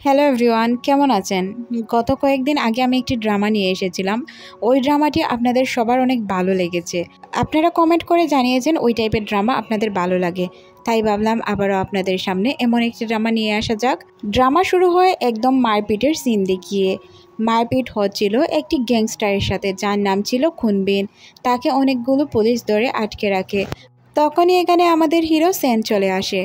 Hello everyone, কেমন আছেন? গত কয়েকদিন আগে আমি একটি ড্রামা নিয়ে এসেছিলাম। ওই ড্রামাটি আপনাদের সবার অনেক ভালো লেগেছে। আপনারা কমেন্ট করে জানিয়েছেন ওই টাইপের ড্রামা আপনাদের ভালো লাগে। তাই ভাবলাম আবারও আপনাদের সামনে এমন একটি ড্রামা নিয়ে আসা যাক। ড্রামা শুরু হয় একদম মারপিটের সিন দেখিয়ে। মারপিট হচ্ছিল একটি গ্যাংস্টারের সাথে, যার নাম ছিল খুনবিন। তাকে অনেকগুলো পুলিশ ধরে আটকে রাখে। তখনই এখানে আমাদের হিরো সেন চলে আসে।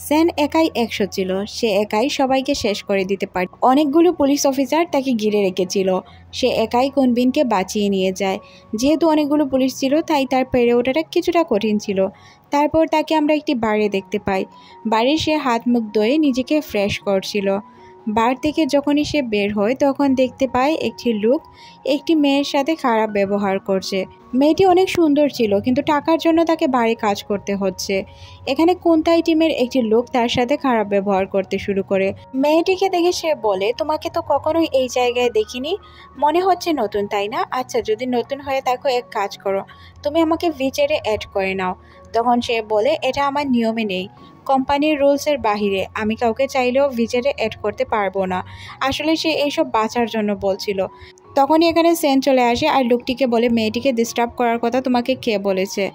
সেন একাই 100 ছিল, সে একাই সবাইকে শেষ করে দিতে পারে। অনেকগুলো পুলিশ অফিসার তাকে ঘিরে রেখেছিল। সে একাই কুনবিনকে বাঁচিয়ে নিয়ে যায়। যেহেতু অনেকগুলো পুলিশ ছিল তাই তার পেরে ওঠাটা কিছুটা কঠিন ছিল। তারপর তাকে আমরা একটি বারে দেখতে পাই। বাড়ি সে হাত মুখ ধুয়ে নিজেকে ফ্রেশ করছিল। বার থেকে যখনই সে বের হয় তখন দেখতে পায় একটি লোক একটি মেয়ের সাথে খারাপ ব্যবহার করছে। মেয়েটি অনেক সুন্দর ছিল, কিন্তু টাকার জন্য তাকে বাড়ি কাজ করতে হচ্ছে। এখানে কুন্তাই টিমের একটি লোক তার সাথে খারাপ ব্যবহার করতে শুরু করে। মেয়েটিকে দেখে সে বলে, তোমাকে তো কখনোই এই জায়গায় দেখিনি, মনে হচ্ছে নতুন তাই না? আচ্ছা, যদি নতুন হয়ে থাকো এক কাজ করো, তুমি আমাকে ভিচেরে অ্যাড করে নাও। তখন সে বলে, এটা আমার নিয়মে নেই, কোম্পানির রুলসের বাহিরে, আমি কাউকে চাইলেও ভিচেরে অ্যাড করতে পারবো না। আসলে সে এইসব বাঁচার জন্য বলছিল। তখনই এখানে সেন চলে আসে আর লোকটিকে বলে, মেয়েটিকে ডিস্টার্ব করার কথা তোমাকে কে বলেছে?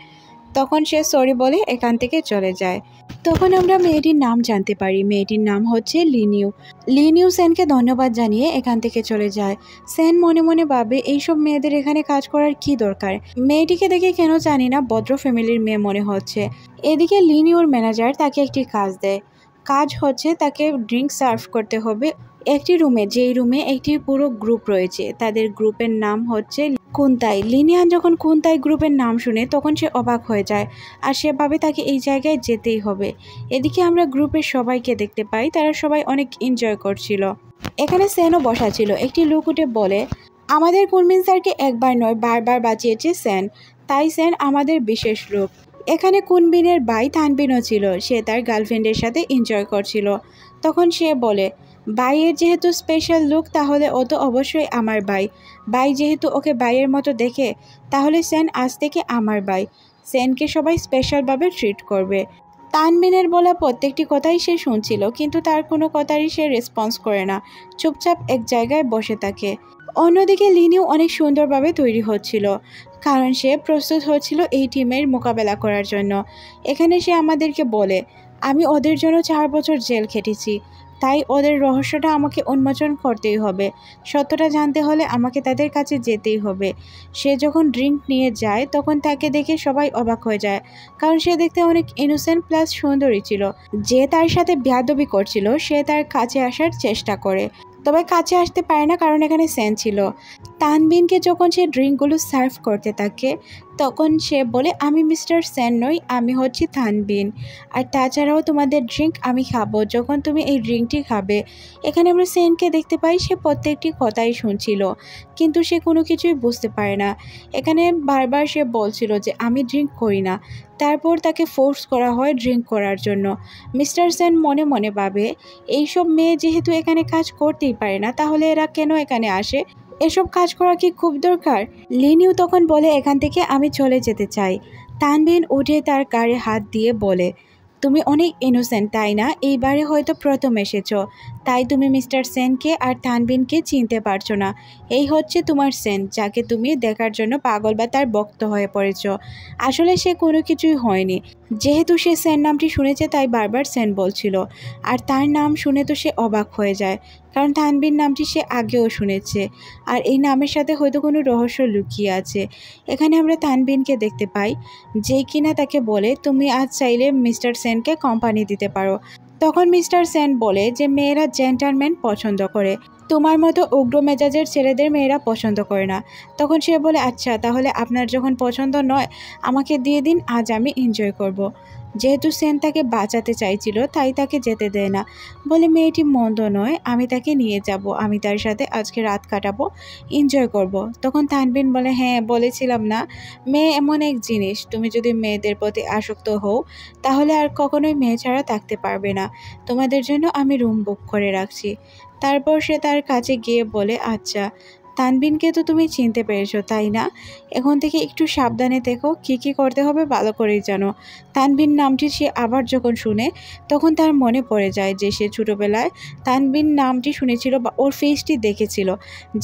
তখন সে সরি বলে এখান থেকে চলে যায়। তখন আমরা মেয়েটির নাম জানতে পারি। মেয়েটির নাম হচ্ছে লিনিউ। লিনিউ সেনকে ধন্যবাদ জানিয়ে এখান থেকে চলে যায়। সেন মনে মনে ভাবে, এইসব মেয়েদের এখানে কাজ করার কি দরকার? মেয়েটিকে দেখে কেন জানি না ভদ্র ফ্যামিলির মেয়ে মনে হচ্ছে। এদিকে লিনিউর ম্যানেজার তাকে একটি কাজ দেয়। কাজ হচ্ছে তাকে ড্রিঙ্ক সার্ভ করতে হবে একটি রুমে, যেই রুমে একটি পুরো গ্রুপ রয়েছে। তাদের গ্রুপের নাম হচ্ছে কুন্তাই। লিনিয়ান যখন কুন্তাই গ্রুপের নাম শুনে তখন সে অবাক হয়ে যায় আর সে ভাবে তাকে এই জায়গায় যেতেই হবে। এদিকে আমরা গ্রুপের সবাইকে দেখতে পাই, তারা সবাই অনেক এনজয় করছিল। এখানে সেনও বসা ছিল। একটি লোক উঠে বলে, আমাদের কুনমিন স্যারকে একবার নয় বারবার বাঁচিয়েছে সেন, তাই সেন আমাদের বিশেষ লোক। এখানে কুনবিনের ভাই তানবিনও ছিল, সে তার গার্লফ্রেন্ডের সাথে এনজয় করছিল। তখন সে বলে, ভাইয়ের যেহেতু স্পেশাল লুক, তাহলে ও তো অবশ্যই আমার ভাই। ভাই যেহেতু ওকে ভাইয়ের মতো দেখে, তাহলে সেন আজ থেকে আমার ভাই। সেনকে সবাই স্পেশালভাবে ট্রিট করবে। তানবিনের বলা প্রত্যেকটি কথাই সে শুনছিল, কিন্তু তার কোনো কথারই সে রেসপন্স করে না, চুপচাপ এক জায়গায় বসে থাকে। অন্যদিকে লিনিউ অনেক সুন্দরভাবে তৈরি হচ্ছিল, কারণ সে প্রস্তুত হচ্ছিল এই টিমের মোকাবেলা করার জন্য। এখানে সে আমাদেরকে বলে, আমি ওদের জন্য 4 বছর জেল খেটেছি, তাই ওদের রহস্যটা আমাকে উন্মোচন করতেই হবে। সত্যটা জানতে হলে আমাকে তাদের কাছে যেতেই হবে। সে যখন ড্রিঙ্ক নিয়ে যায় তখন তাকে দেখে সবাই অবাক হয়ে যায়, কারণ সে দেখতে অনেক ইনোসেন্ট প্লাস সুন্দরী ছিল। যে তার সাথে বেয়াদবি করছিল সে তার কাছে আসার চেষ্টা করে, তবে কাছে আসতে পারে না, কারণ এখানে সেন ছিল। তানবিনকে যখন সে ড্রিঙ্কগুলো সার্ভ করতে থাকে তখন সে বলে, আমি মিস্টার সেন নই, আমি হচ্ছি তানবিন। আর তাছাড়াও তোমাদের ড্রিঙ্ক আমি খাবো যখন তুমি এই ড্রিঙ্কটি খাবে। এখানে আমরা সেনকে দেখতে পাই, সে প্রত্যেকটি কথাই শুনছিল, কিন্তু সে কোনো কিছুই বুঝতে পারে না। এখানে বারবার সে বলছিল যে আমি ড্রিঙ্ক করি না। তারপর তাকে ফোর্স করা হয় ড্রিঙ্ক করার জন্য। মিস্টার সেন মনে মনে ভাবে, এইসব মেয়ে যেহেতু এখানে কাজ করতেই পারে না, তাহলে এরা কেন এখানে আসে? এসব কাজ করা কি খুব দরকার? লিনিউ তখন বলে, এখান থেকে আমি চলে যেতে চাই। তানবিন উঠে তার গায়ে হাত দিয়ে বলে, তুমি অনেক ইনোসেন্ট তাই না? এইবারে হয়তো প্রথম এসেছো, তাই তুমি মিস্টার সেনকে আর তানবিনকে চিনতে পারছো না। এই হচ্ছে তোমার সেন, যাকে তুমি দেখার জন্য পাগল বা তার ভক্ত হয়ে পড়েছ। আসলে সে কোনো কিছুই হয়নি। যেহেতু সে সেন নামটি শুনেছে তাই বারবার সেন বলছিল, আর তার নাম শুনে তো সে অবাক হয়ে যায়, কারণ তানবিন নামটি সে আগেও শুনেছে, আর এই নামের সাথে হয়তো কোনো রহস্য লুকিয়ে আছে। এখানে আমরা তানবিনকে দেখতে পাই, যে কিনা তাকে বলে, তুমি আজ চাইলে মিস্টার সেনকে কোম্পানি দিতে পারো। তখন মিস্টার সেন বলে যে মেয়েরা জেন্টলম্যান পছন্দ করে, তোমার মতো উগ্র মেজাজের ছেলেদের মেয়েরা পছন্দ করে না। তখন সে বলে, আচ্ছা তাহলে আপনার যখন পছন্দ নয় আমাকে দিয়ে দিন, আজ আমি এনজয় করব। যেহেতু সেন তাকে বাঁচাতে চাইছিল তাই তাকে যেতে দেয় না, বলে মেয়েটি মন্দ নয়, আমি তাকে নিয়ে যাব, আমি তার সাথে আজকে রাত কাটাবো, এনজয় করব। তখন তানবিন বলে, হ্যাঁ বলেছিলাম না, মেয়ে এমন এক জিনিস, তুমি যদি মেয়েদের প্রতি আসক্ত হও তাহলে আর কখনোই মেয়ে ছাড়া থাকতে পারবে না, তোমাদের জন্য আমি রুম বুক করে রাখছি। তারপর সে তার কাছে গিয়ে বলে, আচ্ছা তানবিনকে তো তুমি চিনতে পেরেছো তাই না? এখন থেকে একটু সাবধানে দেখো, কী করতে হবে ভালো করেই জানো। তানবিন নামটি সে আবার যখন শুনে তখন তার মনে পড়ে যায় যে সে ছোটোবেলায় তানবিন নামটি শুনেছিল বা ওর ফেসটি দেখেছিল,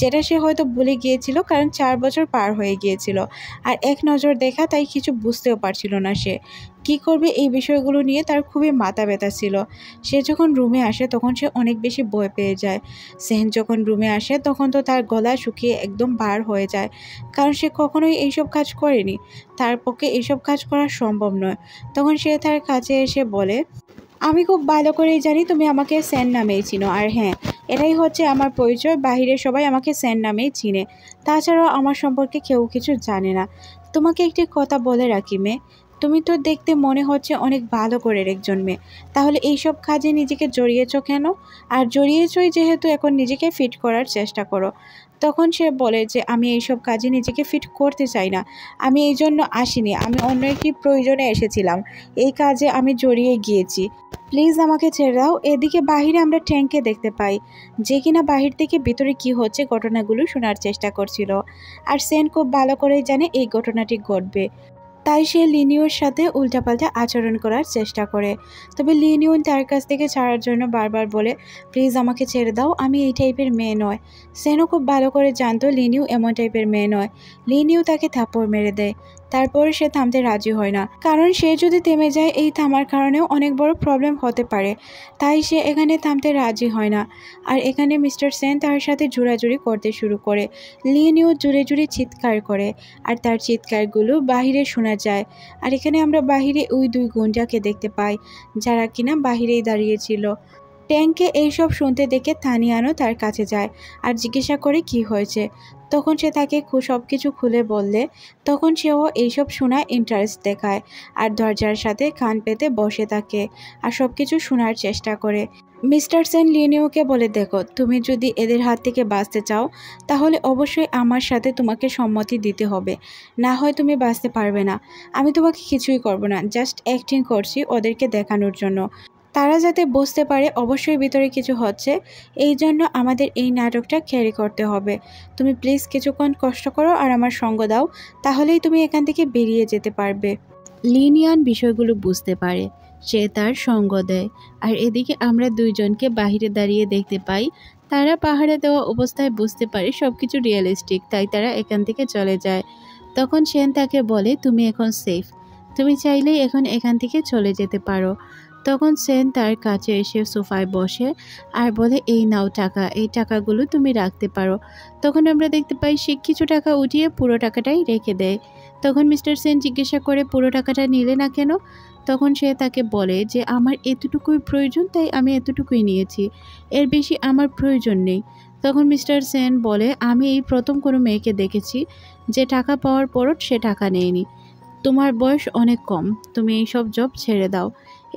যেটা সে হয়তো ভুলে গিয়েছিল কারণ 4 বছর পার হয়ে গিয়েছিল। আর এক নজর দেখা, তাই কিছু বুঝতেও পারছিল না সে কী করবে। এই বিষয়গুলো নিয়ে তার খুবই মাথা ব্যথা ছিল। সে যখন রুমে আসে তখন সে অনেক বেশি ভয় পেয়ে যায়। সেন যখন রুমে আসে তখন তো তার গলা শুকিয়ে একদম বার হয়ে যায়, কারণ সে কখনোই এইসব কাজ করেনি। তার পক্ষে এইসব কাজ করা সম্ভব নয়। তখন সে তার কাছে এসে বলে, আমি খুব ভালো করেই জানি তুমি আমাকে সেন নামেই চিনো, আর হ্যাঁ, এটাই হচ্ছে আমার পরিচয়। বাহিরে সবাই আমাকে সেন নামেই চিনে, তাছাড়াও আমার সম্পর্কে কেউ কিছু জানে না। তোমাকে একটি কথা বলে রাখি মেয়ে, তুমি তো দেখতে মনে হচ্ছে অনেক ভালো করে একজন মেয়ে, তাহলে এইসব কাজে নিজেকে জড়িয়েছ কেন? আর জড়িয়েছই যেহেতু, এখন নিজেকে ফিট করার চেষ্টা করো। তখন সে বলে যে আমি এইসব কাজে নিজেকে ফিট করতে চাই না, আমি এই জন্য আসিনি, আমি অন্য একটি প্রয়োজনে এসেছিলাম, এই কাজে আমি জড়িয়ে গিয়েছি, প্লিজ আমাকে ছেড়ে দাও। এদিকে বাহিরে আমরা ট্যাঙ্কে দেখতে পাই, যে কিনা বাহির থেকে ভিতরে কি হচ্ছে ঘটনাগুলো শোনার চেষ্টা করছিল। আর সেন খুব ভালো করেই জানে এই ঘটনাটি ঘটবে, তাই সে লিনিওর সাথে উল্টাপাল্টা আচরণ করার চেষ্টা করে। তবে লিনিও তার কাছ থেকে ছাড়ার জন্য বারবার বলে, প্লিজ আমাকে ছেড়ে দাও, আমি এই টাইপের মেয়ে নয়। সেনও খুব ভালো করে জানতো লিনিও এমন টাইপের মেয়ে নয়। লিনিও তাকে থাপ্পড় মেরে দেয়, তারপরে সে থামতে রাজি হয় না, কারণ সে যদি থেমে যায় এই থামার কারণেও অনেক বড় প্রবলেম হতে পারে। তাই সে এখানে থামতে রাজি হয় না। আর এখানে মিস্টার সেন তার সাথে জোরাজুরি করতে শুরু করে। লিনিও জুড়ে জুড়ে চিৎকার করে, আর তার চিৎকারগুলো বাহিরে শোনা যায়। আর এখানে আমরা বাহিরে ওই 2 গুন্ডাকে দেখতে পাই, যারা কিনা বাহিরেই দাঁড়িয়েছিল। ট্যাঙ্কে এইসব শুনতে দেখে তানিয়ানো তার কাছে যায় আর জিজ্ঞাসা করে কি হয়েছে। তখন সে তাকে সব কিছু খুলে বললে তখন সেও এইসব শোনায় ইন্টারেস্ট দেখায়, আর দরজার সাথে কান পেতে বসে থাকে আর সব কিছু শোনার চেষ্টা করে। মিস্টার সেন লিনিওকে বলে, দেখো তুমি যদি এদের হাত থেকে বাঁচতে চাও তাহলে অবশ্যই আমার সাথে তোমাকে সম্মতি দিতে হবে, না হয় তুমি বাঁচতে পারবে না। আমি তোমাকে কিছুই করব না, জাস্ট অ্যাক্টিং করছি ওদেরকে দেখানোর জন্য, তারা যাতে বুঝতে পারে অবশ্যই ভিতরে কিছু হচ্ছে। এই জন্য আমাদের এই নাটকটা ক্যারি করতে হবে। তুমি প্লিজ কিছুক্ষণ কষ্ট করো আর আমার সঙ্গ দাও, তাহলেই তুমি এখান থেকে বেরিয়ে যেতে পারবে। লিনিয়ান বিষয়গুলো বুঝতে পারে, সে তার সঙ্গ দেয়। আর এদিকে আমরা দুইজনকে বাহিরে দাঁড়িয়ে দেখতে পাই। তারা পাহাড়ে দেওয়া অবস্থায় বুঝতে পারে সবকিছু রিয়েলিস্টিক, তাই তারা এখান থেকে চলে যায়। তখন সেন তাকে বলে, তুমি এখন সেফ, তুমি চাইলেই এখন এখান থেকে চলে যেতে পারো। তখন সেন তার কাছে এসে সোফায় বসে আর বলে, এই নাও টাকা, এই টাকাগুলো তুমি রাখতে পারো। তখন আমরা দেখতে পাই সে কিছু টাকা উঠিয়ে পুরো টাকাটাই রেখে দেয়। তখন মিস্টার সেন জিজ্ঞাসা করে, পুরো টাকাটা নিলে না কেন? তখন সে তাকে বলে যে আমার এতটুকুই প্রয়োজন, তাই আমি এতটুকুই নিয়েছি, এর বেশি আমার প্রয়োজন নেই। তখন মিস্টার সেন বলে, আমি এই প্রথম কোনো মেয়েকে দেখেছি যে টাকা পাওয়ার পরও সে টাকা নেয়নি। তোমার বয়স অনেক কম, তুমি এইসব জব ছেড়ে দাও,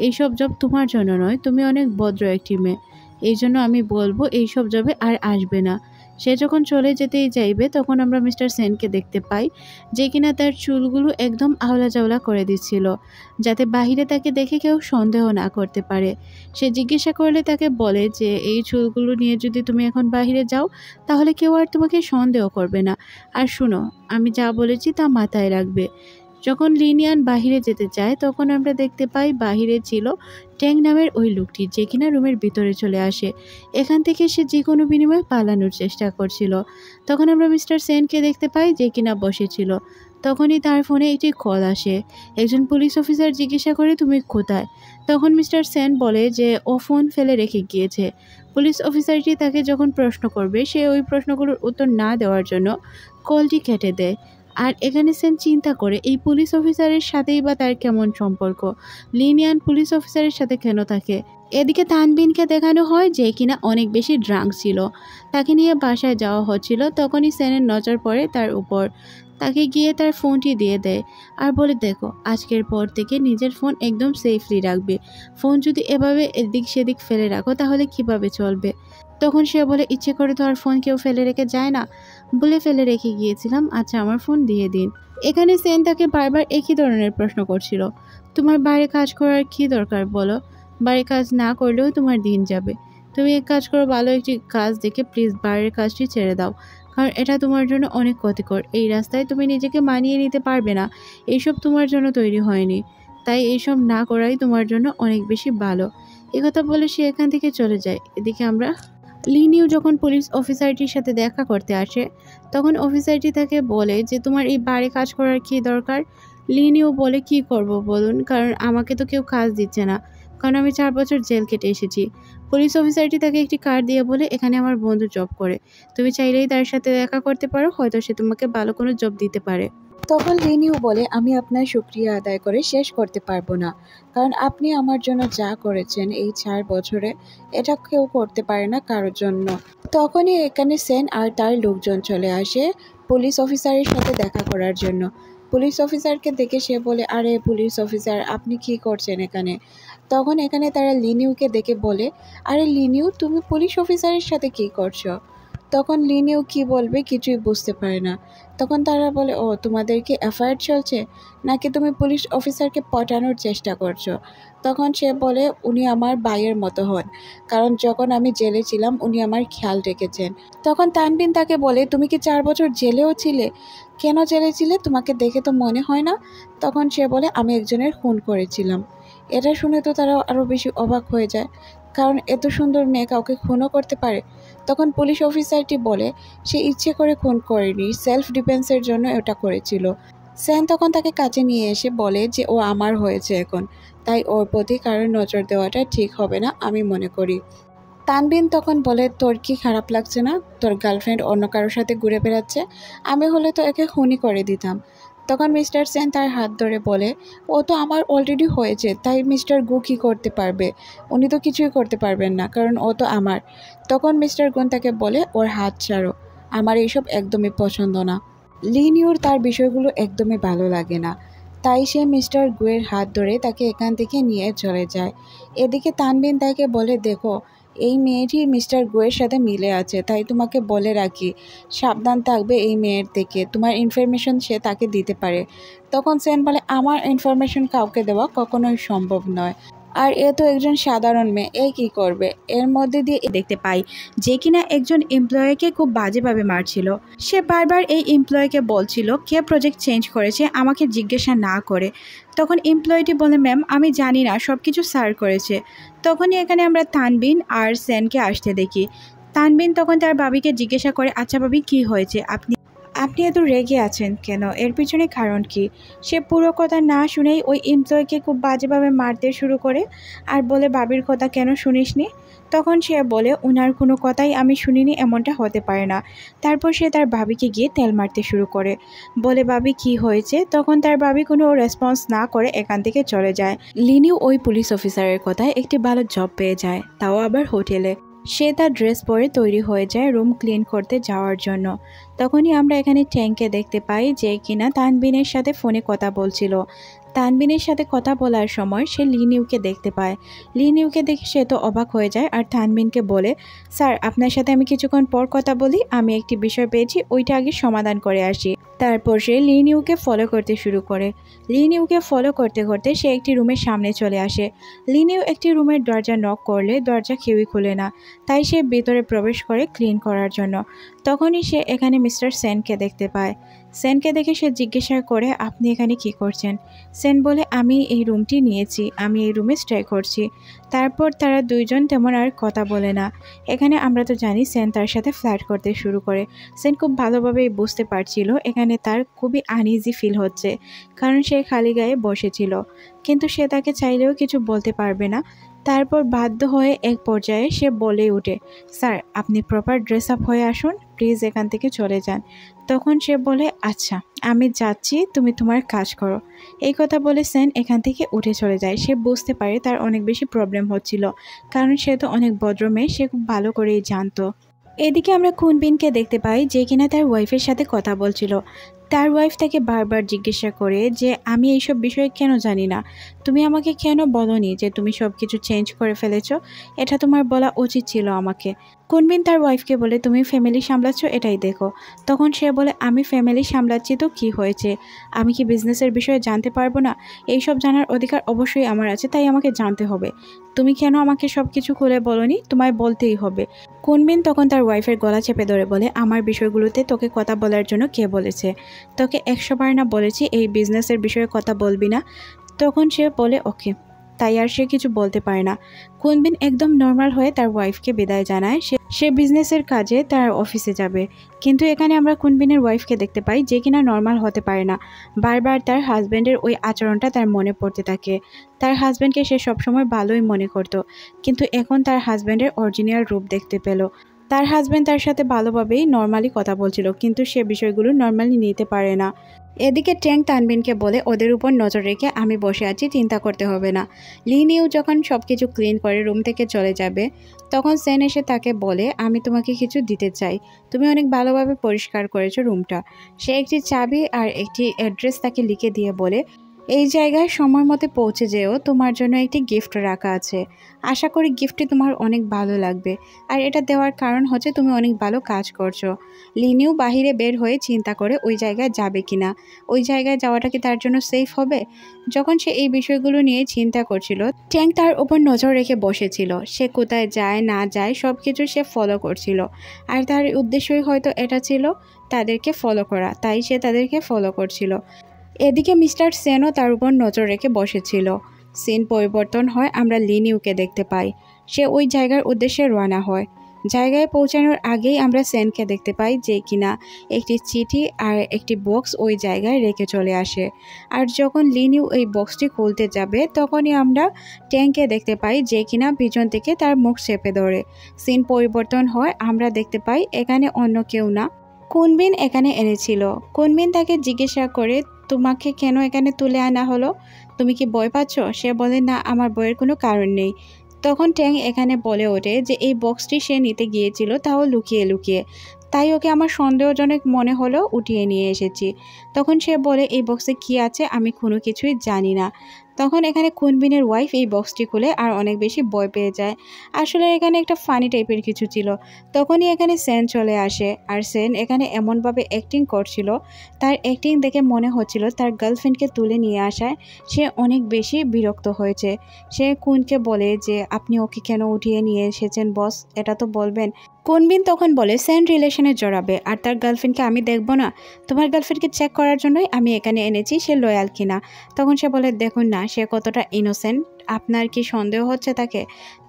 এইসব জব তোমার জন্য নয়, তুমি অনেক ভদ্র একটি মেয়ে, এই জন্য আমি বলবো এইসব জবে আর আসবে না। সে যখন চলে যেতেই যাইবে তখন আমরা মিস্টার সেনকে দেখতে পাই, যে কিনা তার চুলগুলো একদম আওলা জাওলা করে দিচ্ছিল, যাতে বাহিরে তাকে দেখে কেউ সন্দেহ না করতে পারে। সে জিজ্ঞাসা করলে তাকে বলে যে এই চুলগুলো নিয়ে যদি তুমি এখন বাহিরে যাও তাহলে কেউ আর তোমাকে সন্দেহ করবে না। আর শুনো, আমি যা বলেছি তা মাথায় রাখবে। যখন লিনিয়ান বাহিরে যেতে চায় তখন আমরা দেখতে পাই বাহিরে ছিল ট্যাং নামের ওই লোকটি, যে কিনা রুমের ভিতরে চলে আসে। এখান থেকে সে যে কোনো বিনিময়ে পালানোর চেষ্টা করছিল। তখন আমরা মিস্টার সেনকে দেখতে পাই, যে কিনা বসেছিল। তখনই তার ফোনে একটি কল আসে। একজন পুলিশ অফিসার জিজ্ঞাসা করে, তুমি কোথায়? তখন মিস্টার সেন বলে যে ও ফোন ফেলে রেখে গিয়েছে। পুলিশ অফিসারটি তাকে যখন প্রশ্ন করবে সে ওই প্রশ্নগুলোর উত্তর না দেওয়ার জন্য কলটি কেটে দেয়। আর এখানে সেন চিন্তা করে এই পুলিশ অফিসারের সাথেই বা তার কেমন সম্পর্ক, লিনিয়ান পুলিশ অফিসারের সাথে কেন থাকে। এদিকে তানবিনকে দেখানো হয় যে কিনা অনেক বেশি ড্রাঙ্ক ছিল, তাকে নিয়ে বাসায় যাওয়া হচ্ছিল। তখনই সেনের নজর পড়ে তার উপর, তাকে গিয়ে তার ফোনটি দিয়ে দেয় আর বলে, দেখো আজকের পর থেকে নিজের ফোন একদম সেফলি রাখবে, ফোন যদি এভাবে এদিক সেদিক ফেলে রাখো তাহলে কিভাবে চলবে। তখন সে বলে, ইচ্ছে করে তো আর ফোন কেউ ফেলে রেখে যায় না, বলে ফেলে রেখে গিয়েছিলাম, আচ্ছা আমার ফোন দিয়ে দিন। এখানে সেন তাকে বারবার একই ধরনের প্রশ্ন করছিল, তোমার বাইরে কাজ করার কি দরকার বলো, বাইরে কাজ না করলেও তোমার দিন যাবে, তুমি এক কাজ করো, ভালো একটি কাজ দেখে প্লিজ বাইরের কাজটি ছেড়ে দাও, কারণ এটা তোমার জন্য অনেক ক্ষতিকর। এই রাস্তায় তুমি নিজেকে মানিয়ে নিতে পারবে না, এইসব তোমার জন্য তৈরি হয়নি। তাই এইসব না করাই তোমার জন্য অনেক বেশি ভালো। একথা বলে সে এখান থেকে চলে যায়। এদিকে আমরা লিনিউ যখন পুলিশ অফিসারটির সাথে দেখা করতে আসে, তখন অফিসারটি তাকে বলে যে তোমার এই বাড়ি কাজ করার কি দরকার। লিনিউ বলে কি করব বলুন, কারণ আমাকে তো কেউ কাজ দিচ্ছে না, কারণ আমি 4 বছর জেল কেটে এসেছি। পুলিশ অফিসারটি তাকে একটি কার্ড দিয়ে বলে এখানে আমার বন্ধু জব করে, তুমি চাইলেই তার সাথে দেখা করতে পারো, হয়তো সে তোমাকে ভালো কোনো জব দিতে পারে। তখন লিনিউ বলে আমি আপনার শুকরিয়া আদায় করে শেষ করতে পারবো না, কারণ আপনি আমার জন্য যা করেছেন এই 4 বছরে এটা কেউ করতে পারে না কারোর জন্য। তখনই এখানে সেন আর তার লোকজন চলে আসে পুলিশ অফিসারের সাথে দেখা করার জন্য। পুলিশ অফিসারকে দেখে সে বলে আরে পুলিশ অফিসার আপনি কি করছেন এখানে। তখন এখানে তারা লিনিউকে দেখে বলে আরে লিনিউ তুমি পুলিশ অফিসারের সাথে কি করছো। তখন লিনিউ কি বলবে কিছুই বুঝতে পারে না। তখন তারা বলে ও তোমাদের কি এফআইআর চলছে, নাকি তুমি পুলিশ অফিসারকে পটানোর চেষ্টা করছো। তখন সে বলে উনি আমার ভাইয়ের মতো হন, কারণ যখন আমি জেলে ছিলাম উনি আমার খেয়াল রেখেছেন। তখন তানবিন তাকে বলে তুমি কি 4 বছর জেলেও ছিলে, কেন জেলে ছিলে, তোমাকে দেখে তো মনে হয় না। তখন সে বলে আমি একজনের খুন করেছিলাম। এটা শুনে তো তারা আরও বেশি অবাক হয়ে যায়, কারণ এত সুন্দর মেয়ে কাউকে খুনও করতে পারে। তখন পুলিশ অফিসারটি বলে সে ইচ্ছে করে খুন করেনি, সেলফ ডিফেন্সের জন্য এটা করেছিল। স্যান তখন তাকে কাছে নিয়ে এসে বলে যে ও আমার হয়েছে এখন, তাই ওর প্রতি কারোর নজর দেওয়াটা ঠিক হবে না আমি মনে করি। তানবিন তখন বলে তোর কি খারাপ লাগছে না, তোর গার্লফ্রেন্ড অন্য কারোর সাথে ঘুরে বেড়াচ্ছে, আমি হলে তো একে খুনই করে দিতাম। তখন মিস্টার সেন তার হাত ধরে বলে ও তো আমার অলরেডি হয়েছে, তাই মিস্টার গু কী করতে পারবে, উনি তো কিছুই করতে পারবেন না, কারণ ও তো আমার। তখন মিস্টার গুন তাকে বলে ওর হাত ছাড়ো, আমার এইসব একদমই পছন্দ না। লিনিউর তার বিষয়গুলো একদমই ভালো লাগে না, তাই সে মিস্টার গুয়ের হাত ধরে তাকে এখান থেকে নিয়ে চলে যায়। এদিকে তানবিন তাকে বলে দেখো এই মেয়েটি মিস্টার গুয়ের সাথে মিলে আছে, তাই তোমাকে বলে রাখি সাবধান থাকবে এই মেয়ের থেকে, তোমার ইনফরমেশন সে তাকে দিতে পারে। তখন সেন বলে আমার ইনফরমেশন কাউকে দেওয়া কখনোই সম্ভব নয়, আর এ তো একজন সাধারণ মেয়ে, এই কী করবে। এর মধ্যে দিয়ে দেখতে পাই যে কিনা একজন এমপ্লয়িকে খুব বাজেভাবে মারছিল। সে বারবার এই এমপ্লয়িকে বলছিল কে প্রজেক্ট চেঞ্জ করেছে আমাকে জিজ্ঞাসা না করে। তখন এমপ্লয়িটি বলে ম্যাম আমি জানি না, সব কিছু স্যার করেছে। তখনই এখানে আমরা তানবিন আর সেনকে আসতে দেখি। তানবিন তখন তার বাবিকে জিজ্ঞাসা করে আচ্ছা বাবি কি হয়েছে, আপনি আপনি এত রেগে আছেন কেন, এর পিছনে কারণ কি। সে পুরো কথা না শুনেই ওই এমপ্লয়িকে খুব বাজেভাবে মারতে শুরু করে আর বলে বাবির কথা কেন শুনিসনি। তখন সে বলে ওনার কোনো কথাই আমি শুনিনি, এমনটা হতে পারে না। তারপর সে তার বাবিকে গিয়ে তেল মারতে শুরু করে, বলে বাবি কি হয়েছে। তখন তার বাবি কোনো রেসপন্স না করে এখান থেকে চলে যায়। লিনিউ ওই পুলিশ অফিসারের কথায় একটি ভালো জব পেয়ে যায়, তাও আবার হোটেলে। সে তার ড্রেস পরে তৈরি হয়ে যায় রুম ক্লিন করতে যাওয়ার জন্য। তখনই আমরা এখানে ট্যাঙ্কে দেখতে পাই যে কিনা তানবিনের সাথে ফোনে কথা বলছিল। তানবিনের সাথে কথা বলার সময় সে লিনিউকে দেখতে পায়। লিনিউকে দেখে সে তো অবাক হয়ে যায় আর তানবিনকে বলে স্যার আপনার সাথে আমি কিছুক্ষণ পর কথা বলি, আমি একটি বিষয় পেয়েছি, ওইটা আগে সমাধান করে আসি। তারপর সে লিনিউকে ফলো করতে শুরু করে। লিনিউকে ফলো করতে করতে সে একটি রুমের সামনে চলে আসে। লিনিউ একটি রুমের দরজা নক করলে দরজা কেউই খুলে না, তাই সে ভেতরে প্রবেশ করে ক্লিন করার জন্য। তখনই সে এখানে মিস্টার সেনকে দেখতে পায়। সেনকে দেখে সে জিজ্ঞাসা করে আপনি এখানে কি করছেন। সেন বলে আমি এই রুমটি নিয়েছি, আমি এই রুমে স্টে করছি। তারপর তারা দুইজন তেমন আর কথা বলে না। এখানে আমরা তো জানি সেন তার সাথে ফ্ল্যাট করতে শুরু করে। সেন খুব ভালোভাবেই বুঝতে পারছিল এখানে তার খুবই আনইজি ফিল হচ্ছে, কারণ সে খালি গায়ে বসেছিল, কিন্তু সে তাকে চাইলেও কিছু বলতে পারবে না। তারপর বাধ্য হয়ে এক পর্যায়ে সে বলে ওঠে স্যার আপনি প্রপার ড্রেস আপ হয়ে আসুন, প্লিজ এখান থেকে চলে যান। তখন সে বলে আচ্ছা আমি যাচ্ছি, তুমি তোমার কাজ করো। এই কথা বলে সেন এখান থেকে উঠে চলে যায়। সে বুঝতে পারে তার অনেক বেশি প্রবলেম হচ্ছিল, কারণ সে তো অনেক ভদ্র মেয়ে, সে খুব ভালো করেই জানতো। এদিকে আমরা খুনবিনকে দেখতে পাই যে কিনা তার ওয়াইফের সাথে কথা বলছিল। তার ওয়াইফ তাকে বারবার জিজ্ঞাসা করে যে আমি এইসব বিষয়ে কেন জানি না, তুমি আমাকে কেন বলোনি যে তুমি সব কিছু চেঞ্জ করে ফেলেছো? এটা তোমার বলা উচিত ছিল আমাকে। কুনবিন তার ওয়াইফকে বলে, তুমি ফ্যামিলি সামলাচ্ছ এটাই দেখো। তখন সে বলে, আমি ফ্যামিলি সামলাচ্ছি তো কি হয়েছে? আমি কি বিজনেসের বিষয়ে জানতে পারবো না? এইসব জানার অধিকার অবশ্যই আমার আছে, তাই আমাকে জানতে হবে। তুমি কেন আমাকে সব কিছু খুলে বলোনি? তোমায় বলতেই হবে। কুনবিন তখন তার ওয়াইফের গলা চেপে ধরে বলে, আমার বিষয়গুলোতে তোকে কথা বলার জন্য কে বলেছে? তোকে 100 বার না বলেছি এই বিজনেসের বিষয়ে কথা বলবি না? তখন সে বলে ওকে, তাই আর সে কিছু বলতে পারে না। কুনবিন একদম নর্মাল হয়ে তার ওয়াইফকে বিদায় জানায়। সে বিজনেসের কাজে তার অফিসে যাবে। কিন্তু এখানে আমরা কুনবিনের ওয়াইফকে দেখতে পাই যে কিনা নর্মাল হতে পারে না। বারবার তার হাজব্যান্ডের ওই আচরণটা তার মনে পড়তে থাকে। তার হাজব্যান্ডকে সে সবসময় ভালোই মনে করত, কিন্তু এখন তার হাজব্যান্ডের অরিজিনাল রূপ দেখতে পেল। তার হাজব্যান্ড তার সাথে ভালোভাবেই নর্মালি কথা বলছিল, কিন্তু সে বিষয়গুলো নর্মালি নিতে পারে না। এদিকে ট্যাং তানবিনকে বলে, ওদের উপর নজর রেখে আমি বসে আছি, চিন্তা করতে হবে না। লিনিউ যখন সব কিছু ক্লিন করে রুম থেকে চলে যাবে, তখন সেন এসে তাকে বলে, আমি তোমাকে কিছু দিতে চাই। তুমি অনেক ভালোভাবে পরিষ্কার করেছো রুমটা। সে একটি চাবি আর একটি অ্যাড্রেস তাকে লিখে দিয়ে বলে, এই জায়গায় সময় মতো পৌঁছে যেও, তোমার জন্য একটি গিফট রাখা আছে। আশা করি গিফটটি তোমার অনেক ভালো লাগবে, আর এটা দেওয়ার কারণ হচ্ছে তুমি অনেক ভালো কাজ করছো। লিনিউ বাহিরে বের হয়ে চিন্তা করে ওই জায়গায় যাবে কিনা, ওই জায়গায় যাওয়াটা কি তার জন্য সেফ হবে। যখন সে এই বিষয়গুলো নিয়ে চিন্তা করছিল, ট্যাং তার উপর নজর রেখে বসেছিল। সে কোথায় যায় না যায় সব কিছু সে ফলো করছিল, আর তার উদ্দেশ্যই হয়তো এটা ছিল তাদেরকে ফলো করা, তাই সে তাদেরকে ফলো করছিল। এদিকে মিস্টার সেনও তার উপর নজর রেখে বসেছিল। সিন পরিবর্তন হয়, আমরা লিনিউকে দেখতে পাই। সে ওই জায়গার উদ্দেশ্যে রওনা হয়। জায়গায় পৌঁছানোর আগেই আমরা সেনকে দেখতে পাই, যে কিনা একটি চিঠি আর একটি বক্স ওই জায়গায় রেখে চলে আসে। আর যখন লিনিউ এই বক্সটি খুলতে যাবে, তখনই আমরা ট্যাংকে দেখতে পাই, যে কিনা পিছন থেকে তার মুখ চেপে ধরে। সিন পরিবর্তন হয়, আমরা দেখতে পাই এখানে অন্য কেউ না, কুনবিন এখানে এনেছিল। কুনবিন তাকে জিজ্ঞাসা করে, তোমাকে কেন এখানে তুলে আনা হলো? তুমি কি ভয় পাচ্ছ? সে বলে, না, আমার ভয়ের কোনো কারণ নেই। তখন ট্যাং এখানে বলে ওঠে যে এই বক্সটি সে নিতে গিয়েছিল, তাও লুকিয়ে লুকিয়ে, তাই ওকে আমার সন্দেহজনক মনে হলো, উঠিয়ে নিয়ে এসেছি। তখন সে বলে, এই বক্সে কি আছে আমি কোনো কিছুই জানি না। তখন এখানে কুনবিনের ওয়াইফ এই বক্সটি খুলে আর অনেক বেশি ভয় পেয়ে যায়। আসলে এখানে একটা ফানি টাইপের কিছু ছিল। তখনই এখানে সেন চলে আসে, আর সেন এখানে এমনভাবে অ্যাক্টিং করছিল, তার অ্যাক্টিং দেখে মনে হচ্ছিল তার গার্লফ্রেন্ডকে তুলে নিয়ে আসায় সে অনেক বেশি বিরক্ত হয়েছে। সে কুনকে বলে যে, আপনি ওকে কেন উঠিয়ে নিয়ে এসেছেন বস, এটা তো বলবেন। কুনবিন তখন বলে, সেন রিলেশনে জড়াবে আর তার গার্লফ্রেন্ডকে আমি দেখব না? তোমার গার্লফ্রেন্ডকে চেক করার জন্যই আমি এখানে এনেছি, সে লয়াল কিনা। তখন সে বলে, দেখুন না সে কতটা ইনোসেন্ট, আপনার কি সন্দেহ হচ্ছে তাকে?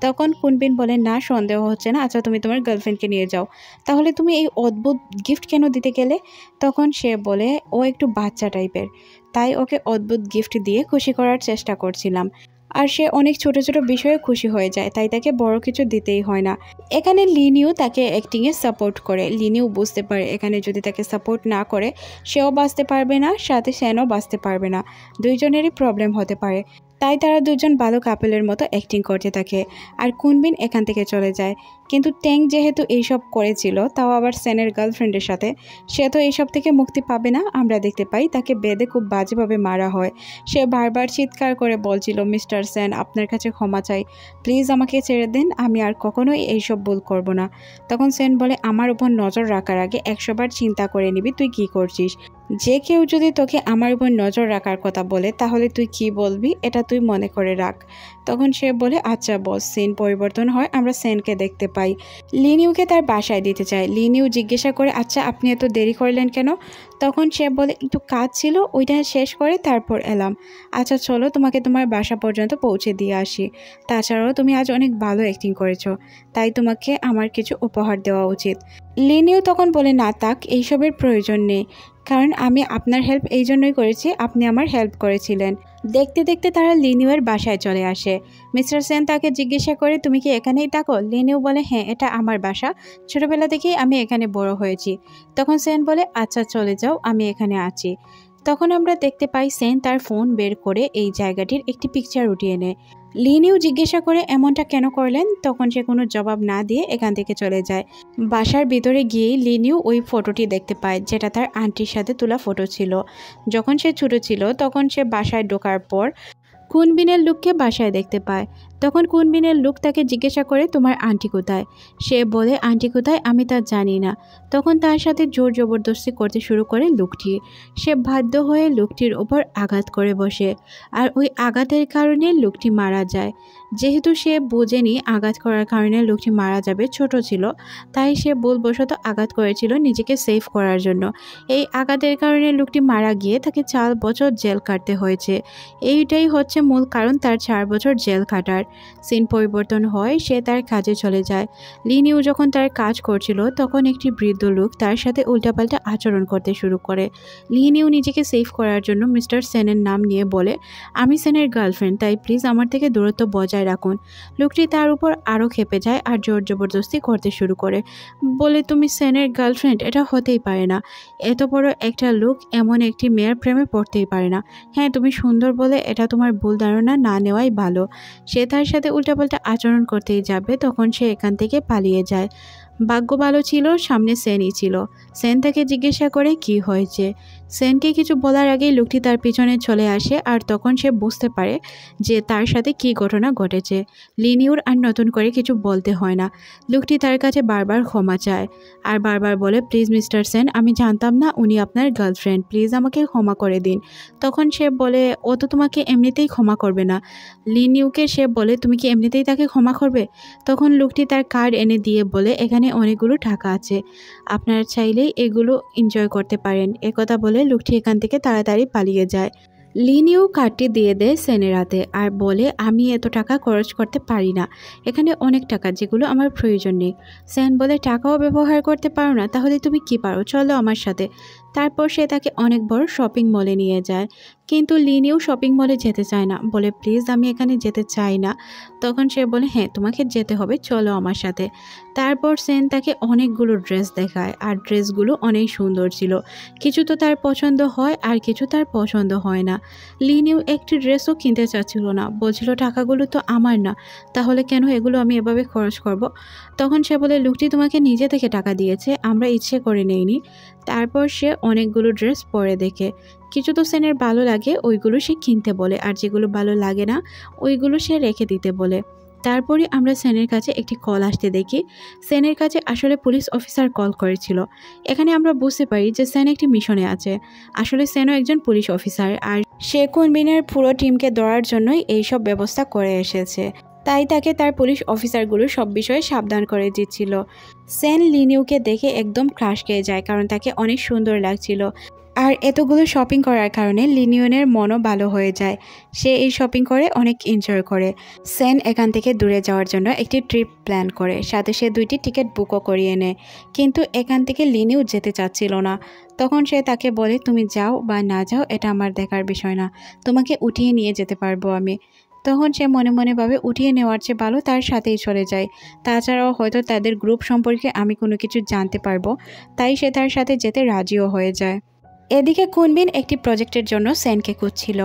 তখন কুনবিন বলে, না সন্দেহ হচ্ছে না। আচ্ছা তুমি তোমার গার্লফ্রেন্ডকে নিয়ে যাও। তাহলে তুমি এই অদ্ভুত গিফট কেন দিতে গেলে? তখন সে বলে, ও একটু বাচ্চা টাইপের, তাই ওকে অদ্ভুত গিফট দিয়ে খুশি করার চেষ্টা করছিলাম। আর সে অনেক ছোট ছোট বিষয়ে খুশি হয়ে যায়, তাই তাকে বড় কিছু দিতেই হয় না। এখানে লিনিউ তাকে অ্যাক্টিংয়ে সাপোর্ট করে। লিনিউ বুঝতে পারে এখানে যদি তাকে সাপোর্ট না করে সেও বাঁচতে পারবে না, সাথে সেনও বাঁচতে পারবে না, দুইজনেরই প্রবলেম হতে পারে। তাই তারা দুজন ভালো কাপেলের মতো অ্যাক্টিং করতে থাকে। আর কুনবিন এখান থেকে চলে যায়। কিন্তু ট্যাং যেহেতু এইসব করেছিল, তাও আবার সেনের গার্লফ্রেন্ডের সাথে, সে তো এইসব থেকে মুক্তি পাবে না। আমরা দেখতে পাই তাকে বেঁধে খুব বাজেভাবে মারা হয়। সে বারবার চিৎকার করে বলছিল, মিস্টার সেন আপনার কাছে ক্ষমা চাই, প্লিজ আমাকে ছেড়ে দেন, আমি আর কখনোই এইসব ভুল করব না। তখন সেন বলে, আমার উপর নজর রাখার আগে 100 বার চিন্তা করে নিবি তুই কি করছিস। যে কেউ যদি তোকে আমার উপর নজর রাখার কথা বলে তাহলে তুই কি বলবি, এটা তুই মনে করে রাখ। তখন সে বলে, আচ্ছা বস। সিন পরিবর্তন হয়, আমরা সেনকে দেখতে পাই। লিনিউকে তার বাসায় দিতে চায়। লিনিউ জিজ্ঞাসা করে, আচ্ছা আপনি এত দেরি করলেন কেন? তখন সে বলে, একটু কাজ ছিল, ওইটা শেষ করে তারপর এলাম। আচ্ছা চলো তোমাকে তোমার বাসা পর্যন্ত পৌঁছে দিয়ে আসি। তাছাড়াও তুমি আজ অনেক ভালো অ্যাক্টিং করেছো, তাই তোমাকে আমার কিছু উপহার দেওয়া উচিত। লিনিউ তখন বলে, না তাক, এইসবের প্রয়োজন নেই, কারণ আমি আপনার হেল্প এই জন্যই করেছি, আপনি আমার হেল্প করেছিলেন। দেখতে দেখতে তারা লিনিউয়ের বাসায় চলে আসে। মিস্টার সেন তাকে জিজ্ঞাসা করে, তুমি কি এখানেই থাকো? লিনিউ বলে, হ্যাঁ এটা আমার বাসা, ছোটবেলা থেকেই আমি এখানে বড় হয়েছি। তখন সেন বলে, আচ্ছা চলে যাও, আমি এখানে আছি। তখন আমরা দেখতে পাই সেন তার ফোন বের করে এই জায়গাটির একটি পিকচার উঠিয়ে নেয়। লিনিউ জিজ্ঞাসা করে, এমনটা কেন করলেন? তখন সে কোনো জবাব না দিয়ে এখান থেকে চলে যায়। বাসার ভিতরে গিয়েই লিনিউ ওই ফটোটি দেখতে পায়, যেটা তার আন্টির সাথে তোলা ফটো ছিল। যখন সে ছোট ছিল তখন সে বাসায় ঢোকার পর কুনবিনের লুককে বাসায় দেখতে পায়। তখন কুনবিনের লুক তাকে জিজ্ঞাসা করে তোমার আন্টি কোথায়। সে বলে আন্টি কোথায় আমি তা জানি না। তখন তার সাথে জোর জবরদস্তি করতে শুরু করে লুকটি। সে বাধ্য হয়ে লুকটির ওপর আঘাত করে বসে, আর ওই আঘাতের কারণে লুকটি মারা যায়। যেহেতু সে বোঝেনি আঘাত করার কারণে লোকটি মারা যাবে, ছোট ছিল, তাই সে ভুলবশত আঘাত করেছিল নিজেকে সেভ করার জন্য। এই আঘাতের কারণে লোকটি মারা গিয়ে তাকে 4 বছর জেল কাটতে হয়েছে। এইটাই হচ্ছে মূল কারণ তার 4 বছর জেল কাটার। সিন পরিবর্তন হয়, সে তার কাজে চলে যায়। লিনিউ যখন তার কাজ করছিল তখন একটি বৃদ্ধ লোক তার সাথে উল্টাপাল্টা আচরণ করতে শুরু করে। লিনিউ নিজেকে সেভ করার জন্য মিস্টার সেনের নাম নিয়ে বলে আমি সেনের গার্লফ্রেন্ড, তাই প্লিজ আমার থেকে দূরত্ব বজায় রাখুন। লোকটি তার উপর আরও খেপে যায় আর জোর জবরদস্তি করতে শুরু করে, বলে তুমি সেনের গার্লফ্রেন্ড, এটা হতেই পারে না। এত বড় একটা লোক এমন একটি মেয়ের প্রেমে পড়তেই পারে না। হ্যাঁ তুমি সুন্দর বলে এটা তোমার ভুল ধারণা না নেওয়াই ভালো। সে তার সাথে উল্টাপাল্টা আচরণ করতেই যাবে, তখন সে এখান থেকে পালিয়ে যায়। ভাগ্য ভালো ছিল সামনে সেনই ছিল। সেন তাকে জিজ্ঞাসা করে কি হয়েছে। সেনকে কিছু বলার আগেই লোকটি তার পিছনে চলে আসে, আর তখন সে বুঝতে পারে যে তার সাথে কি ঘটনা ঘটেছে। লিনিউর আর নতুন করে কিছু বলতে হয় না। লোকটি তার কাছে বারবার ক্ষমা চায় আর বারবার বলে প্লিজ মিস্টার সেন, আমি জানতাম না উনি আপনার গার্লফ্রেন্ড, প্লিজ আমাকে ক্ষমা করে দিন। তখন সে বলে ও তো তোমাকে এমনিতেই ক্ষমা করবে না। লিনিউকে সে বলে তুমি কি এমনিতেই তাকে ক্ষমা করবে। তখন লোকটি তার কার্ড এনে দিয়ে বলে এখানে অনেকগুলো টাকা আছে, আপনারা চাইলেই এগুলো এনজয় করতে পারেন। একথা বলে লোকটি এখান থেকে তাড়াতাড়ি পালিয়ে যায়। লিনিউ কার্ডটি দিয়ে দেয় সেনের হাতে আর বলে আমি এত টাকা খরচ করতে পারি না, এখানে অনেক টাকা যেগুলো আমার প্রয়োজন নেই। সেন বলে টাকাও ব্যবহার করতে পারো না, তাহলে তুমি কি পারো, চলো আমার সাথে। তারপর সে তাকে অনেক বড় শপিং মলে নিয়ে যায়, কিন্তু লিনিউ শপিং মলে যেতে চায় না, বলে প্লিজ আমি এখানে যেতে চাই না। তখন সে বলে হ্যাঁ তোমাকে যেতে হবে, চলো আমার সাথে। তারপর সেন তাকে অনেকগুলো ড্রেস দেখায় আর ড্রেসগুলো অনেক সুন্দর ছিল। কিছু তো তার পছন্দ হয় আর কিছু তার পছন্দ হয় না। লিনিউ একটি ড্রেসও কিনতে চাচ্ছিল না, বলছিল টাকাগুলো তো আমার না, তাহলে কেন এগুলো আমি এভাবে খরচ করব। তখন সে বলে লোকটি তোমাকে নিজে থেকে টাকা দিয়েছে, আমরা ইচ্ছে করে নেইনি। তারপর সে অনেকগুলো ড্রেস পরে দেখে, কিছু তো সেনের ভালো লাগে ওইগুলো সে কিনতে বলে, আর যেগুলো ভালো লাগে না ওইগুলো সে রেখে দিতে বলে। তারপরে আমরা সেনের কাছে একটি কল আসতে দেখি। সেনের কাছে আসলে পুলিশ অফিসার কল করেছিল। এখানে আমরা বুঝতে পারি যে সেন একটি মিশনে আছে। আসলে সেনও একজন পুলিশ অফিসার, আর সে কুনবিনের পুরো টিমকে ধরার জন্যই এইসব ব্যবস্থা করে এসেছে, তাই তাকে তার পুলিশ অফিসারগুলো সব বিষয়ে সাবধান করে দিচ্ছিল। সেন লিনিউকে দেখে একদম ক্রাশ খেয়ে যায়, কারণ তাকে অনেক সুন্দর লাগছিল। আর এতগুলো শপিং করার কারণে লিনিয়নের মনও ভালো হয়ে যায়। সে এই শপিং করে অনেক এনজয় করে। সেন এখান থেকে দূরে যাওয়ার জন্য একটি ট্রিপ প্ল্যান করে, সাথে সে 2টি টিকিট বুকও করিয়ে নেয়। কিন্তু এখান থেকে লিনিউ যেতে চাচ্ছিল না। তখন সে তাকে বলে তুমি যাও বা না যাও এটা আমার দেখার বিষয় না, তোমাকে উঠিয়ে নিয়ে যেতে পারবো আমি। তখন সে মনে মনে ভাবে উঠিয়ে নেওয়ার চেয়ে ভালো তার সাথেই চলে যায়। তাছাড়াও হয়তো তাদের গ্রুপ সম্পর্কে আমি কোনো কিছু জানতে পারবো, তাই সে তার সাথে যেতে রাজিও হয়ে যায়। এদিকে কুনবিন একটি প্রজেক্টের জন্য সেনকে খুঁজছিল।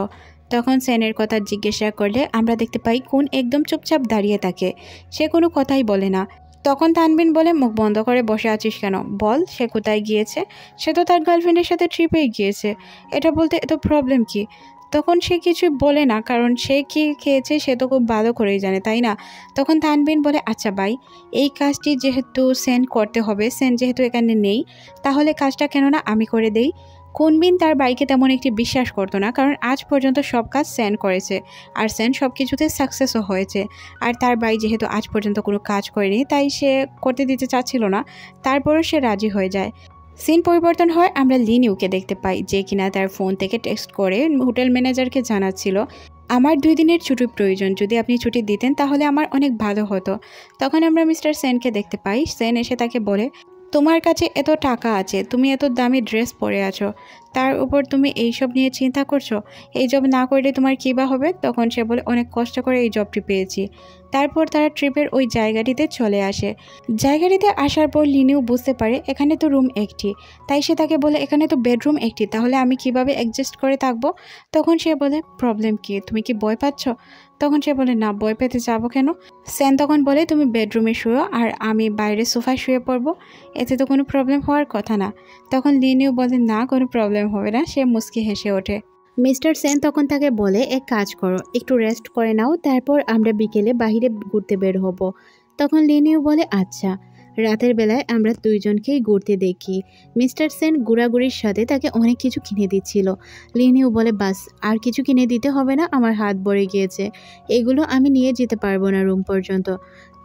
তখন সেনের কথা জিজ্ঞাসা করলে আমরা দেখতে পাই কুন একদম চুপচাপ দাঁড়িয়ে থাকে, সে কোনো কথাই বলে না। তখন তানবিন বলে মুখ বন্ধ করে বসে আছিস কেন, বল সে কোথায় গিয়েছে। সে তো তার গার্লফ্রেন্ডের সাথে ট্রিপেই গিয়েছে, এটা বলতে এত প্রবলেম কি। তখন সে কিছু বলে না, কারণ সে কি খেয়েছে সে তো খুব ভালো করেই জানে, তাই না। তখন তানবিন বলে আচ্ছা ভাই, এই কাজটি যেহেতু সেন করতে হবে, সেন যেহেতু এখানে নেই, তাহলে কাজটা কেননা আমি করে দেই। কুনবিন তার বাইকে তেমন একটি বিশ্বাস করতো না, কারণ আজ পর্যন্ত সব কাজ সেন করেছে আর সেন সব কিছুতে সাকসেসও হয়েছে। আর তার ভাই যেহেতু আজ পর্যন্ত কোনো কাজ করেনি, তাই সে করতে দিতে চাচ্ছিল না। তারপরও সে রাজি হয়ে যায়। সিন পরিবর্তন হয়, আমরা লিনিউকে দেখতে পাই, যে কিনা তার ফোন থেকে টেক্সট করে হোটেল ম্যানেজারকে জানাচ্ছিল আমার 2 দিনের ছুটি প্রয়োজন, যদি আপনি ছুটি দিতেন তাহলে আমার অনেক ভালো হতো। তখন আমরা মিস্টার সেনকে দেখতে পাই। সেন এসে তাকে বলে তোমার কাছে এত টাকা আছে, তুমি এত দামি ড্রেস পরে আছো, তার উপর তুমি এইসব নিয়ে চিন্তা করছো, এই জব না করলে তোমার কী বা হবে। তখন সে বলে অনেক কষ্ট করে এই জবটি পেয়েছি। তারপর তারা ট্রিপের ওই জায়গাটিতে চলে আসে। জায়গাটিতে আসার পর লিনিউ বুঝতে পারে এখানে তো রুম একটি, তাই সে তাকে বলে এখানে তো বেডরুম একটি, তাহলে আমি কিভাবে অ্যাডজাস্ট করে থাকবো। তখন সে বলে প্রবলেম কি, তুমি কি ভয় পাচ্ছ। তখন সে বলে না, ভয় পেতে যাবো কেন। সেন তখন বলে তুমি বেডরুমে শুয়ো আর আমি বাইরে সোফায় শুয়ে পড়বো, এতে তো কোনো প্রবলেম হওয়ার কথা না। তখন লিনিউ বলে না, কোনো প্রবলেম হবে না। সে মুচকি হেসে ওঠে। মিস্টার সেন তখন তাকে বলে এক কাজ করো, একটু রেস্ট করে নাও, তারপর আমরা বিকেলে বাইরে ঘুরতে বের হব। তখন লিনিও বলে আচ্ছা। রাতের বেলায় আমরা দুইজনকেই ঘুরতে দেখি। মিস্টার সেন ঘোরাঘুরির সাথে তাকে অনেক কিছু কিনে দিচ্ছিল। লিনিও বলে বাস, আর কিছু কিনে দিতে হবে না, আমার হাত ভরে গিয়েছে, এগুলো আমি নিয়ে যেতে পারবো না রুম পর্যন্ত।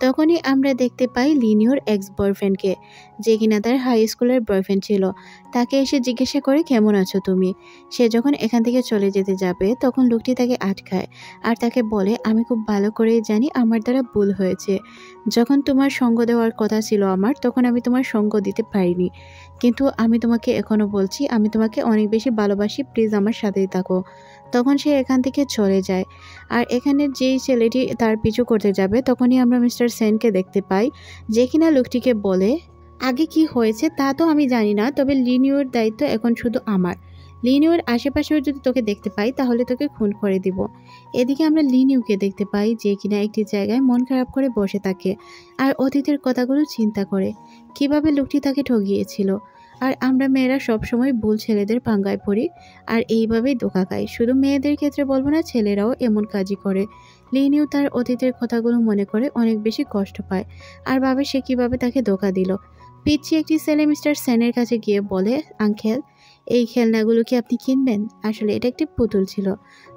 তখনই আমরা দেখতে পাই লিনিওর এক্স বয়ফ্রেন্ডকে, যে কিনা তার হাই স্কুলের বয়ফ্রেন্ড ছিল। তাকে এসে জিজ্ঞাসা করে কেমন আছো তুমি। সে যখন এখান থেকে চলে যেতে যাবে তখন লোকটি তাকে আটকায় আর তাকে বলে আমি খুব ভালো করেই জানি আমার দ্বারা ভুল হয়েছে। যখন তোমার সঙ্গ দেওয়ার কথা ছিল আমার, তখন আমি তোমার সঙ্গ দিতে পারিনি, কিন্তু আমি তোমাকে এখনও বলছি আমি তোমাকে অনেক বেশি ভালোবাসি, প্লিজ আমার সাথেই থাকো। তখন সে এখান থেকে চলে যায়। আর এখানে যেই ছেলেটি তার পিছু করতে যাবে তখনই আমরা মিস্টার সেনকে দেখতে পাই, যে কিনা লোকটিকে বলে আগে কি হয়েছে তা তো আমি জানি না, তবে লিনিওর দায়িত্ব এখন শুধু আমার। লিনিওর আশেপাশেও যদি তোকে দেখতে পাই তাহলে তোকে খুন করে দিব। এদিকে আমরা লিনিওকে দেখতে পাই, যে কিনা একটি জায়গায় মন খারাপ করে বসে থাকে আর অতীতের কথাগুলো চিন্তা করে, কিভাবে লোকটি তাকে ঠগিয়েছিল। আর আমরা মেয়েরা সবসময় ভুল ছেলেদের পাঙ্গায় পড়ি আর এইভাবেই ধোঁকা খাই। শুধু মেয়েদের ক্ষেত্রে বলবো না, ছেলেরাও এমন কাজই করে। লিনিও তার অতীতের কথাগুলো মনে করে অনেক বেশি কষ্ট পায় আর ভাবে সে কিভাবে তাকে ধোঁকা দিল। পিচ্ছি একটি ছেলে মিস্টার সেনের কাছে গিয়ে বলে আঙ্কেল, এই খেলনাগুলো কি আপনি কিনবেন? আসলে এটা একটি পুতুল ছিল।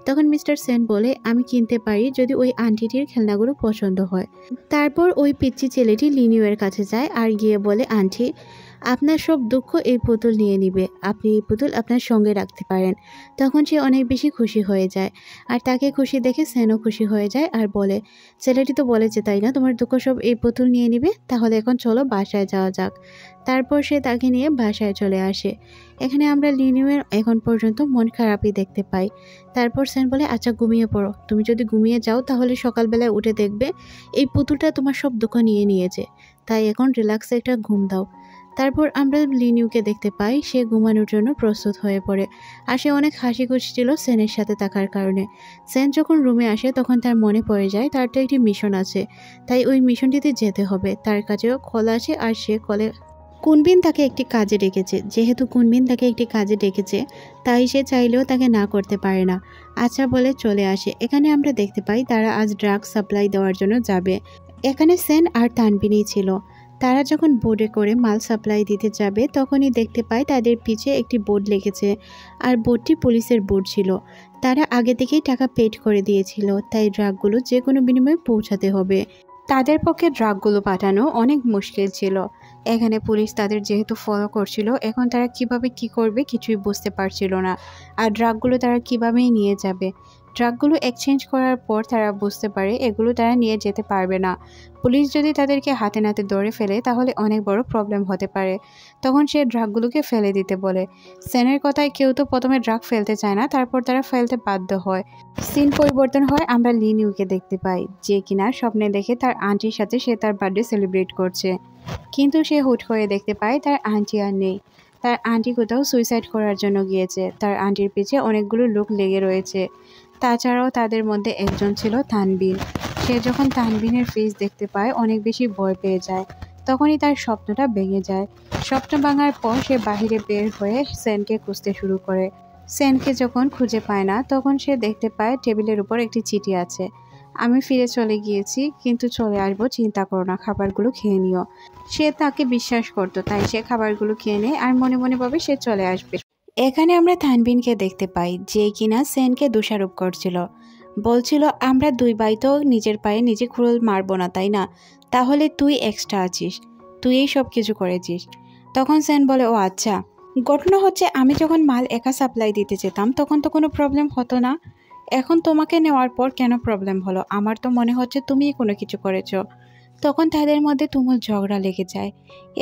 তখন মিস্টার সেন বলে আমি কিনতে পারি যদি ওই আন্টিটির খেলনাগুলো পছন্দ হয়। তারপর ওই পিচ্ছি ছেলেটি লিনিওয়ের কাছে যায় আর গিয়ে বলে আন্টি, আপনার সব দুঃখ এই পুতুল নিয়ে নিবে, আপনি এই পুতুল আপনার সঙ্গে রাখতে পারেন। তখন সে অনেক বেশি খুশি হয়ে যায় আর তাকে খুশি দেখে সেনও খুশি হয়ে যায় আর বলে ছেলেটি তো বলেছে তাই না, তোমার দুঃখ সব এই পুতুল নিয়ে নিবে, তাহলে এখন চলো বাসায় যাওয়া যাক। তারপর সে তাকে নিয়ে বাসায় চলে আসে। এখানে আমরা লিনিওয়ের এখন পর্যন্ত মন খারাপই দেখতে পাই। তারপর সেন বলে আচ্ছা ঘুমিয়ে পড়ো, তুমি যদি ঘুমিয়ে যাও তাহলে সকালবেলায় উঠে দেখবে এই পুতুলটা তোমার সব দুঃখ নিয়ে নিয়েছে, তাই এখন রিল্যাক্সে একটা ঘুম দাও। তারপর আমরা লিনিওকে দেখতে পাই, সে ঘুমানোর জন্য প্রস্তুত হয়ে পড়ে আর সে অনেক হাসি খুশি ছিল সেনের সাথে থাকার কারণে। সেন যখন রুমে আসে তখন তার মনে পড়ে যায় তার তো একটি মিশন আছে, তাই ওই মিশনটিতে যেতে হবে। তার কাছেও কল আছে আর সে কলে কুনবিন তাকে একটি কাজে ডেকেছে। যেহেতু কুনবিন তাকে একটি কাজে ডেকেছে তাই সে চাইলেও তাকে না করতে পারে না। আচ্ছা বলে চলে আসে। এখানে আমরা দেখতে পাই তারা আজ ড্রাগ সাপ্লাই দেওয়ার জন্য যাবে। এখানে সেন আর তানবিনই ছিল। তারা যখন বোর্ডে করে মাল সাপ্লাই দিতে যাবে তখনই দেখতে পায় তাদের পিছে একটি বোর্ড লেগেছে আর বোর্ডটি পুলিশের বোর্ড ছিল। তারা আগে থেকেই টাকা পেড করে দিয়েছিল, তাই ড্রাগগুলো যে কোনো বিনিময়ে পৌঁছাতে হবে। তাদের পক্ষে ড্রাগগুলো পাঠানো অনেক মুশকিল ছিল। এখানে পুলিশ তাদের যেহেতু ফলো করছিল, এখন তারা কিভাবে কি করবে কিছুই বুঝতে পারছিল না। আর ড্রাগগুলো তারা কিভাবেই নিয়ে যাবে। ড্রাগগুলো এক্সচেঞ্জ করার পর তারা বুঝতে পারে এগুলো তারা নিয়ে যেতে পারবে না। পুলিশ যদি তাদেরকে হাতে নাতে ধরে ফেলে তাহলে অনেক বড় প্রবলেম হতে পারে। তখন সে ড্রাগগুলোকে ফেলে দিতে বলে। সেনের কথায় কেউ তো প্রথমে ড্রাগ ফেলতে চায় না, তারপর তারা ফেলতে বাধ্য হয়। সিন পরিবর্তন হয়, আমরা লিনিওকে দেখতে পাই, যে কিনা স্বপ্নে দেখে তার আন্টির সাথে সে তার বার্থডে সেলিব্রেট করছে। কিন্তু সে হুট করে দেখতে পায় তার আন্টি আর নেই। তার আন্টি কোথাও সুইসাইড করার জন্য গিয়েছে। তার আন্টির পিছে অনেকগুলো লোক লেগে রয়েছে। তাছাড়াও তাদের মধ্যে একজন ছিল তানবিন। সে যখন তানবিনের ফেস দেখতে পায় অনেক বেশি ভয় পেয়ে যায়। তখনই তার স্বপ্নটা ভেঙে যায়। স্বপ্ন ভাঙার পর সে বাহিরে বের হয়ে সেনকে খুঁজতে শুরু করে। সেনকে যখন খুঁজে পায় না তখন সে দেখতে পায় টেবিলের উপর একটি চিঠি আছে। আমি ফিরে চলে গিয়েছি, কিন্তু চলে আসবো, চিন্তা করো না, খাবারগুলো খেয়ে নিও। সে তাকে বিশ্বাস করতো, তাই সে খাবারগুলো খেয়ে নেয় আর মনে মনে ভাবে সে চলে আসবে। এখানে আমরা তানবিনকে দেখতে পাই, যে কিনা সেনকে দোষারোপ করছিল। বলছিল আমরা দুই ভাই তো নিজের পায়ে নিজে কুড়াল মারবো না, তাই না? তাহলে তুই এক্সট্রা আছিস, তুই এই সব কিছু করেছিস। তখন সেন বলে ও আচ্ছা, ঘটনা হচ্ছে আমি যখন মাল একা সাপ্লাই দিতে যেতাম তখন তো কোনো প্রবলেম হতো না, এখন তোমাকে নেওয়ার পর কেন প্রবলেম হলো? আমার তো মনে হচ্ছে তুমিই কোনো কিছু করেছো। তখন তাদের মধ্যে তুমুল ঝগড়া লেগে যায়,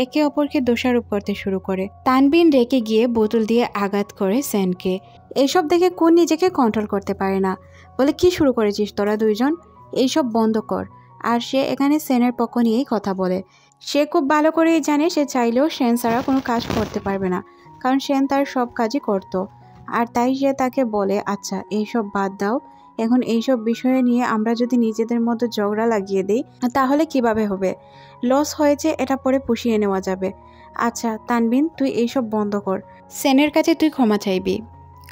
একে অপরকে দোষারোপ করতে শুরু করে। তানবিন রেগে গিয়ে বোতল দিয়ে আঘাত করে সেনকে। এইসব দেখে কোন নিজেকে কন্ট্রোল করতে পারে না, বলে কি শুরু করেছিস তোরা দুইজন, এইসব বন্ধ কর। আর সে এখানে সেনের পক্ষ নিয়েই কথা বলে। সে খুব ভালো করেই জানে সে চাইলেও সেন ছাড়া কোনো কাজ করতে পারবে না, কারণ সেন তার সব কাজই করতো। আর তাই সে তাকে বলে আচ্ছা এইসব বাদ দাও, এখন এইসব বিষয়ে নিয়ে আমরা যদি নিজেদের মধ্যে ঝগড়া লাগিয়ে দিই তাহলে কিভাবে হবে? লস হয়েছে এটা পরে পুষিয়ে নেওয়া যাবে। আচ্ছা তানবিন, তুই এইসব বন্ধ কর, সেনের কাছে তুই ক্ষমা চাইবি।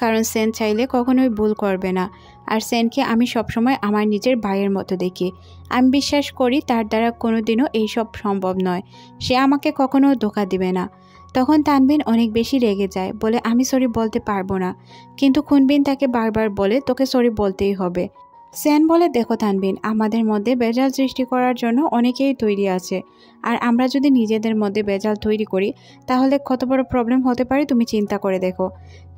কারণ সেন চাইলে কখনোই ভুল করবে না। আর সেনকে আমি সবসময় আমার নিজের ভাইয়ের মতো দেখি। আমি বিশ্বাস করি তার দ্বারা কোনোদিনও এইসব সম্ভব নয়। সে আমাকে কখনো ধোঁকা দিবে না। তখন তানবিন অনেক বেশি রেগে যায়, বলে আমি সরি বলতে পারবো না। কিন্তু খুনবিন তাকে বারবার বলে তোকে সরি বলতেই হবে। সেন বলে দেখো তানবিন, আমাদের মধ্যে ভেজাল সৃষ্টি করার জন্য অনেকেই তৈরি আছে। আর আমরা যদি নিজেদের মধ্যে ভেজাল তৈরি করি তাহলে কত বড় প্রবলেম হতে পারে তুমি চিন্তা করে দেখো।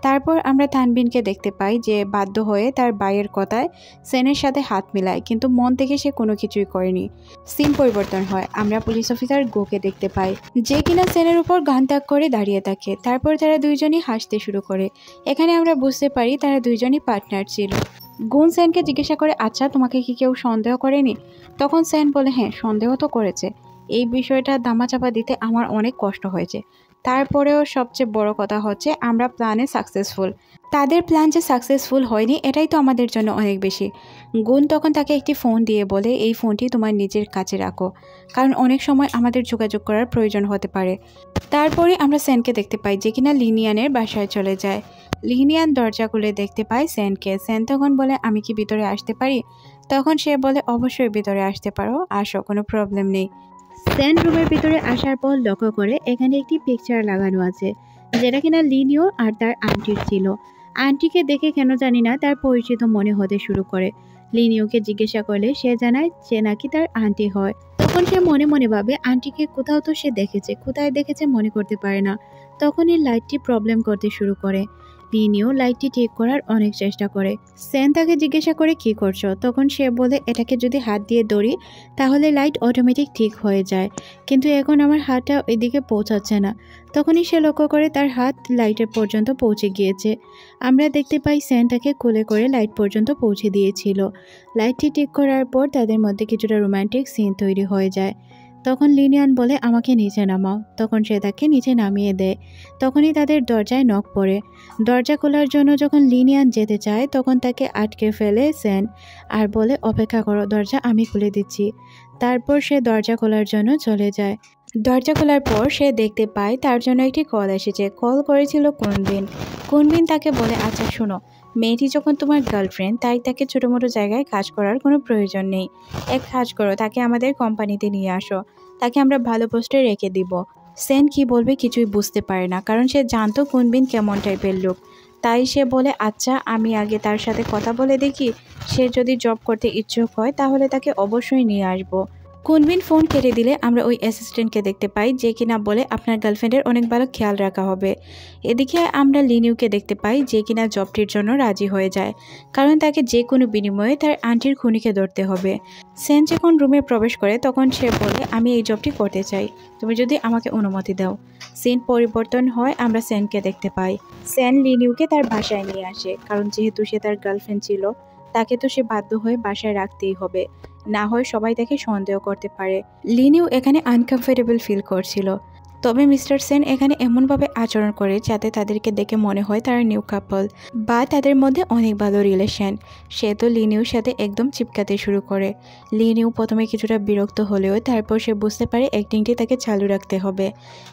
তারপর আমরা তানবিনকে দেখতে পাই যে বাধ্য হয়ে তার ভাইয়ের কথায় সেনের সাথে হাত মিলায়, কিন্তু মন থেকে সে কোনো কিছুই করেনি। সিন পরিবর্তন হয়, আমরা পুলিশ অফিসার গোকে দেখতে পাই, যে কিনা সেনের উপর গান ত্যাগ করে দাঁড়িয়ে থাকে। তারপর তারা দুইজনই হাসতে শুরু করে। এখানে আমরা বুঝতে পারি তারা দুইজনই পার্টনার ছিল। গুন সেনকে জিজ্ঞাসা করে আচ্ছা তোমাকে কি কেউ সন্দেহ করেনি? তখন সেন বলে হ্যাঁ সন্দেহ তো করেছে। এই বিষয়টা দামাচাপা দিতে আমার অনেক কষ্ট হয়েছে। তারপরেও সবচেয়ে বড় কথা হচ্ছে আমরা প্ল্যানে সাকসেসফুল। তাদের প্ল্যান যে সাকসেসফুল হয়নি এটাই তো আমাদের জন্য অনেক বেশি। গুন তখন তাকে একটি ফোন দিয়ে বলে এই ফোনটি তোমার নিজের কাছে রাখো, কারণ অনেক সময় আমাদের যোগাযোগ করার প্রয়োজন হতে পারে। তারপরে আমরা সেনকে দেখতে পাই যে কিনা লিনিয়ানের বাসায় চলে যায়। লিনিয়ান দরজা খুলে দেখতে পায় সেনকে। সেন তখন বলে আমি কি ভিতরে আসতে পারি? তখন সে বলে অবশ্যই ভিতরে আসতে পারো, আসো, কোনো প্রবলেম নেই। সেন রুমের ভিতরে আসার পর লক্ষ্য করে এখানে একটি পিকচার লাগানো আছে, যেটা কিনা লিনিও আর তার আন্টির ছিল। আন্টিকে দেখে কেন জানি না তার পরিচিত মনে হতে শুরু করে। লিনিওকে জিজ্ঞাসা করলে সে জানায় সে নাকি তার আন্টি হয়। তখন সে মনে মনে ভাবে আন্টিকে কোথাও তো সে দেখেছে, কোথায় দেখেছে মনে করতে পারে না। তখনই লাইটটি প্রবলেম করতে শুরু করে। লিনিও লাইটটি ঠিক করার অনেক চেষ্টা করে। সেন তাকে জিজ্ঞাসা করে কি করছো? তখন সে বলে এটাকে যদি হাত দিয়ে ধরি তাহলে লাইট অটোমেটিক ঠিক হয়ে যায়, কিন্তু এখন আমার হাতটা এদিকে পৌঁছাচ্ছে না। তখনই সে লক্ষ্য করে তার হাত লাইটের পর্যন্ত পৌঁছে গিয়েছে। আমরা দেখতে পাই সেন তাকে কোলে করে লাইট পর্যন্ত পৌঁছে দিয়েছিল। লাইটটি ঠিক করার পর তাদের মধ্যে কিছুটা রোমান্টিক সিন তৈরি হয়ে যায়। তখন লিনিয়ান বলে আমাকে নিচে নামাও। তখন সে তাকে নিচে নামিয়ে দেয়। তখনই তাদের দরজায় নক পড়ে। দরজা খোলার জন্য যখন লিনিয়ান যেতে চায় তখন তাকে আটকে ফেলে সেন আর বলে অপেক্ষা করো, দরজা আমি খুলে দিচ্ছি। তারপর সে দরজা খোলার জন্য চলে যায়। দরজা খোলার পর সে দেখতে পায় তার জন্য একটি কল এসেছে। কল করেছিল কুনবিন। কুনবিন তাকে বলে আচ্ছা শোনো, মেয়েটি যখন তোমার গার্লফ্রেন্ড তাই তাকে ছোটো মোটো জায়গায় কাজ করার কোনো প্রয়োজন নেই। এক কাজ করো, তাকে আমাদের কোম্পানিতে নিয়ে আসো, তাকে আমরা ভালো পোস্টে রেখে দিব। সেন কি বলবে কিছুই বুঝতে পারে না, কারণ সে জানতো কুনবিন কেমন টাইপের লোক। তাই সে বলে আচ্ছা আমি আগে তার সাথে কথা বলে দেখি, সে যদি জব করতে ইচ্ছুক হয় তাহলে তাকে অবশ্যই নিয়ে আসবো। কুনবিন ফোন কেটে দিলে আমরা ওই অ্যাসিস্ট্যান্টকে দেখতে পাই, যে কিনা বলে আপনার গার্লফ্রেন্ডের অনেক ভালো খেয়াল রাখা হবে। এদিকে আমরা লিনিউকে দেখতে পাই, যে কিনা জবটির জন্য রাজি হয়ে যায়, কারণ তাকে যে কোনো বিনিময়ে তার আন্টির খুনিকে ধরতে হবে। সেন যখন রুমে প্রবেশ করে তখন সে বলে আমি এই জবটি করতে চাই, তুমি যদি আমাকে অনুমতি দাও। সিন পরিবর্তন হয়, আমরা সেনকে দেখতে পাই। সেন লিনিউকে তার বাসায় নিয়ে আসে, কারণ যেহেতু সে তার গার্লফ্রেন্ড ছিল তাকে তো সে বাধ্য হয়ে বাসায় রাখতেই হবে, না হয় সবাই তাকে সন্দেহ করতে পারে। লিনিউ এখানে আনকমফোর্টেবল ফিল করছিল। তবে মিস্টার সেন এখানে এমনভাবে আচরণ করে যাতে তাদেরকে দেখে মনে হয় তারা নিউ কাপল বা তাদের মধ্যে অনেক ভালো রিলেশন। সে তো লিনিউর সাথে একদম চিপকাতে শুরু করে। লিনিউ প্রথমে কিছুটা বিরক্ত হলেও তারপর সে বুঝতে পারে অ্যাক্টিংটি তাকে চালু রাখতে হবে।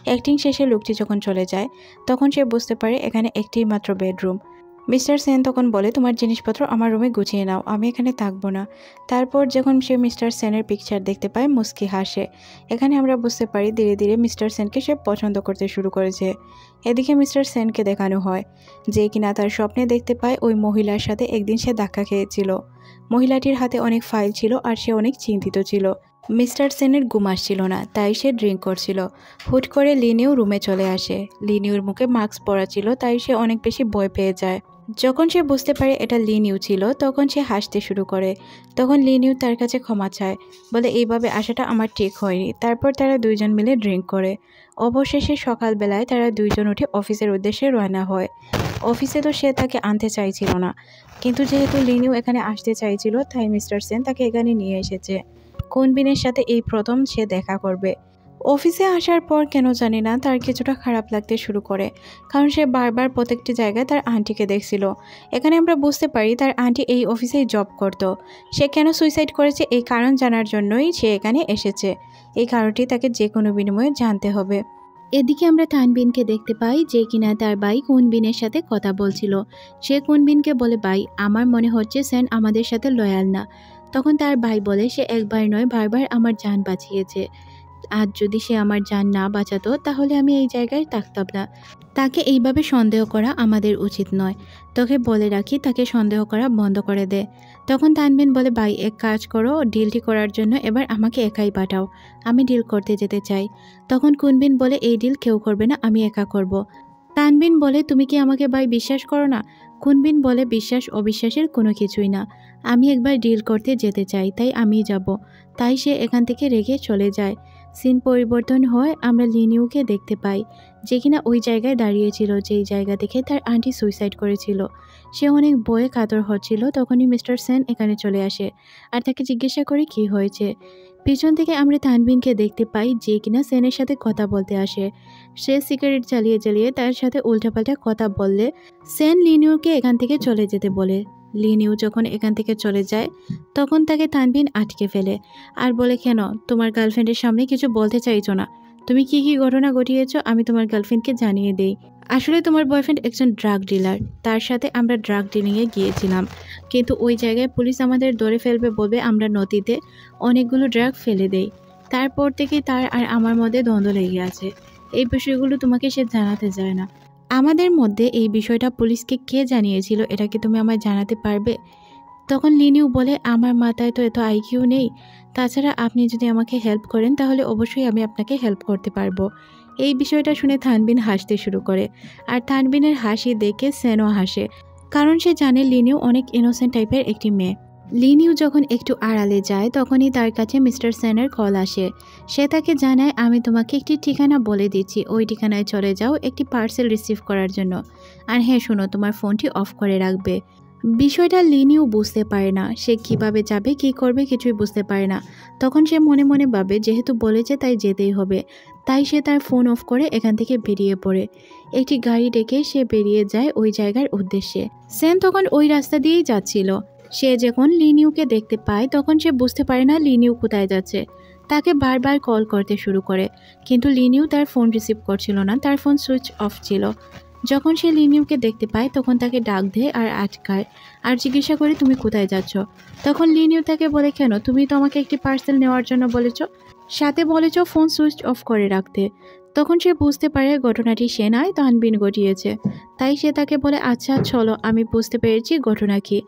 অ্যাক্টিং শেষে লোকটি যখন চলে যায় তখন সে বুঝতে পারে এখানে একটি মাত্র বেডরুম। মিস্টার সেন তখন বলে তোমার জিনিসপত্র আমার রুমে গুছিয়ে নাও, আমি এখানে থাকবো না। তারপর যখন সে মিস্টার সেনের পিকচার দেখতে পায় মুস্কি হাসে। এখানে আমরা বুঝতে পারি ধীরে ধীরে মিস্টার সেনকে সে পছন্দ করতে শুরু করেছে। এদিকে মিস্টার সেনকে দেখানো হয় যে কিনা তার স্বপ্নে দেখতে পায় ওই মহিলার সাথে একদিন সে ধাক্কা খেয়েছিল। মহিলাটির হাতে অনেক ফাইল ছিল আর সে অনেক চিন্তিত ছিল। মিস্টার সেনের ঘুম আসছিল না, তাই সে ড্রিঙ্ক করছিল। হুট করে লিনিউ রুমে চলে আসে। লিনিউর মুখে মাস্ক পরা ছিল, তাই সে অনেক বেশি ভয় পেয়ে যায়। যখন সে বুঝতে পারে এটা লিনিউ ছিল তখন সে হাসতে শুরু করে। তখন লিনিউ তার কাছে ক্ষমা চায়, বলে এইভাবে আসাটা আমার ঠিক হয়নি। তারপর তারা দুইজন মিলে ড্রিঙ্ক করে। অবশেষে সকালবেলায় তারা দুইজন উঠে অফিসের উদ্দেশ্যে রওনা হয়। অফিসে তো সে তাকে আনতে চাইছিল না, কিন্তু যেহেতু লিনিউ এখানে আসতে চাইছিল তাই মিস্টার সেন তাকে এখানে নিয়ে এসেছে। কুনবিনের সাথে এই প্রথম সে দেখা করবে। অফিসে আসার পর কেন জানি না তার কিছুটা খারাপ লাগতে শুরু করে, কারণ সে বারবার প্রত্যেকটি জায়গায় তার আন্টিকে দেখছিল। এখানে আমরা বুঝতে পারি তার আন্টি এই অফিসেই জব করত। সে কেন সুইসাইড করেছে এই কারণ জানার জন্যই সে এখানে এসেছে। এই কারণটি তাকে যে কোনো বিনিময়ে জানতে হবে। এদিকে আমরা তানবিনকে দেখতে পাই যে কিনা তার ভাই কুনবিনের সাথে কথা বলছিল। সে কুনবিনকে বলে, ভাই আমার মনে হচ্ছে সেন আমাদের সাথে লয়াল না। তখন তার ভাই বলে, সে একবার নয় বারবার আমার জান বাঁচিয়েছে। আজ যদি সে আমার জান না বাঁচাতো তাহলে আমি এই জায়গায় থাকতাম না। তাকে এইভাবে সন্দেহ করা আমাদের উচিত নয়। তোকে বলে রাখি, তাকে সন্দেহ করা বন্ধ করে দে। তখন তানবিন বলে, ভাই এক কাজ করো, ডিলটি করার জন্য এবার আমাকে একাই পাঠাও, আমি ডিল করতে যেতে চাই। তখন কুনবিন বলে, এই ডিল কেউ করবে না, আমি একা করব। তানবিন বলে, তুমি কি আমাকে ভাই বিশ্বাস করো না? কুনবিন বলে, বিশ্বাস অবিশ্বাসের কোনো কিছুই না, আমি একবার ডিল করতে যেতে চাই, তাই আমি যাব। তাই সে এখান থেকে রেগে চলে যায়। সিন পরিবর্তন হয়, আমরা লিনিউকে দেখতে পাই যে কিনা ওই জায়গায় দাঁড়িয়েছিল যেই জায়গা থেকে তার আন্টি সুইসাইড করেছিল। সে অনেক ভয়ে কাতর হচ্ছিল। তখনই মিস্টার সেন এখানে চলে আসে আর তাকে জিজ্ঞাসা করে কি হয়েছে। পিছন থেকে আমরা তানবিনকে দেখতে পাই যে কিনা সেনের সাথে কথা বলতে আসে। সে সিগারেট জ্বালিয়ে জ্বালিয়ে তার সাথে উল্টাপাল্টা কথা বললে সেন লিনিউকে এখান থেকে চলে যেতে বলে। লিনিউ যখন এখান থেকে চলে যায় তখন তাকে তানবিন আটকে ফেলে আর বলে, কেন তোমার গার্লফ্রেন্ডের সামনে কিছু বলতে চাইছো না? তুমি কি কি ঘটনা ঘটিয়েছো আমি তোমার গার্লফ্রেন্ডকে জানিয়ে দেই। আসলে তোমার বয়ফ্রেন্ড একজন ড্রাগ ডিলার, তার সাথে আমরা ড্রাগ ডিলিংয়ে গিয়েছিলাম, কিন্তু ওই জায়গায় পুলিশ আমাদের ধরে ফেলবে বলবে আমরা নদীতে অনেকগুলো ড্রাগ ফেলে দেই। তারপর থেকে তার আর আমার মধ্যে দ্বন্দ্ব লেগে আছে। এই বিষয়গুলো তোমাকে সে জানাতে চায় না। আমাদের মধ্যে এই বিষয়টা পুলিশকে কে জানিয়েছিল এটা কি তুমি আমায় জানাতে পারবে? তখন লিনিউ বলে, আমার মাথায় তো এত আইকিউ নেই, তাছাড়া আপনি যদি আমাকে হেল্প করেন তাহলে অবশ্যই আমি আপনাকে হেল্প করতে পারবো। এই বিষয়টা শুনে তানবিন হাসতে শুরু করে আর তানবিনের হাসি দেখে সেনও হাসে, কারণ সে জানে লিনিউ অনেক ইনোসেন্ট টাইপের একটি মেয়ে। লিনিউ যখন একটু আড়ালে যায় তখনই তার কাছে মিস্টার সেনের কল আসে। সে তাকে জানায়, আমি তোমাকে একটি ঠিকানা বলে দিচ্ছি, ওই ঠিকানায় চলে যাও একটি পার্সেল রিসিভ করার জন্য। আর হ্যাঁ শোনো, তোমার ফোনটি অফ করে রাখবে। বিষয়টা লিনিউ বুঝতে পারে না, সে কিভাবে যাবে কি করবে কিছুই বুঝতে পারে না। তখন সে মনে মনে ভাবে যেহেতু বলেছে তাই যেতেই হবে। তাই সে তার ফোন অফ করে এখান থেকে বেরিয়ে পড়ে। একটি গাড়ি ডেকে সে বেরিয়ে যায় ওই জায়গার উদ্দেশ্যে। সেন তখন ওই রাস্তা দিয়েই যাচ্ছিল। সে যখন লিনিউকে দেখতে পায় তখন সে বুঝতে পারে না লিনিউ কোথায় যাচ্ছে। তাকে বারবার কল করতে শুরু করে, কিন্তু লিনিউ তার ফোন রিসিভ করছিল না, তার ফোন সুইচ অফ ছিল। যখন সে লিনিউকে দেখতে পায় তখন তাকে ডাক দেয় আর আটকায় আর জিজ্ঞাসা করে, তুমি কোথায় যাচ্ছ? তখন লিনিউ তাকে বলে, কেন তুমি তো আমাকে একটি পার্সেল নেওয়ার জন্য বলেছ, সাথে বলেছ ফোন সুইচ অফ করে রাখতে। তখন সে বুঝতে পারে ঘটনাটি সে নয় তানবিন ঘটিয়েছে। তাই সে তাকে বলে, আচ্ছা চলো, আমি বুঝতে পেরেছি ঘটনা কি,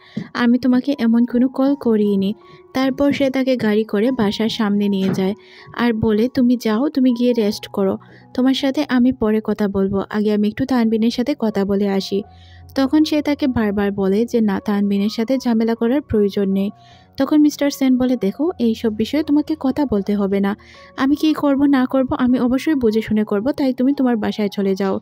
আমি তোমাকে এমন কোনো কল করিনি। তারপর সে তাকে গাড়ি করে বাসার সামনে নিয়ে যায় আর বলে, তুমি যাও, তুমি গিয়ে রেস্ট করো, তোমার সাথে আমি পরে কথা বলবো, আগে আমি একটু তানবিনের সাথে কথা বলে আসি। তখন সে তাকে বারবার বলে যে না, তানবিনের সাথে ঝামেলা করার প্রয়োজন নেই। তখন মিস্টার সেন বলে, দেখো এইসব বিষয়ে তোমাকে কথা বলতে হবে না, আমি কি করব না করব আমি অবশ্যই বুঝে শুনে করব, তাই তুমি তোমার বাসায় চলে যাও।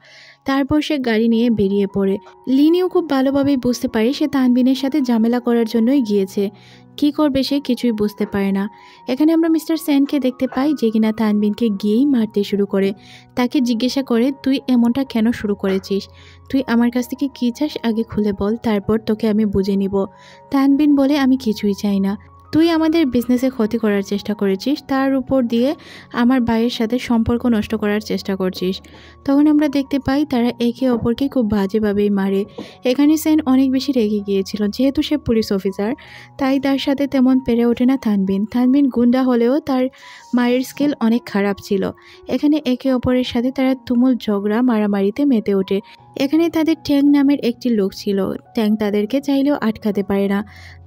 তারপর সে গাড়ি নিয়ে বেরিয়ে পড়ে। লিনিও খুব ভালোভাবেই বুঝতে পারে সে তানবিনের সাথে ঝামেলা করার জন্যই গিয়েছে। কি করবে সে কিছুই বুঝতে পারে না। এখানে আমরা মিস্টার সেনকে দেখতে পাই যে কিনা তানবিনকে গিয়েই মারতে শুরু করে। তাকে জিজ্ঞাসা করে, তুই এমনটা কেন শুরু করেছিস? তুই আমার কাছ থেকে কী চাস আগে খুলে বল, তারপর তোকে আমি বুঝে নিব। তানবিন বলে, আমি কিছুই চাই না, তুই আমাদের বিজনেসে ক্ষতি করার চেষ্টা করেছিস, তার উপর দিয়ে আমার ভাইয়ের সাথে সম্পর্ক নষ্ট করার চেষ্টা করছিস। তখন আমরা দেখতে পাই তারা একে অপরকে খুব বাজেভাবেই মারে। এখানে সেন অনেক বেশি রেগে গিয়েছিল, যেহেতু সে পুলিশ অফিসার তাই তার সাথে তেমন পেরে ওঠে না তানবিন। তানবিন গুন্ডা হলেও তার মায়ের স্কিল অনেক খারাপ ছিল। এখানে একে অপরের সাথে তারা তুমুল ঝগড়া মারামারিতে মেতে ওঠে। এখানে তাদের ট্যাং নামের একটি লোক ছিল, ট্যাং তাদেরকে চাইলেও আটকাতে পারে না।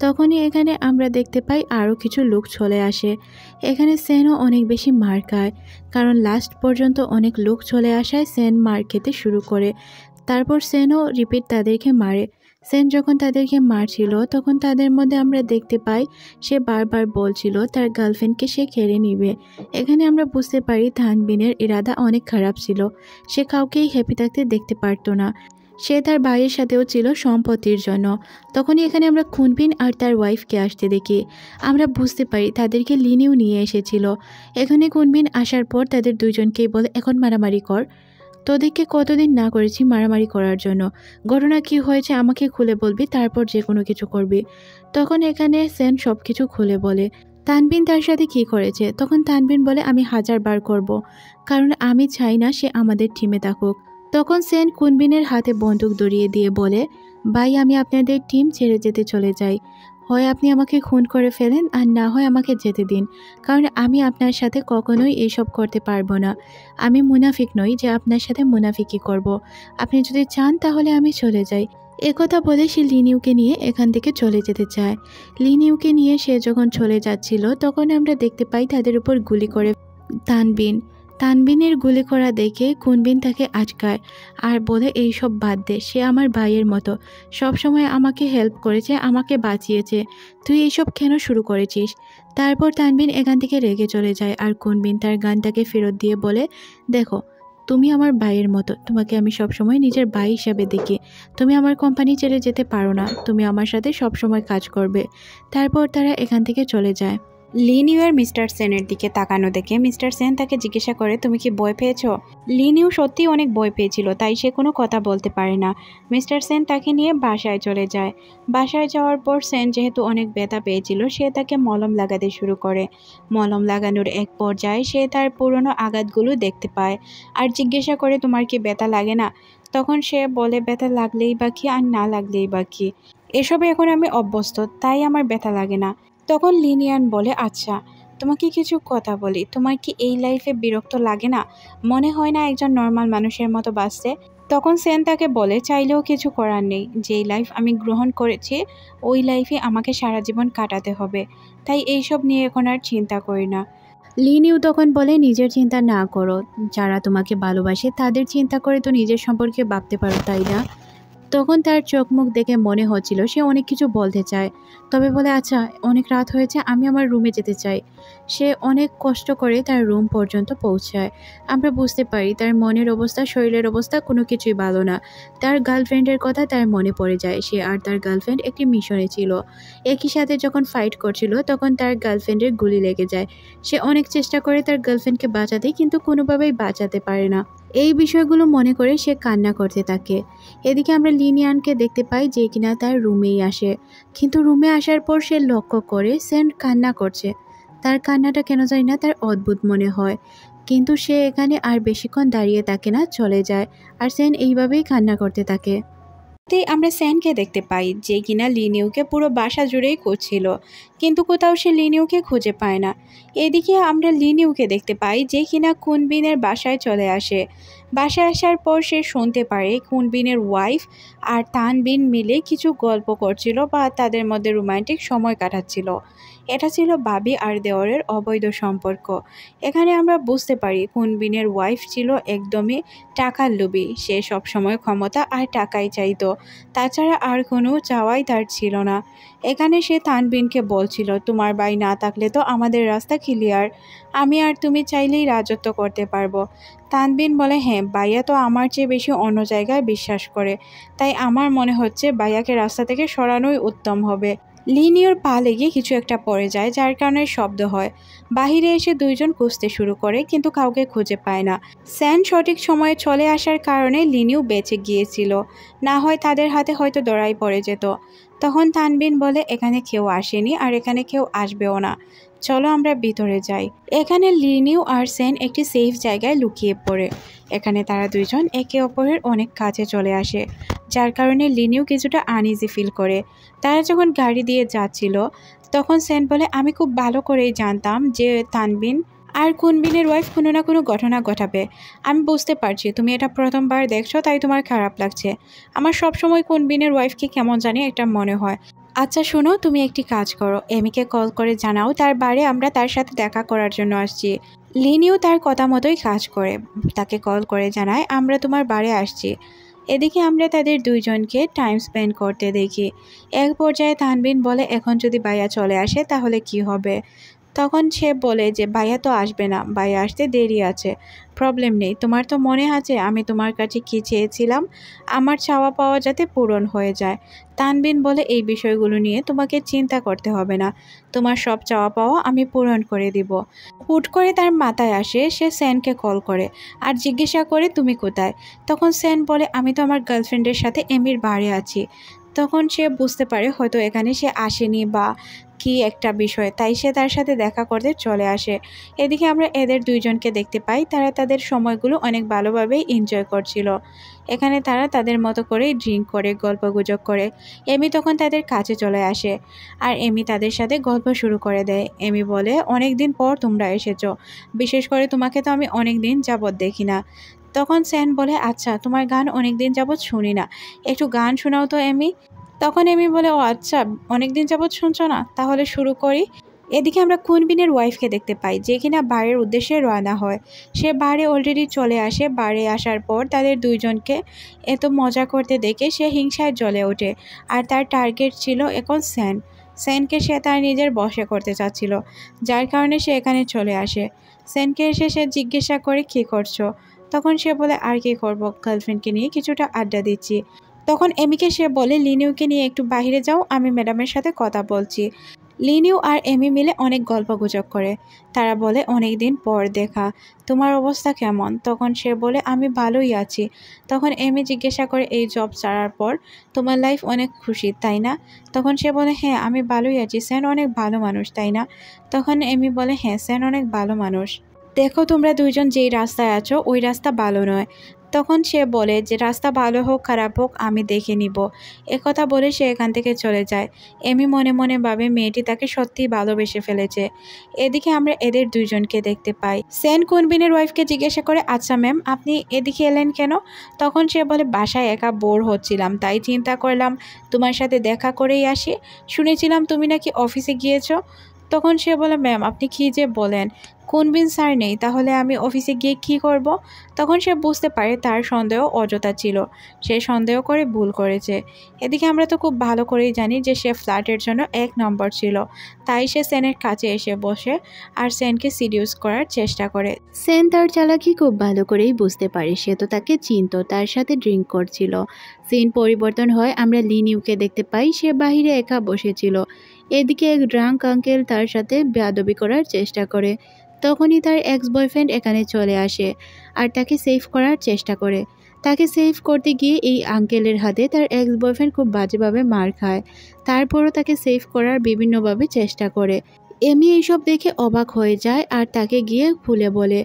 তখনই এখানে আমরা দেখতে পাই আরও কিছু লোক চলে আসে। এখানে সেনও অনেক বেশি মার খায়, কারণ লাস্ট পর্যন্ত অনেক লোক চলে আসায় সেন মার খেতে শুরু করে। তারপর সেনও রিপিট তাদেরকে মারে। সেন যখন তাদেরকে মারছিল তখন তাদের মধ্যে আমরা দেখতে পাই সে বারবার বলছিল তার গার্লফ্রেন্ডকে সে কেড়ে নিবে। এখানে আমরা বুঝতে পারি তানবিনের ইরাদা অনেক খারাপ ছিল, সে কাউকেই হ্যাপি থাকতে দেখতে পারতো না। সে তার ভাইয়ের সাথেও ছিল সম্পত্তির জন্য। তখনই এখানে আমরা কুনবিন আর তার ওয়াইফকে আসতে দেখি। আমরা বুঝতে পারি তাদেরকে লিনিউ নিয়ে এসেছিল। এখানে কুনবিন আসার পর তাদের দুইজনকেই বলে, এখন মারামারি কর, তোদেরকে কতদিন না করেছি মারামারি করার জন্য, ঘটনা কি হয়েছে আমাকে খুলে বলবি, তারপর যে কোনো কিছু করবি। তখন এখানে সেন সব কিছু খুলে বলে। তানবিন তার সাথে কি করেছে? তখন তানবিন বলে আমি 1000 বার করব, কারণ আমি চাই না সে আমাদের টিমে থাকুক। তখন সেন কুনবিনের হাতে বন্দুক ধরিয়ে দিয়ে বলে, ভাই আমি আপনাদের টিম ছেড়ে যেতে চলে যাই। হয় আপনি আমাকে খুন করে ফেলেন, আর না হয় আমাকে যেতে দিন, কারণ আমি আপনার সাথে কখনোই এইসব করতে পারবো না। আমি মুনাফিক নই যে আপনার সাথে মুনাফিকি করব। আপনি যদি চান তাহলে আমি চলে যাই। একথা বলে সে লিনিউকে নিয়ে এখান থেকে চলে যেতে চায়। লিনিউকে নিয়ে সে যখন চলে যাচ্ছিল তখন আমরা দেখতে পাই তাদের উপর গুলি করে তানবিন। তানবিনের গুলি করা দেখে কুনবিন তাকে আটকায় আর বলে এইসব বাদ দে, সে আমার ভাইয়ের মতো, সবসময় আমাকে হেল্প করেছে, আমাকে বাঁচিয়েছে, তুই এইসব কেন শুরু করেছিস? তারপর তানবিন এখান থেকে রেগে চলে যায় আর কুনবিন তার গানটাকে ফেরত দিয়ে বলে, দেখো তুমি আমার ভাইয়ের মতো, তোমাকে আমি সবসময় নিজের ভাই হিসাবে দেখি, তুমি আমার কোম্পানি ছেড়ে যেতে পারো না, তুমি আমার সাথে সবসময় কাজ করবে। তারপর তারা এখান থেকে চলে যায়। লিনিউয়ের মিস্টার সেনের দিকে তাকানো দেখে মিস্টার সেন তাকে জিজ্ঞাসা করে, তুমি কি ভয় পেয়েছো? লিনিউ সত্যিই অনেক ভয় পেয়েছিল, তাই সে কোনো কথা বলতে পারে না। মিস্টার সেন তাকে নিয়ে বাসায় চলে যায়। বাসায় যাওয়ার পর সেন যেহেতু অনেক ব্যথা পেয়েছিল, সে তাকে মলম লাগাতে শুরু করে। মলম লাগানোর এক পর্যায়ে সে তার পুরনো আঘাতগুলো দেখতে পায় আর জিজ্ঞাসা করে, তোমার কি ব্যথা লাগে না? তখন সে বলে, ব্যথা লাগলেই বা কি আর না লাগলেই বা কি, এসবে এখন আমি অভ্যস্ত, তাই আমার ব্যথা লাগে না। তখন লিনিয়ান বলে, আচ্ছা তোমাকে কিছু কথা বলি, তোমার কি এই লাইফে বিরক্ত লাগে না? মনে হয় না একজন নর্মাল মানুষের মতো বাঁচতে? তখন সেন তাকে বলে, চাইলেও কিছু করার নেই, যেই লাইফ আমি গ্রহণ করেছি ওই লাইফে আমাকে সারা জীবন কাটাতে হবে, তাই এইসব নিয়ে এখন আর চিন্তা করি না। লিনিউ তখন বলে, নিজের চিন্তা না করো, যারা তোমাকে ভালোবাসে তাদের চিন্তা করে তো নিজের সম্পর্কে ভাবতে পারো, তাই না? তখন তার চোখ মুখ দেখে মনে হচ্ছিল সে অনেক কিছু বলতে চায়, তবে বলে, আচ্ছা অনেক রাত হয়েছে, আমি আমার রুমে যেতে চাই। সে অনেক কষ্ট করে তার রুম পর্যন্ত পৌঁছায়। আমরা বুঝতে পারি তার মনের অবস্থা, শরীরের অবস্থা কোনো কিছুই ভালো না। তার গার্লফ্রেন্ডের কথা তার মনে পড়ে যায়। সে আর তার গার্লফ্রেন্ড একটি মিশনে ছিল, একই সাথে যখন ফাইট করছিল তখন তার গার্লফ্রেন্ডের গুলি লেগে যায়। সে অনেক চেষ্টা করে তার গার্লফ্রেন্ডকে বাঁচাতে, কিন্তু কোনোভাবেই বাঁচাতে পারে না। এই বিষয়গুলো মনে করে সে কান্না করতে থাকে। এদিকে আমরা লিনিয়ানকে দেখতে পাই যে কিনা তার রুমেই আসে, কিন্তু রুমে আসার পর সে লক্ষ্য করে সেন কান্না করছে। তার কান্নাটা কেন জানি না তার অদ্ভুত মনে হয়, কিন্তু সে এখানে আর বেশিক্ষণ দাঁড়িয়ে থাকে না, চলে যায়। আর সেন এইভাবেই কান্না করতে থাকে। আমরা সেনকে দেখতে পাই যে কিনা লিনিউকে পুরো বাসা জুড়েই খুঁজছিল, কিন্তু কোথাও সে লিনিউকে খুঁজে পায় না। এদিকে আমরা লিনিউকে দেখতে পাই যে কিনা কুনবিনের বাসায় চলে আসে। বাসায় আসার পর সে শুনতে পারে কুনবিনের ওয়াইফ আর তানবিন মিলে কিছু গল্প করছিল বা তাদের মধ্যে রোমান্টিক সময় কাটাচ্ছিল। এটা ছিল ভাবি আর দেওরের অবৈধ সম্পর্ক। এখানে আমরা বুঝতে পারি কুনবিনের ওয়াইফ ছিল একদমই টাকার লোভী। সে সবসময় ক্ষমতা আর টাকাই চাইতো, তাছাড়া আর কোনো চাওয়াই তার ছিল না। এখানে সে তানবিনকে বলছিল, তোমার ভাই না থাকলে তো আমাদের রাস্তা ক্লিয়ার, আমি আর তুমি চাইলেই রাজত্ব করতে পারবো। তানবিন বলে, হ্যাঁ ভাইয়া তো আমার চেয়ে বেশি অন্য জায়গায় বিশ্বাস করে, তাই আমার মনে হচ্ছে ভাইয়াকে রাস্তা থেকে সরানোই উত্তম হবে। লিনিউর পা লেগে কিছু একটা পড়ে যায়, যার কারণে শব্দ হয়। বাহিরে এসে দুইজন খুঁজতে শুরু করে, কিন্তু কাউকে খুঁজে পায় না। স্যান সঠিক সময়ে চলে আসার কারণে লিনিউ বেঁচে গিয়েছিল, না হয় তাদের হাতে হয়তো ধরাই পড়ে যেত। তখন তানবিন বলে, এখানে কেউ আসেনি আর এখানে কেউ আসবেও না, চলো আমরা ভিতরে যাই। এখানে লিনিউ আর সেন একটি সেফ জায়গায় লুকিয়ে পড়ে। এখানে তারা দুইজন একে অপরের অনেক কাছে চলে আসে, যার কারণে লিনিউ কিছুটা আনইজি ফিল করে। তারা যখন গাড়ি দিয়ে যাচ্ছিল তখন সেন বলে, আমি খুব ভালো করেই জানতাম যে তানবিন আর কুনবিনের ওয়াইফ কোনো না কোনো ঘটনা ঘটাবে। আমি বুঝতে পারছি তুমি এটা প্রথমবার দেখছো, তাই তোমার খারাপ লাগছে। আমার সবসময় কুনবিনের ওয়াইফকে কেমন জানি একটা মনে হয়। আচ্ছা শোনো, তুমি একটি কাজ করো, এমিকে কল করে জানাও তার বাড়ি আমরা তার সাথে দেখা করার জন্য আসছি। লিনিউ তার কথা মতোই কাজ করে, তাকে কল করে জানায় আমরা তোমার বাড়ি আসছি। এদিকে আমরা তাদের দুইজনকে টাইম স্পেন্ড করতে দেখি। এক পর্যায়ে তানবিন বলে, এখন যদি ভাইয়া চলে আসে তাহলে কি হবে? তখন সে বলে যে ভাইয়া তো আসবে না, ভাইয়া আসতে দেরি আছে, প্রবলেম নেই। তোমার তো মনে আছে আমি তোমার কাছে কী চেয়েছিলাম, আমার চাওয়া পাওয়া যাতে পূরণ হয়ে যায়। তানবিন বলে, এই বিষয়গুলো নিয়ে তোমাকে চিন্তা করতে হবে না, তোমার সব চাওয়া পাওয়া আমি পূরণ করে দিব। হুট করে তার মাথায় আসে সে সেনকে কল করে আর জিজ্ঞাসা করে, তুমি কোথায়? তখন সেন বলে, আমি তো আমার গার্লফ্রেন্ডের সাথে এমির বাড়ি আছি। তখন সে বুঝতে পারে হয়তো এখানে সে আসেনি বা কি একটা বিষয়, তাই সে তার সাথে দেখা করতে চলে আসে। এদিকে আমরা এদের দুইজনকে দেখতে পাই, তারা তাদের সময়গুলো অনেক ভালোভাবেই এনজয় করছিল। এখানে তারা তাদের মতো করেই ড্রিঙ্ক করে গল্পগুজব করে। এমি তখন তাদের কাছে চলে আসে আর এমি তাদের সাথে গল্প শুরু করে দেয়। এমি বলে, অনেক দিন পর তোমরা এসেছো, বিশেষ করে তোমাকে তো আমি অনেক দিন যাবৎ দেখি না। তখন স্যান বলে, আচ্ছা তোমার গান অনেক দিন যাবৎ শুনি না, একটু গান শোনাও তো এমি। তখন এমি বলে, ও আচ্ছা অনেক দিন যাবৎ শুনছো না, তাহলে শুরু করি। এদিকে আমরা কুনবিনের ওয়াইফকে দেখতে পাই, যে কিনা বাড়ির উদ্দেশ্যে রওনা হয়। সে বাড়ি অলরেডি চলে আসে। বাড়ি আসার পর তাদের দুইজনকে এত মজা করতে দেখে সে হিংসায় জ্বলে ওঠে। আর তার টার্গেট ছিল এখন স্যানকে সে তার নিজের বশে করতে চাচ্ছিল, যার কারণে সে এখানে চলে আসে। স্যানকে এসে সে জিজ্ঞাসা করে, কী করছো? তখন সে বলে, আর কি করব, গার্লফ্রেন্ডকে নিয়ে কিছুটা আড্ডা দিচ্ছি। তখন এমিকে সে বলে, লিনিউকে নিয়ে একটু বাইরে যাও, আমি ম্যাডামের সাথে কথা বলছি। লিনিউ আর এমি মিলে অনেক গল্পগুজব করে। তারা বলে, অনেক দিন পর দেখা, তোমার অবস্থা কেমন? তখন সে বলে, আমি ভালোই আছি। তখন এমি জিজ্ঞাসা করে, এই জব ছাড়ার পর তোমার লাইফ অনেক খুশি তাই না? তখন সে বলে, হ্যাঁ আমি ভালোই আছি, স্যান অনেক ভালো মানুষ তাই না? তখন এমি বলে, হ্যাঁ স্যান অনেক ভালো মানুষ। দেখো তোমরা দুইজন যেই রাস্তায় আছো ওই রাস্তা ভালো নয়। তখন সে বলে যে রাস্তা ভালো হোক খারাপ হোক আমি দেখে নিব। একথা বলে সে এখান থেকে চলে যায়। এমি মনে মনে ভাবে মেয়েটি তাকে সত্যিই ভালোবেসে ফেলেছে। এদিকে আমরা এদের দুইজনকে দেখতে পাই। সেন কুনবিনের ওয়াইফকে জিজ্ঞাসা করে, আচ্ছা ম্যাম আপনি এদিকে এলেন কেন? তখন সে বলে, বাসায় একা বোর হচ্ছিলাম, তাই চিন্তা করলাম তোমার সাথে দেখা করেই আসি। শুনেছিলাম তুমি নাকি অফিসে গিয়েছো। তখন সে বলে, ম্যাম আপনি কী যে বলেন, কুনবিন স্যার নেই, তাহলে আমি অফিসে গিয়ে কী করব? তখন সে বুঝতে পারে তার সন্দেহ অযথা ছিল, সে সন্দেহ করে ভুল করেছে। এদিকে আমরা তো খুব ভালো করেই জানি যে সে ফ্ল্যাটের জন্য 1 নম্বর ছিল, তাই সে সেনের কাছে এসে বসে আর সেনকে সিডিউস করার চেষ্টা করে। সেন তার চালাকি খুব ভালো করেই বুঝতে পারে, সে তো তাকে চিনত, তার সাথে ড্রিঙ্ক করছিল। সিন পরিবর্তন হয়, আমরা লিনিউকে দেখতে পাই, সে বাহিরে একা বসেছিল। এদিকে এক ড্রাঙ্ক আঙ্কেল তার সাথে বেয়াদবি করার চেষ্টা করে। তখনই তার এক্স বয়ফ্রেন্ড এখানে চলে আসে আর তাকে সেভ করার চেষ্টা করে। তাকে সেভ করতে গিয়ে এই আঙ্কেলের হাতে তার এক্স বয়ফ্রেন্ড খুব বাজেভাবে মার খায়। তারপরও তাকে সেভ করার বিভিন্নভাবে চেষ্টা করে। এমি এইসব দেখে অবাক হয়ে যায় আর তাকে গিয়ে খুলে বলে,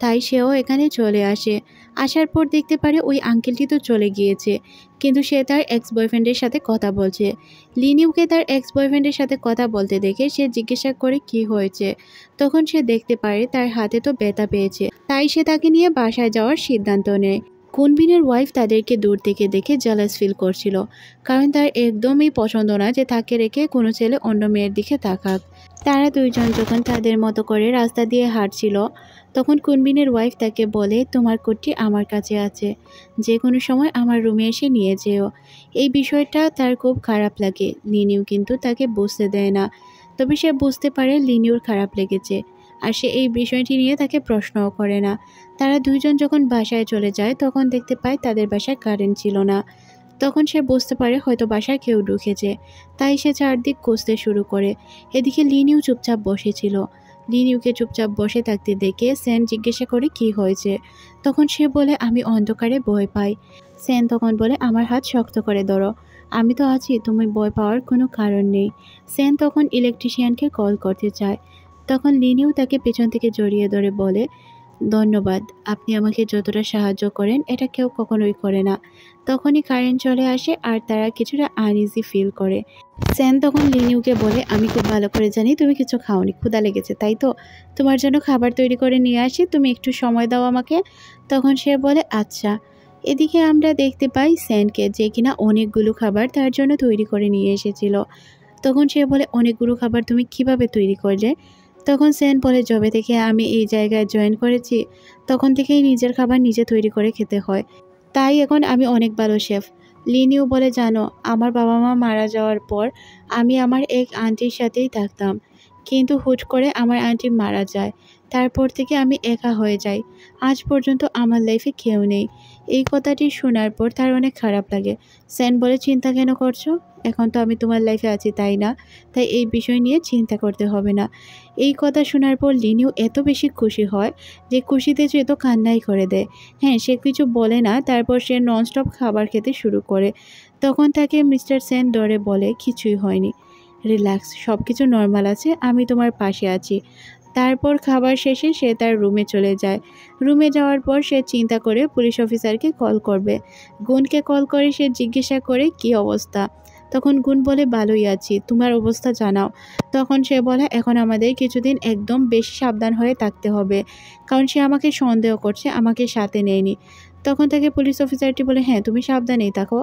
তাই সেও এখানে চলে আসে। আসার পর দেখতে পারে ওই আঙ্কেলটি তো চলে গিয়েছে, কিন্তু সে তার এক্স বয়ফ্রেন্ডের সাথে কথা বলছে। লিনিউকে তার এক্স বয়ফ্রেন্ডের সাথে কথা বলতে দেখে সে জিজ্ঞাসা করে কি হয়েছে। তখন সে দেখতে পারে তার হাতে তো ব্যথা পেয়েছে, তাই সে তাকে নিয়ে বাসায় যাওয়ার সিদ্ধান্ত নেয়। কুনবিনের ওয়াইফ তাদেরকে দূর থেকে দেখে জেলাস ফিল করছিল, কারণ তার একদমই পছন্দ না যে তাকে রেখে কোনো ছেলে অন্য মেয়ের দিকে তাকাক। তারা দুইজন যখন তাদের মতো করে রাস্তা দিয়ে হাঁটছিল, তখন কুনবিনের ওয়াইফ তাকে বলে, তোমার কোটটি আমার কাছে আছে, যে কোনো সময় আমার রুমে এসে নিয়ে যেও। এই বিষয়টা তার খুব খারাপ লাগে। লিনিউ কিন্তু তাকে বুঝতে দেয় না, তবে সে বুঝতে পারে লিনিউর খারাপ লেগেছে আর সে এই বিষয়টি নিয়ে তাকে প্রশ্নও করে না। তারা দুইজন যখন বাসায় চলে যায় তখন দেখতে পায় তাদের বাসায় কারেন্ট ছিল না। তখন সে বুঝতে পারে হয়তো বাসায় কেউ ঢুকেছে, তাই সে চারদিক খুঁজতে শুরু করে। এদিকে লিনিউ চুপচাপ বসেছিল। লিনিউকে চুপচাপ বসে থাকতে দেখে সেন জিজ্ঞাসা করে কি হয়েছে। তখন সে বলে, আমি অন্ধকারে ভয় পাই। সেন তখন বলে, আমার হাত শক্ত করে ধরো, আমি তো আছি, তুমি ভয় পাওয়ার কোনো কারণ নেই। সেন তখন ইলেকট্রিশিয়ানকে কল করতে চায়। তখন লিনিউ তাকে পেছন থেকে জড়িয়ে ধরে বলে, ধন্যবাদ, আপনি আমাকে যতটা সাহায্য করেন এটা কেউ কখনোই করে না। তখনই কারেন্ট চলে আসে আর তারা কিছুটা আনইজি ফিল করে। সেন তখন লিনিউকে বলে, আমি খুব ভালো করে জানি তুমি কিছু খাওনি, ক্ষুধা লেগেছে তাই তো, তোমার জন্য খাবার তৈরি করে নিয়ে আসি, তুমি একটু সময় দাও আমাকে। তখন সে বলে, আচ্ছা। এদিকে আমরা দেখতে পাই সেনকে, যে কিনা অনেকগুলো খাবার তার জন্য তৈরি করে নিয়ে এসেছিল। তখন সে বলে, অনেকগুলো খাবার তুমি কিভাবে তৈরি করলে? তখন সেন বলে, যবে থেকে আমি এই জায়গায় জয়েন করেছি তখন থেকেই নিজের খাবার নিজে তৈরি করে খেতে হয়, তাই এখন আমি অনেক ভালো শেফ। লিনিউ বলে, জানো আমার বাবা মা মারা যাওয়ার পর আমি আমার এক আন্টির সাথেই থাকতাম, কিন্তু হুট করে আমার আন্টি মারা যায়, তারপর থেকে আমি একা হয়ে যাই। আজ পর্যন্ত আমার লাইফে কেউ নেই। এই কথাটি শোনার পর তার অনেক খারাপ লাগে। সেন বলে, চিন্তা কেন করছো? এখন তো আমি তোমার লাইফে আছি তাই না, তাই এই বিষয় নিয়ে চিন্তা করতে হবে না। এই কথা শোনার পর লিনিউ এত বেশি খুশি হয় যে খুশিতে সে তো কান্নাই করে দেয়। হ্যাঁ, সে কিছু বলে না, তারপর সে ননস্টপ খাবার খেতে শুরু করে। তখন তাকে মিস্টার সেন ধরে বলে, কিছুই হয়নি, রিল্যাক্স, সব কিছু নর্মাল আছে, আমি তোমার পাশে আছি। তারপর খাবার শেষে সে তার রুমে চলে যায়। রুমে যাওয়ার পর সে চিন্তা করে পুলিশ অফিসারকে কল করবে। গুণকে কল করে সে জিজ্ঞাসা করে কি অবস্থা। তখন গুণ বলে ভালোই আছি, তোমার অবস্থা জানাও। তখন সে বলে এখন আমাদের কিছুদিন একদম বেশি সাবধান হয়ে থাকতে হবে, কারণ সে আমাকে সন্দেহ করছে, আমাকে সাথে নেয়নি। তখন তাকে পুলিশ অফিসারটি বলে হ্যাঁ তুমি সাবধানেই থাকো,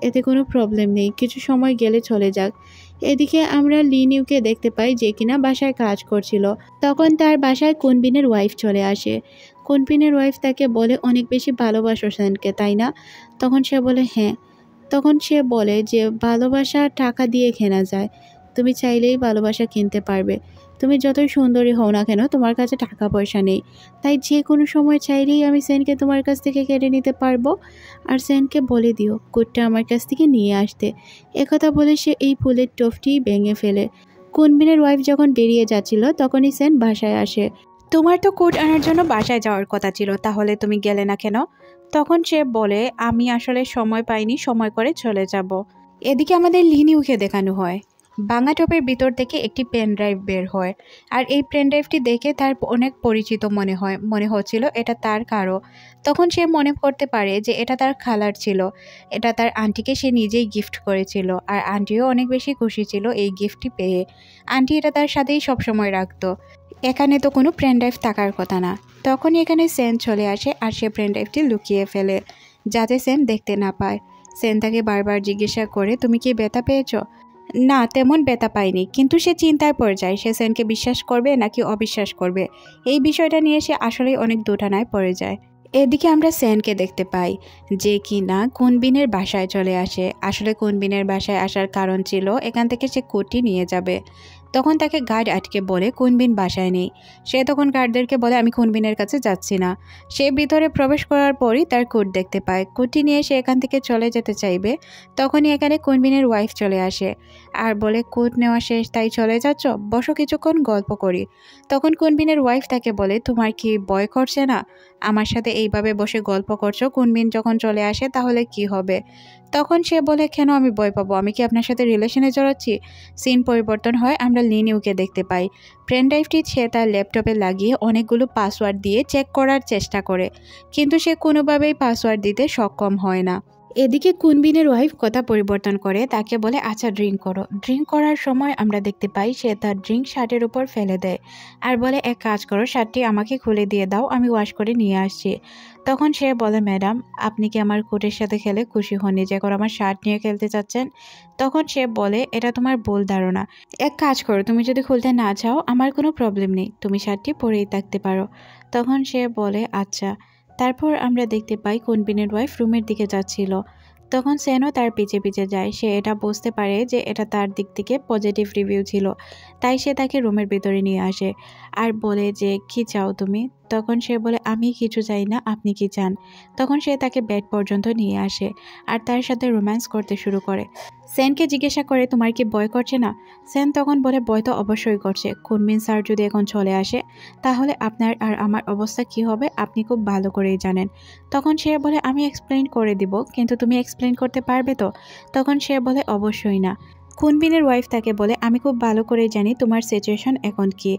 এতে কোনো প্রবলেম নেই, কিছু সময় গেলে চলে যাক। এদিকে আমরা লিনিউকে দেখতে পাই যে কিনা বাসায় কাজ করছিল। তখন তার বাসায় কুনবিনের ওয়াইফ চলে আসে। কুনবিনের ওয়াইফ তাকে বলে অনেক বেশি ভালোবাসো সেনকে, তাই না? তখন সে বলে হ্যাঁ। তখন সে বলে যে ভালোবাসা টাকা দিয়ে কেনা যায়, তুমি চাইলেই ভালোবাসা কিনতে পারবে। তুমি যতই সুন্দরী হও না কেন, তোমার কাছে টাকা পয়সা নেই, তাই যে কোনো সময় চাইলেই আমি সেনকে তোমার কাছ থেকে কেড়ে নিতে পারবো। আর সেনকে বলে দিও কোটটা আমার কাছ থেকে নিয়ে আসতে। একথা বলে সে এই ফুলের টোপটি ভেঙে ফেলে। কুনবিনের ওয়াইফ যখন বেরিয়ে যাচ্ছিল তখনই সেন বাসায় আসে। তোমার তো কোট আনার জন্য বাসায় যাওয়ার কথা ছিল, তাহলে তুমি গেলে না কেন? তখন সে বলে আমি আসলে সময় পাইনি, সময় করে চলে যাব। এদিকে আমাদের লিনিউকে দেখানো হয় ভাঙা টপের ভিতর থেকে একটি পেন ড্রাইভ বের হয়। আর এই পেন ড্রাইভটি দেখে তার অনেক পরিচিত মনে হচ্ছিল এটা তার কারো। তখন সে মনে করতে পারে যে এটা তার খালার ছিল, এটা তার আন্টিকে সে নিজেই গিফট করেছিল। আর আন্টিও অনেক বেশি খুশি ছিল এই গিফটটি পেয়ে। আন্টি এটা তার সাথেই সবসময় রাখতো। এখানে তো কোনো পেন ড্রাইভ থাকার কথা না। তখনই এখানে সেন চলে আসে আর সে পেন ড্রাইভটি লুকিয়ে ফেলে যাতে সেন দেখতে না পায়। সেন তাকে বারবার জিজ্ঞাসা করে তুমি কি ব্যথা পেয়েছো? না, তেমন ব্যথা পায়নি, কিন্তু সে চিন্তায় পড়ে যায় সে সেনকে বিশ্বাস করবে নাকি অবিশ্বাস করবে। এই বিষয়টা নিয়ে সে আসলেই অনেক দোটানায় পড়ে যায়। এদিকে আমরা সেনকে দেখতে পাই যে কিনা কুনবিনের বাসায় চলে আসে। আসলে কুনবিনের বাসায় আসার কারণ ছিল এখান থেকে সে কোটটি নিয়ে যাবে। তখন তাকে গার্ড আটকে বলে কুনবিন বাসায় নেই। সে তখন গার্ডদেরকে বলে আমি কুনবিনের কাছে যাচ্ছি না। সে ভিতরে প্রবেশ করার পরই তার কোট দেখতে পায়। কোটটি নিয়ে সে এখান থেকে চলে যেতে চাইবে, তখনই এখানে কুনবিনের ওয়াইফ চলে আসে আর বলে কোট নেওয়া শেষ তাই চলে যাচ্ছ, বসো কিছুক্ষণ গল্প করি। তখন কুনবিনের ওয়াইফ তাকে বলে তোমার কি ভয় করছে না? আমার সাথে এইভাবে বসে গল্প করছো, কুনবিন যখন চলে আসে তাহলে কি হবে? তখন সে বলে কেন আমি ভয় পাবো, আমি কি আপনার সাথে রিলেশনে জড়াচ্ছি? সিন পরিবর্তন হয়, আমরা লিনিউকে দেখতে পাই। পেন ড্রাইভটি সে তার ল্যাপটপে লাগিয়ে অনেকগুলো পাসওয়ার্ড দিয়ে চেক করার চেষ্টা করে, কিন্তু সে কোনোভাবেই পাসওয়ার্ড দিতে সক্ষম হয় না। এদিকে কুনবিনের ওয়াইফ কথা পরিবর্তন করে তাকে বলে আচ্ছা ড্রিঙ্ক করো। ড্রিঙ্ক করার সময় আমরা দেখতে পাই সে তার ড্রিঙ্ক শার্টের উপর ফেলে দেয় আর বলে এক কাজ করো, শার্টটি আমাকে খুলে দিয়ে দাও, আমি ওয়াশ করে নিয়ে আসছি। তখন সে বলে ম্যাডাম আপনি কি আমার কোটের সাথে খেলে খুশি হননি যে করে আমার শার্ট নিয়ে খেলতে চাচ্ছেন? তখন সে বলে এটা তোমার ভুল ধারণা, এক কাজ করো তুমি যদি খুলতে না চাও আমার কোনো প্রবলেম নেই, তুমি শার্টটি পরেই থাকতে পারো। তখন সে বলে আচ্ছা। তারপর আমরা দেখতে পাই কুনবিনের ওয়াইফ রুমের দিকে যাচ্ছিল। তখন সেনও তার পিছে পিছে যায়। সে এটা বুঝতে পারে যে এটা তার দিক থেকে পজিটিভ রিভিউ ছিল, তাই সে তাকে রুমের ভিতরে নিয়ে আসে আর বলে যে কি চাও তুমি? তখন সে বলে আমি কিছু চাই না, আপনি কি চান? তখন সে তাকে বেড পর্যন্ত নিয়ে আসে আর তার সাথে রোম্যান্স করতে শুরু করে। সেনকে জিজ্ঞাসা করে তোমার কি ভয় করছে না? সেন তখন বলে ভয় তো অবশ্যই করছে, কুনবিন স্যার যদি এখন চলে আসে তাহলে আপনার আর আমার অবস্থা কি হবে আপনি খুব ভালো করেই জানেন। তখন সে বলে আমি এক্সপ্লেইন করে দিব, কিন্তু তুমি এক্সপ্লেইন করতে পারবে তো? তখন সে বলে অবশ্যই না। কুনবিনের ওয়াইফ তাকে বলে আমি খুব ভালো করেই জানি তোমার সিচুয়েশন এখন কি,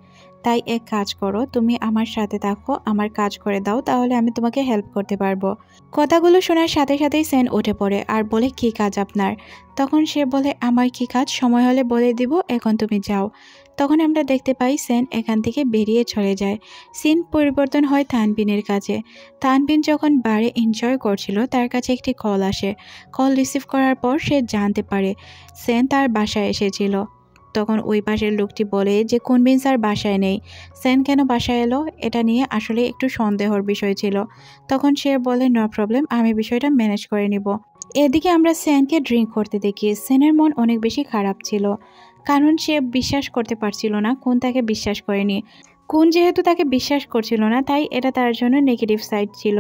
তাই এক কাজ করো তুমি আমার সাথে থাকো, আমার কাজ করে দাও, তাহলে আমি তোমাকে হেল্প করতে পারবো। কথাগুলো শোনার সাথে সাথেই সেন উঠে পড়ে আর বলে কি কাজ আপনার? তখন সে বলে আমার কি কাজ সময় হলে বলে দিব, এখন তুমি যাও। তখন আমরা দেখতে পাই সেন এখান থেকে বেরিয়ে চলে যায়। সিন পরিবর্তন হয় তানবিনের কাছে। তানবিন যখন বারে এনজয় করছিল তার কাছে একটি কল আসে। কল রিসিভ করার পর সে জানতে পারে সেন তার বাসায় এসেছিল। তখন ওই পাশের লোকটি বলে যে কুনবিন স্যার বাসায় নেই, সেন কেন বাসায় এলো এটা নিয়ে আসলে একটু সন্দেহর বিষয় ছিল। তখন সে বলে নো প্রবলেম, আমি বিষয়টা ম্যানেজ করে নিব। এদিকে আমরা সেনকে ড্রিঙ্ক করতে দেখি। সেনের মন অনেক বেশি খারাপ ছিল, কারণ সে বিশ্বাস করতে পারছিল না কোন তাকে বিশ্বাস করেনি। কোন যেহেতু তাকে বিশ্বাস করছিল না তাই এটা তার জন্য নেগেটিভ সাইড ছিল,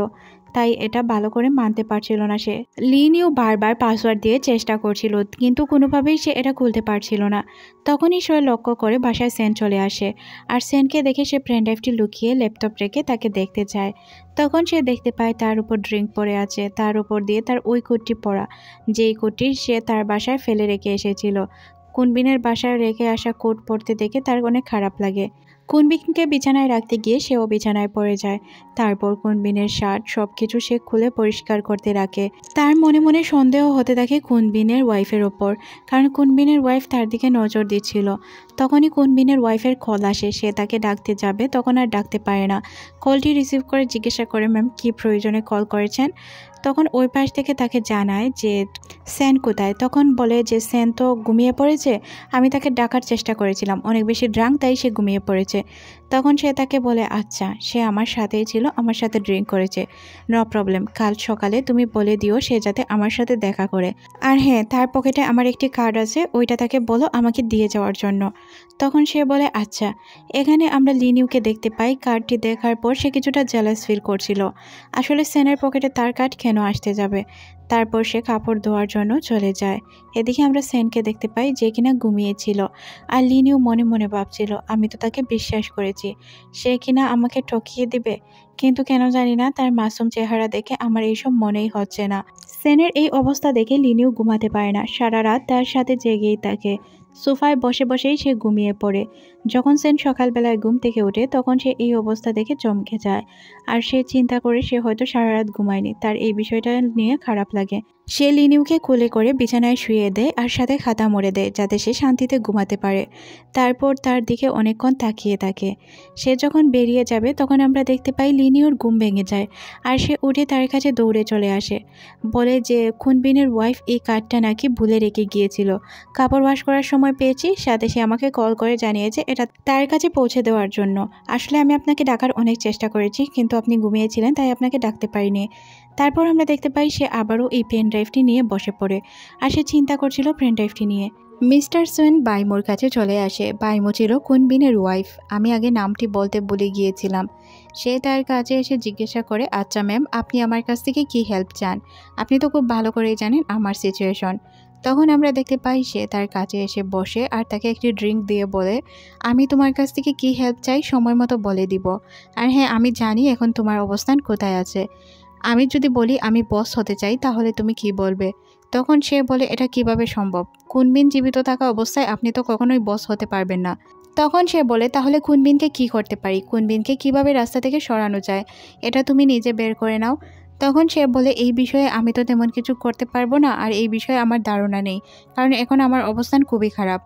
তাই এটা ভালো করে মানতে পারছিল না সে। লিনিও বারবার পাসওয়ার্ড দিয়ে চেষ্টা করছিল, কিন্তু কোনোভাবেই সে এটা খুলতে পারছিল না। তখনই সে লক্ষ্য করে বাসায় সেন চলে আসে আর সেনকে দেখে সে পেন ড্রাইভটি লুকিয়ে ল্যাপটপ রেখে তাকে দেখতে চায়। তখন সে দেখতে পায় তার উপর ড্রিঙ্ক পড়ে আছে, তার উপর দিয়ে তার ওই কোটটি পরা, যেই কোটটি সে তার বাসায় ফেলে রেখে এসেছিল। কুনবিনের বাসায় রেখে আসা কোট পরতে দেখে তার অনেক খারাপ লাগে। কুনবিনকে বিছানায় রাখতে গিয়ে সেও বিছানায় পড়ে যায়। তারপর কুনবিনের শার্ট সবকিছু সে খুলে পরিষ্কার করতে রাখে। তার মনে মনে সন্দেহ হতে থাকে কুনবিনের ওয়াইফের ওপর, কারণ কুনবিনের ওয়াইফ তার দিকে নজর দিচ্ছিল। তখনই কুনবিনের ওয়াইফের কল আসে, সে তাকে ডাকতে যাবে, তখন আর ডাকতে পারে না। কলটি রিসিভ করে জিজ্ঞাসা করে, ম্যাম কী প্রয়োজনে কল করেছেন? তখন ওই পাশ থেকে তাকে জানায় যে সেন কোথায়। তখন বলে যে সেন তো ঘুমিয়ে পড়েছে, আমি তাকে ডাকার চেষ্টা করেছিলাম, অনেক বেশি ড্রাঙ্ক, তাই সে ঘুমিয়ে পড়েছে। তখন সে তাকে বলে, আচ্ছা সে আমার সাথেই ছিল, আমার সাথে ড্রিঙ্ক করেছে, নো প্রবলেম, কাল সকালে তুমি বলে দিও সে যাতে আমার সাথে দেখা করে। আর হ্যাঁ, তার পকেটে আমার একটি কার্ড আছে, ওইটা তাকে বলো আমাকে দিয়ে যাওয়ার জন্য। তখন সে বলে আচ্ছা। এখানে আমরা লিনিউকে দেখতে পাই। কার্ডটি দেখার পর সে কিছুটা জেলাস ফিল করছিল। আসলে সেনের পকেটে তার কার্ড কেন আসতে যাবে। তারপর সে কাপড় ধোয়ার জন্য চলে যায়। এদিকে আমরা সেনকে দেখতে পাই, যে কিনা ঘুমিয়েছিল। আর লিনিউ মনে মনে ভাবছিল, আমি তো তাকে বিশ্বাস করেছি, সে কিনা আমাকে ঠকিয়ে দিবে। কিন্তু কেন জানি না তার মাসুম চেহারা দেখে আমার এইসব মনেই হচ্ছে না। সেনের এই অবস্থা দেখে লিনিউ ঘুমাতে পারে না, সারা রাত তার সাথে জেগেই থাকে। সোফায় বসে বসেই সে ঘুমিয়ে পড়ে। যখন সেন সকালবেলায় ঘুম থেকে ওঠে তখন সে এই অবস্থা দেখে চমকে যায়। আর সে চিন্তা করে সে হয়তো সারা রাত ঘুমায়নি, তার এই বিষয়টা নিয়ে খারাপ লাগে। সে লিনিউকে কোলে করে বিছানায় শুয়ে দেয় আর সাথে খাতা মুড়ে দেয়, যাতে সে শান্তিতে ঘুমাতে পারে। তারপর তার দিকে অনেকক্ষণ তাকিয়ে থাকে। সে যখন বেরিয়ে যাবে তখন আমরা দেখতে পাই লিনিউর ঘুম ভেঙে যায়। আর সে উঠে তার কাছে দৌড়ে চলে আসে, বলে যে কুনবিনের ওয়াইফ এই কার্ডটা নাকি ভুলে রেখে গিয়েছিল, কাপড় ওয়াশ করার সময় পেয়েছি, সাথে সে আমাকে কল করে জানিয়েছে এটা তার কাছে পৌঁছে দেওয়ার জন্য। আসলে আমি আপনাকে ডাকার অনেক চেষ্টা করেছি, কিন্তু আপনি ঘুমিয়েছিলেন তাই আপনাকে ডাকতে পারিনি। তারপর আমরা দেখতে পাই সে আবারও এই পেন ড্রাইভটি নিয়ে বসে পড়ে। আর সে চিন্তা করছিল পেন ড্রাইভটি নিয়ে। মিস্টার সোয়েন বাইমোর কাছে চলে আসে। বাইমো ছিল কুনবিনের ওয়াইফ, আমি আগে নামটি বলতে ভুলে গিয়েছিলাম। সে তার কাছে এসে জিজ্ঞাসা করে, আচ্ছা ম্যাম, আপনি আমার কাছ থেকে কি হেল্প চান? আপনি তো খুব ভালো করেই জানেন আমার সিচুয়েশন। তখন আমরা দেখতে পাই সে তার কাছে এসে বসে আর তাকে একটি ড্রিঙ্ক দিয়ে বলে, আমি তোমার কাছ থেকে কি হেল্প চাই সময় মতো বলে দিব। আর হ্যাঁ, আমি জানি এখন তোমার অবস্থান কোথায় আছে। আমি যদি বলি আমি বস হতে চাই তাহলে তুমি কি বলবে? তখন সে বলে, এটা কিভাবে সম্ভব? কুনবিন জীবিত থাকা অবস্থায় আপনি তো কখনোই বস হতে পারবেন না। তখন সে বলে, তাহলে কুনবিনকে কি করতে পারি, কুনবিনকে কিভাবে রাস্তা থেকে সরানো যায়, এটা তুমি নিজে বের করে নাও। তখন সে বলে, এই বিষয়ে আমি তো তেমন কিছু করতে পারবো না, আর এই বিষয়ে আমার ধারণা নেই, কারণ এখন আমার অবস্থান খুবই খারাপ।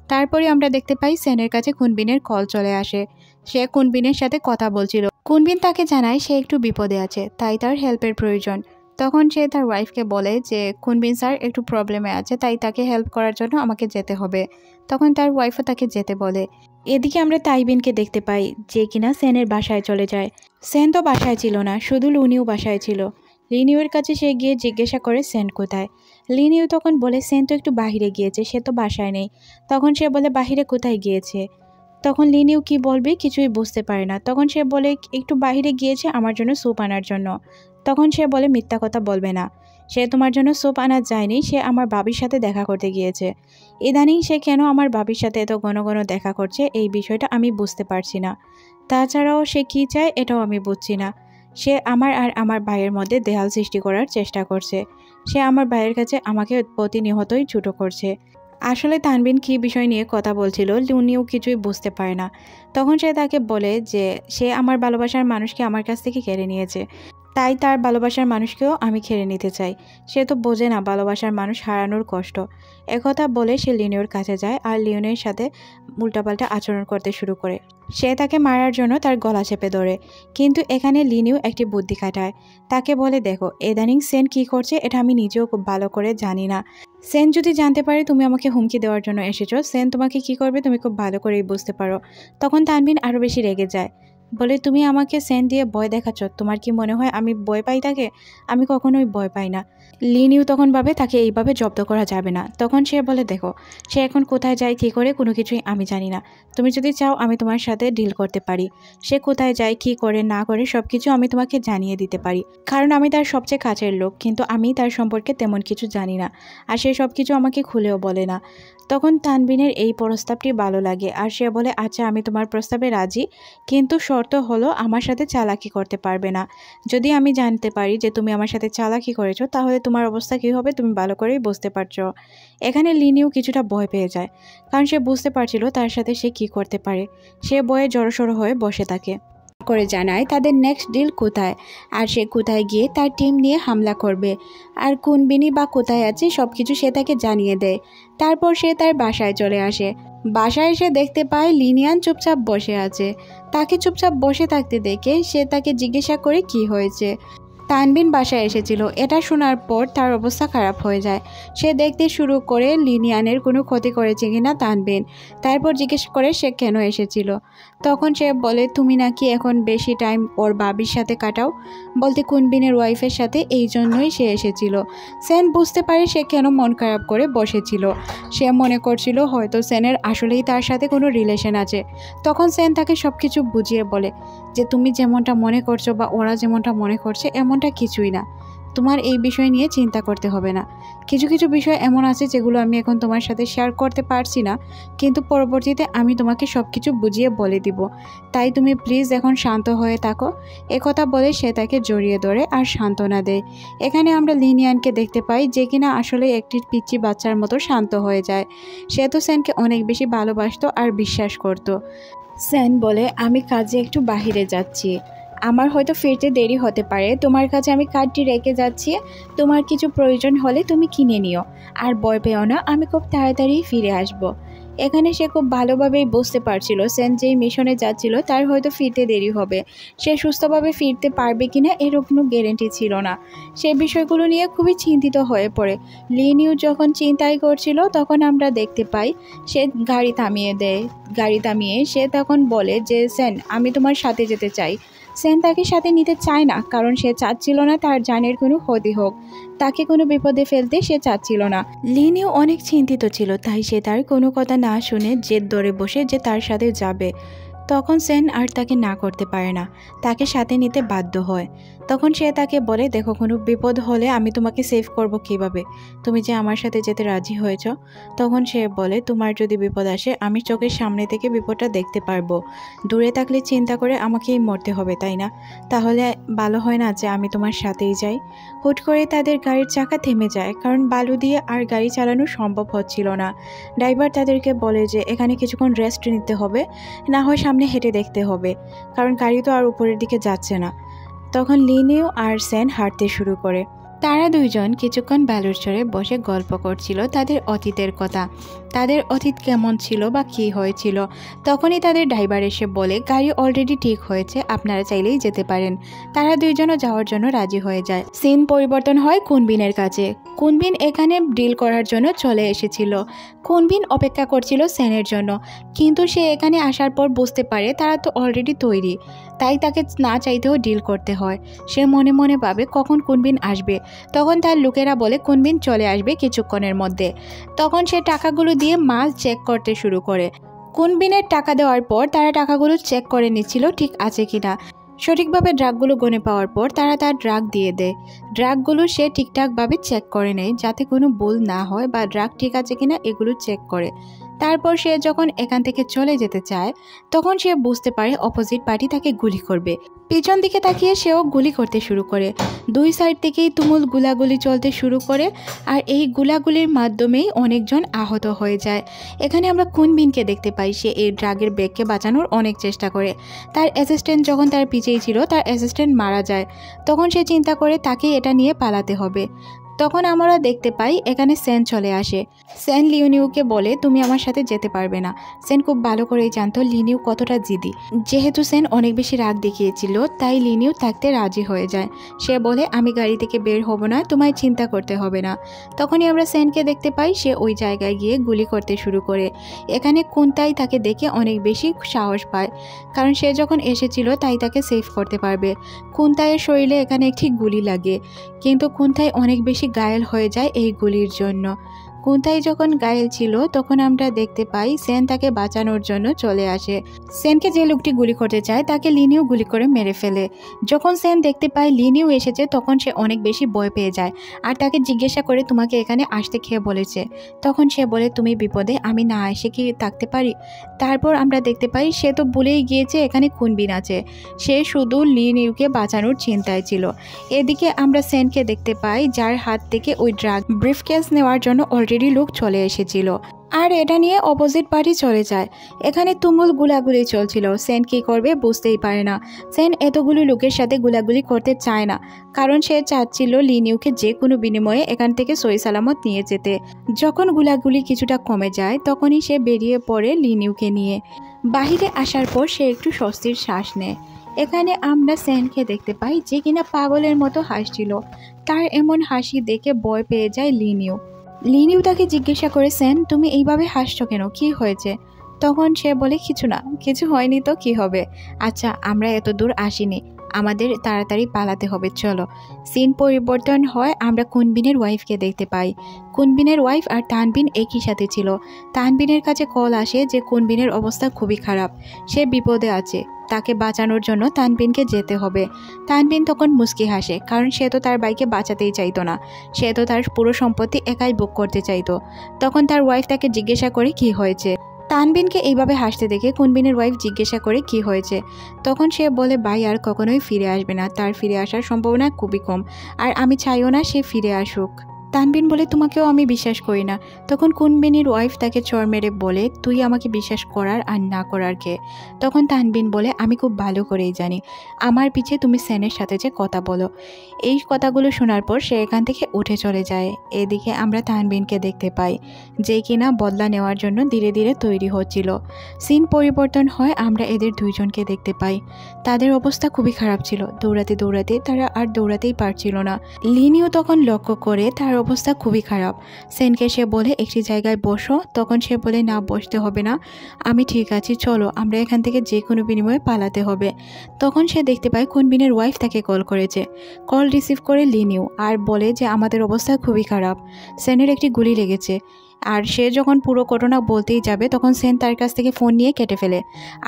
তারপরে আমরা দেখতে পাই সেনের কাছে কুনবিনের কল চলে আসে। সে কুনবিনের সাথে কথা বলছিল। কুনবিন তাকে জানায় সে একটু বিপদে আছে, তাই তার হেল্পের প্রয়োজন। তখন সে তার ওয়াইফকে বলে যে কুনবিন স্যার একটু প্রবলেমে আছে, তাই তাকে হেল্প করার জন্য আমাকে যেতে হবে। তখন তার ওয়াইফও তাকে যেতে বলে। এদিকে আমরা তাইবিনকে দেখতে পাই, যে কিনা সেনের বাসায় চলে যায়। সেন তো বাসায় ছিল না, শুধু লুনিও বাসায় ছিল। লিনিউর কাছে সে গিয়ে জিজ্ঞাসা করে সেন কোথায়। লিনিউ তখন বলে সেন তো একটু বাহিরে গিয়েছে, সে তো বাসায় নেই। তখন সে বলে বাহিরে কোথায় গিয়েছে? তখন লিনিউ কি বলবে কিছুই বুঝতে পারে না। তখন সে বলে একটু বাহিরে গিয়েছে আমার জন্য স্যুপ আনার জন্য। তখন সে বলে মিথ্যা কথা বলবে না, সে তোমার জন্য স্যুপ আনা যায়নি, সে আমার বাবির সাথে দেখা করতে গিয়েছে। ইদানিং সে কেন আমার বাবির সাথে এত ঘন ঘন দেখা করছে এই বিষয়টা আমি বুঝতে পারছি না। তাছাড়াও সে কি চায় এটাও আমি বুঝছি না। সে আমার আর আমার ভাইয়ের মধ্যে দেয়াল সৃষ্টি করার চেষ্টা করছে। সে আমার ভাইয়ের কাছে আমাকে প্রতিনিয়তই ছোট করছে। আসলে তানবিন কী বিষয় নিয়ে কথা বলছিল লুনিও কিছুই বুঝতে পারে না। তখন সে তাকে বলে যে সে আমার ভালোবাসার মানুষকে আমার কাছ থেকে কেড়ে নিয়েছে, তাই তার ভালোবাসার মানুষকেও আমি কেড়ে নিতে চাই। সে তো বোঝে না ভালোবাসার মানুষ হারানোর কষ্ট। একথা বলে সে লিওনের কাছে যায় আর লিওনের সাথে উল্টাপাল্টা আচরণ করতে শুরু করে। সে তাকে মারার জন্য তার গলা চেপে ধরে, কিন্তু এখানে লিনিউ একটি বুদ্ধি খাটায়। তাকে বলে, দেখো ইদানিং সেন কি করছে এটা আমি নিজেও খুব ভালো করে জানি না। সেন যদি জানতে পারে তুমি আমাকে হুমকি দেওয়ার জন্য এসেছো, সেন তোমাকে কি করবে তুমি খুব ভালো করেই বুঝতে পারো। তখন তানবিন আরও বেশি রেগে যায়, বলে তুমি আমাকে সেন দিয়ে ভয় দেখাচ্ছ, তোমার কি মনে হয় আমি ভয় পাই তাকে? আমি কখনোই ভয় পাই না। লিনিউ তখন ভাবে তাকে এইভাবে জব্দ করা যাবে না। তখন সে বলে, দেখো সে এখন কোথায় যায় কী করে কোনো কিছুই আমি জানি না, তুমি যদি চাও আমি তোমার সাথে ডিল করতে পারি। সে কোথায় যায় কী করে না করে সব কিছু আমি তোমাকে জানিয়ে দিতে পারি, কারণ আমি তার সবচেয়ে কাছের লোক, কিন্তু আমি তার সম্পর্কে তেমন কিছু জানি না, আর সে সব কিছু আমাকে খুলেও বলে না। তখন তানবিনের এই প্রস্তাবটি ভালো লাগে আর সে বলে আচ্ছা আমি তোমার প্রস্তাবে রাজি, কিন্তু শর্ত হলো আমার সাথে চালাকি করতে পারবে না। যদি আমি জানতে পারি যে তুমি আমার সাথে চালাকি করেছো তাহলে তোমার অবস্থা কী হবে তুমি ভালো করেই বুঝতে পারছো। এখানে লিনিও কিছুটা ভয় পেয়ে যায়, কারণ সে বুঝতে পারছিল তার সাথে সে কি করতে পারে। সে ভয়ে জড়সড় হয়ে বসে থাকে। করে জানায় তাদের নেক্সট ডিল কোথায় আর সে কোথায় গিয়ে তার টিম নিয়ে হামলা করবে আর কুনবিনি বা কোথায় আছে সব কিছু সে তাকে জানিয়ে দেয়। তারপর সে তার বাসায় চলে আসে। বাসায় এসে দেখতে পায় লিনিয়ান চুপচাপ বসে আছে। তাকে চুপচাপ বসে থাকতে দেখে সে তাকে জিজ্ঞাসা করে কি হয়েছে। তানবিন বাসায় এসেছিল। এটা শোনার পর তার অবস্থা খারাপ হয়ে যায়। সে দেখতে শুরু করে লিনিয়ানের কোনো ক্ষতি করেছে কিনা তানবিন। তারপর জিজ্ঞেস করে সে কেন এসেছিল। তখন সে বলে তুমি নাকি এখন বেশি টাইম ওর বাবির সাথে কাটাও, বলতে কুনবিনের ওয়াইফের সাথে, এই জন্যই সে এসেছিল। সেন বুঝতে পারে সে কেন মন খারাপ করে বসেছিল। সে মনে করছিল হয়তো সেনের আসলেই তার সাথে কোনো রিলেশন আছে। তখন সেন তাকে সব কিছু বুঝিয়ে বলে যে তুমি যেমনটা মনে করছো বা ওরা যেমনটা মনে করছে এমনটা কিছুই না, তোমার এই বিষয় নিয়ে চিন্তা করতে হবে না। কিছু কিছু বিষয় এমন আছে যেগুলো আমি এখন তোমার সাথে শেয়ার করতে পারছি না, কিন্তু পরবর্তীতে আমি তোমাকে সব কিছু বুঝিয়ে বলে দিব। তাই তুমি প্লিজ এখন শান্ত হয়ে থাকো। একথা বলে সে তাকে জড়িয়ে ধরে আর সান্ত্বনা দেয়। এখানে আমরা লিনিয়ানকে দেখতে পাই যে কিনা আসলে একটি পিচ্চি বাচ্চার মতো শান্ত হয়ে যায়। সে তো সেনকে অনেক বেশি ভালোবাসতো আর বিশ্বাস করতো। সেন বলে আমি কাজে একটু বাহিরে যাচ্ছি, আমার হয়তো ফিরতে দেরি হতে পারে, তোমার কাছে আমি কার্ডটি রেখে যাচ্ছি, তোমার কিছু প্রয়োজন হলে তুমি কিনে নিও, আর ভয় পেও না, আমি খুব তাড়াতাড়ি ফিরে আসব। এখানে সে খুব ভালোভাবেই বুঝতে পারছিল সেন যেই মিশনে যাচ্ছিল তার হয়তো ফিরতে দেরি হবে। সে সুস্থভাবে ফিরতে পারবে কিনা এরও কোনো গ্যারেন্টি ছিল না। সে বিষয়গুলো নিয়ে খুবই চিন্তিত হয়ে পড়ে। লিনিউ যখন চিন্তাই করছিল তখন আমরা দেখতে পাই সে গাড়ি থামিয়ে দেয়। গাড়ি থামিয়ে সে তখন বলে যে সেন আমি তোমার সাথে যেতে চাই। সেন তাকে সাথে নিতে চায় না, কারণ সে চাচ্ছিল না তার জানের কোনো ক্ষতি হোক, তাকে কোনো বিপদে ফেলতে সে চাচ্ছিল না। লিনিও অনেক চিন্তিত ছিল, তাই সে তার কোনো কথা না শুনে জেদ ধরে বসে যে তার সাথে যাবে। তখন সেন আর তাকে না করতে পারে না, তাকে সাথে নিতে বাধ্য হয়। তখন সে তাকে বলে দেখো কোনো বিপদ হলে আমি তোমাকে সেভ করব কিভাবে, তুমি যে আমার সাথে যেতে রাজি হয়েছ। তখন সে বলে তোমার যদি বিপদ আসে আমি চোখের সামনে থেকে বিপদটা দেখতে পারবো, দূরে থাকলে চিন্তা করে আমাকেই মরতে হবে তাই না, তাহলে ভালো হয় না যে আমি তোমার সাথেই যাই। হুট করে তাদের গাড়ির চাকা থেমে যায়, কারণ বালু দিয়ে আর গাড়ি চালানো সম্ভব হচ্ছিল না। ড্রাইভার তাদেরকে বলে যে এখানে কিছুক্ষণ রেস্ট নিতে হবে, না হয় সামনে হেঁটে দেখতে হবে, কারণ গাড়ি তো আর উপরের দিকে যাচ্ছে না। তখন লিনিও আর সেন হাঁটতে শুরু করে। তারা দুইজন কিছুক্ষণ বালুর চরে বসে গল্প করছিল তাদের অতীতের কথা, তাদের অতীত কেমন ছিল বা কী হয়েছিল। তখনই তাদের ড্রাইভার এসে বলে গাড়ি অলরেডি ঠিক হয়েছে, আপনারা চাইলেই যেতে পারেন। তারা দুইজনও যাওয়ার জন্য রাজি হয়ে যায়। সিন পরিবর্তন হয় কুনবিনের কাছে। কুনবিন এখানে ডিল করার জন্য চলে এসেছিল। কুনবিন অপেক্ষা করছিল সেনের জন্য, কিন্তু সে এখানে আসার পর বুঝতে পারে তারা তো অলরেডি তৈরি, তাই তাকে না চাইতেও ডিল করতে হয়। সে মনে মনে ভাবে কখন কুনবিন আসবে। তখন তার লোকেরা বলে কুনবিন চলে আসবে কিছুক্ষণের মধ্যে। তখন সে টাকাগুলো দিয়ে মাল চেক করতে শুরু করে। কুনবিনের টাকা দেওয়ার পর তারা টাকাগুলো চেক করে নিচ্ছিল ঠিক আছে কিনা। সঠিকভাবে ড্রাগগুলো গনে পাওয়ার পর তারা তার ড্রাগ দিয়ে দেয়। ড্রাগগুলো সে ঠিকঠাকভাবে চেক করে নেয় যাতে কোনো ভুল না হয় বা ড্রাগ ঠিক আছে কিনা এগুলো চেক করে। তারপর সে যখন এখান থেকে চলে যেতে চায় তখন সে বুঝতে পারে অপোজিট পার্টি তাকে গুলি করবে। পিছন দিকে তাকিয়ে সেও গুলি করতে শুরু করে। দুই সাইড থেকেই তুমুল গুলাগুলি চলতে শুরু করে, আর এই গুলাগুলির মাধ্যমেই অনেকজন আহত হয়ে যায়। এখানে আমরা কুনবিনকে দেখতে পাই, সে এই ড্রাগের ব্যাগকে বাঁচানোর অনেক চেষ্টা করে। তার অ্যাসিস্ট্যান্ট যখন তার পিছেই ছিল তার অ্যাসিস্ট্যান্ট মারা যায়। তখন সে চিন্তা করে তাকে এটা নিয়ে পালাতে হবে। তখন আমরা দেখতে পাই এখানে সেন চলে আসে। সেন লিনিউকে বলে তুমি আমার সাথে যেতে পারবে না। সেন খুব ভালো করেই জানতো লিনিউ কতটা জিদি। যেহেতু সেন অনেক বেশি রাগ দেখিয়েছিল তাই লিনিউ থাকতে রাজি হয়ে যায়। সে বলে আমি গাড়ি থেকে বের হব না, তোমায় চিন্তা করতে হবে না। তখনই আমরা সেনকে দেখতে পাই, সে ওই জায়গায় গিয়ে গুলি করতে শুরু করে। এখানে কুন্তাই তাকে দেখে অনেক বেশি সাহস পায়, কারণ সে যখন এসেছিল তাই তাকে সেভ করতে পারবে। কুন্তাইয়ের শরীরে এখানে একটি গুলি লাগে, কিন্তু কুন্তাই অনেক বেশি ঘায়েল হয়ে যায় এই গুলির জন্য। কুন্তাই যখন ঘায়েল ছিল তখন আমরা দেখতে পাই সেন তাকে বাঁচানোর জন্য চলে আসে। সেনকে যে লোকটি গুলি করতে চায় তাকে লিনিউ গুলি করে মেরে ফেলে। যখন সেন দেখতে পায় লিনিউ এসেছে তখন সে অনেক বেশি ভয় পেয়ে যায় আর তাকে জিজ্ঞাসা করে তোমাকে এখানে আসতে খেয়ে বলেছে। তখন সে বলে তুমি বিপদে, আমি না এসে কি থাকতে পারি। তারপর আমরা দেখতে পাই সে তো ভুলেই গিয়েছে এখানে কুনবিন আছে, সে শুধু লিনিউকে বাঁচানোর চিন্তায় ছিল। এদিকে আমরা সেনকে দেখতে পাই যার হাত থেকে ওই ড্রাগ ব্রিফকেস নেওয়ার জন্য অলরেডি লোক চলে এসেছিল আর এটা নিয়ে অপোজিট পার্টি চলে যায়। এখানে তুমুল গুলাগুলি চলছিল। সেন কী করবে বুঝতেই পারে না। সেন এতগুলো লোকের সাথে গুলাগুলি করতে চায় না, কারণ সে চাচ্ছিল লিনিউকে যে কোনো বিনিময়ে এখান থেকে সহি সালামত নিয়ে যেতে। যখন গুলাগুলি কিছুটা কমে যায় তখনই সে বেরিয়ে পড়ে লিনিউকে নিয়ে। বাহিরে আসার পর সে একটু স্বস্তির শ্বাস নেয়। এখানে আমরা সেনকে দেখতে পাই যে কিনা পাগলের মতো হাসছিল। তার এমন হাসি দেখে ভয় পেয়ে যায় লিনিউ। লিনিউ তাকে জিজ্ঞাসা করে সেন তুমি এইভাবে হাসছো কেন, কি হয়েছে? তখন সে বলে কিছু না, কিছু হয়নি তো কি হবে। আচ্ছা আমরা এত দূর আসিনি, আমাদের তাড়াতাড়ি পালাতে হবে, চলো। সিন পরিবর্তন হয়, আমরা কুনবিনের ওয়াইফকে দেখতে পাই। কুনবিনের ওয়াইফ আর তানবিন একই সাথে ছিল। তানবিনের কাছে কল আসে যে কুনবিনের অবস্থা খুবই খারাপ, সে বিপদে আছে, তাকে বাঁচানোর জন্য তানবিনকে যেতে হবে। তানবিন তখন মুচকি হাসে, কারণ সে তো তার ভাইকে বাঁচাতেই চাইতো না, সে তো তার পুরো সম্পত্তি একাই বুক করতে চাইতো। তখন তার ওয়াইফ তাকে জিজ্ঞাসা করে কি হয়েছে। তানবিনকে এইভাবে হাসতে দেখে কুনবিনের ওয়াইফ জিজ্ঞাসা করে কি হয়েছে। তখন সে বলে ভাই আর কখনোই ফিরে আসবে না, তার ফিরে আসার সম্ভাবনা খুবই কম, আর আমি চাইও না সে ফিরে আসুক। তানবিন বলে তোমাকেও আমি বিশ্বাস করি না। তখন কুনবিনের ওয়াইফ তাকে চড় মেরে বলে তুই আমাকে বিশ্বাস করার আর না করার কে। তখন তানবিন বলে আমি খুব ভালো করেই জানি আমার পিছে তুমি সেনের সাথে যে কথা বলো। এই কথাগুলো শোনার পর সে এখান থেকে উঠে চলে যায়। এদিকে আমরা তানবিনকে দেখতে পাই যে কিনা বদলা নেওয়ার জন্য ধীরে ধীরে তৈরি হচ্ছিল। সিন পরিবর্তন হয়, আমরা এদের দুইজনকে দেখতে পাই। তাদের অবস্থা খুবই খারাপ ছিল, দৌড়াতে দৌড়াতে তারা আর দৌড়াতেই পারছিল না। লিনিও তখন লক্ষ্য করে তার অবস্থা খুবই খারাপ। সেনকে সে বলে একটি জায়গায় বসো। তখন সে বলে না বসতে হবে না, আমি ঠিক আছি, চলো আমরা এখান থেকে যে কোনো বিনিময়ে পালাতে হবে। তখন সে দেখতে পায় কুনবিনের ওয়াইফ তাকে কল করেছে। কল রিসিভ করে লিনিউ আর বলে যে আমাদের অবস্থা খুবই খারাপ, সেনের একটি গুলি লেগেছে। আর সে যখন পুরো ঘটনা বলতেই যাবে তখন সেন তার কাছ থেকে ফোন নিয়ে কেটে ফেলে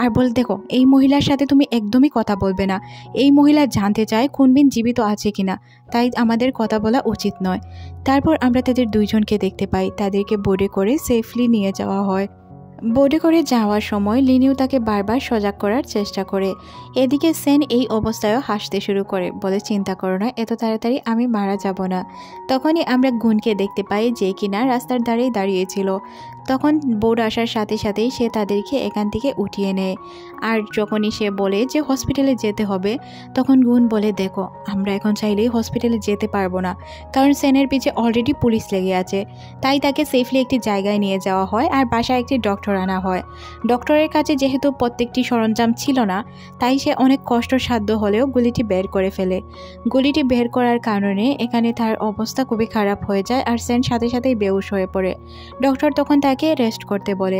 আর বলে দেখো এই মহিলার সাথে তুমি একদমই কথা বলবে না, এই মহিলা জানতে চায় কুনবিন জীবিত আছে কিনা, তাই আমাদের কথা বলা উচিত নয়। তারপর আমরা তাদের দুইজনকে দেখতে পাই, তাদেরকে বোর্ডে করে সেফলি নিয়ে যাওয়া হয়। বোর্ডে করে যাওয়ার সময় লিনিউ তাকে বারবার সজাগ করার চেষ্টা করে। এদিকে সেন এই অবস্থায়ও হাসতে শুরু করে, বলে চিন্তা করো না, এত তাড়াতাড়ি আমি মারা যাব না। তখনই আমরা গুনকে দেখতে পাই যে কিনা রাস্তার ধারেই দাঁড়িয়েছিল। তখন বোর্ড আসার সাথে সাথেই সে তাদেরকে এখান থেকে উঠিয়ে নেয়। আর যখনই সে বলে যে হসপিটালে যেতে হবে তখন গুন বলে দেখো আমরা এখন চাইলেই হসপিটালে যেতে পারবো না, কারণ সেনের পিছে অলরেডি পুলিশ লেগে আছে। তাই তাকে সেফলি একটি জায়গায় নিয়ে যাওয়া হয় আর বাসায় একটি ডক্টর আনা হয়। ডক্টরের কাছে যেহেতু প্রত্যেকটি সরঞ্জাম ছিল না তাই সে অনেক কষ্টসাধ্য হলেও গুলিটি বের করে ফেলে। গুলিটি বের করার কারণে এখানে তার অবস্থা খুবই খারাপ হয়ে যায় আর সেন সাথে সাথেই বেহুশ হয়ে পড়ে। ডক্টর তখন তাকে রেস্ট করতে বলে।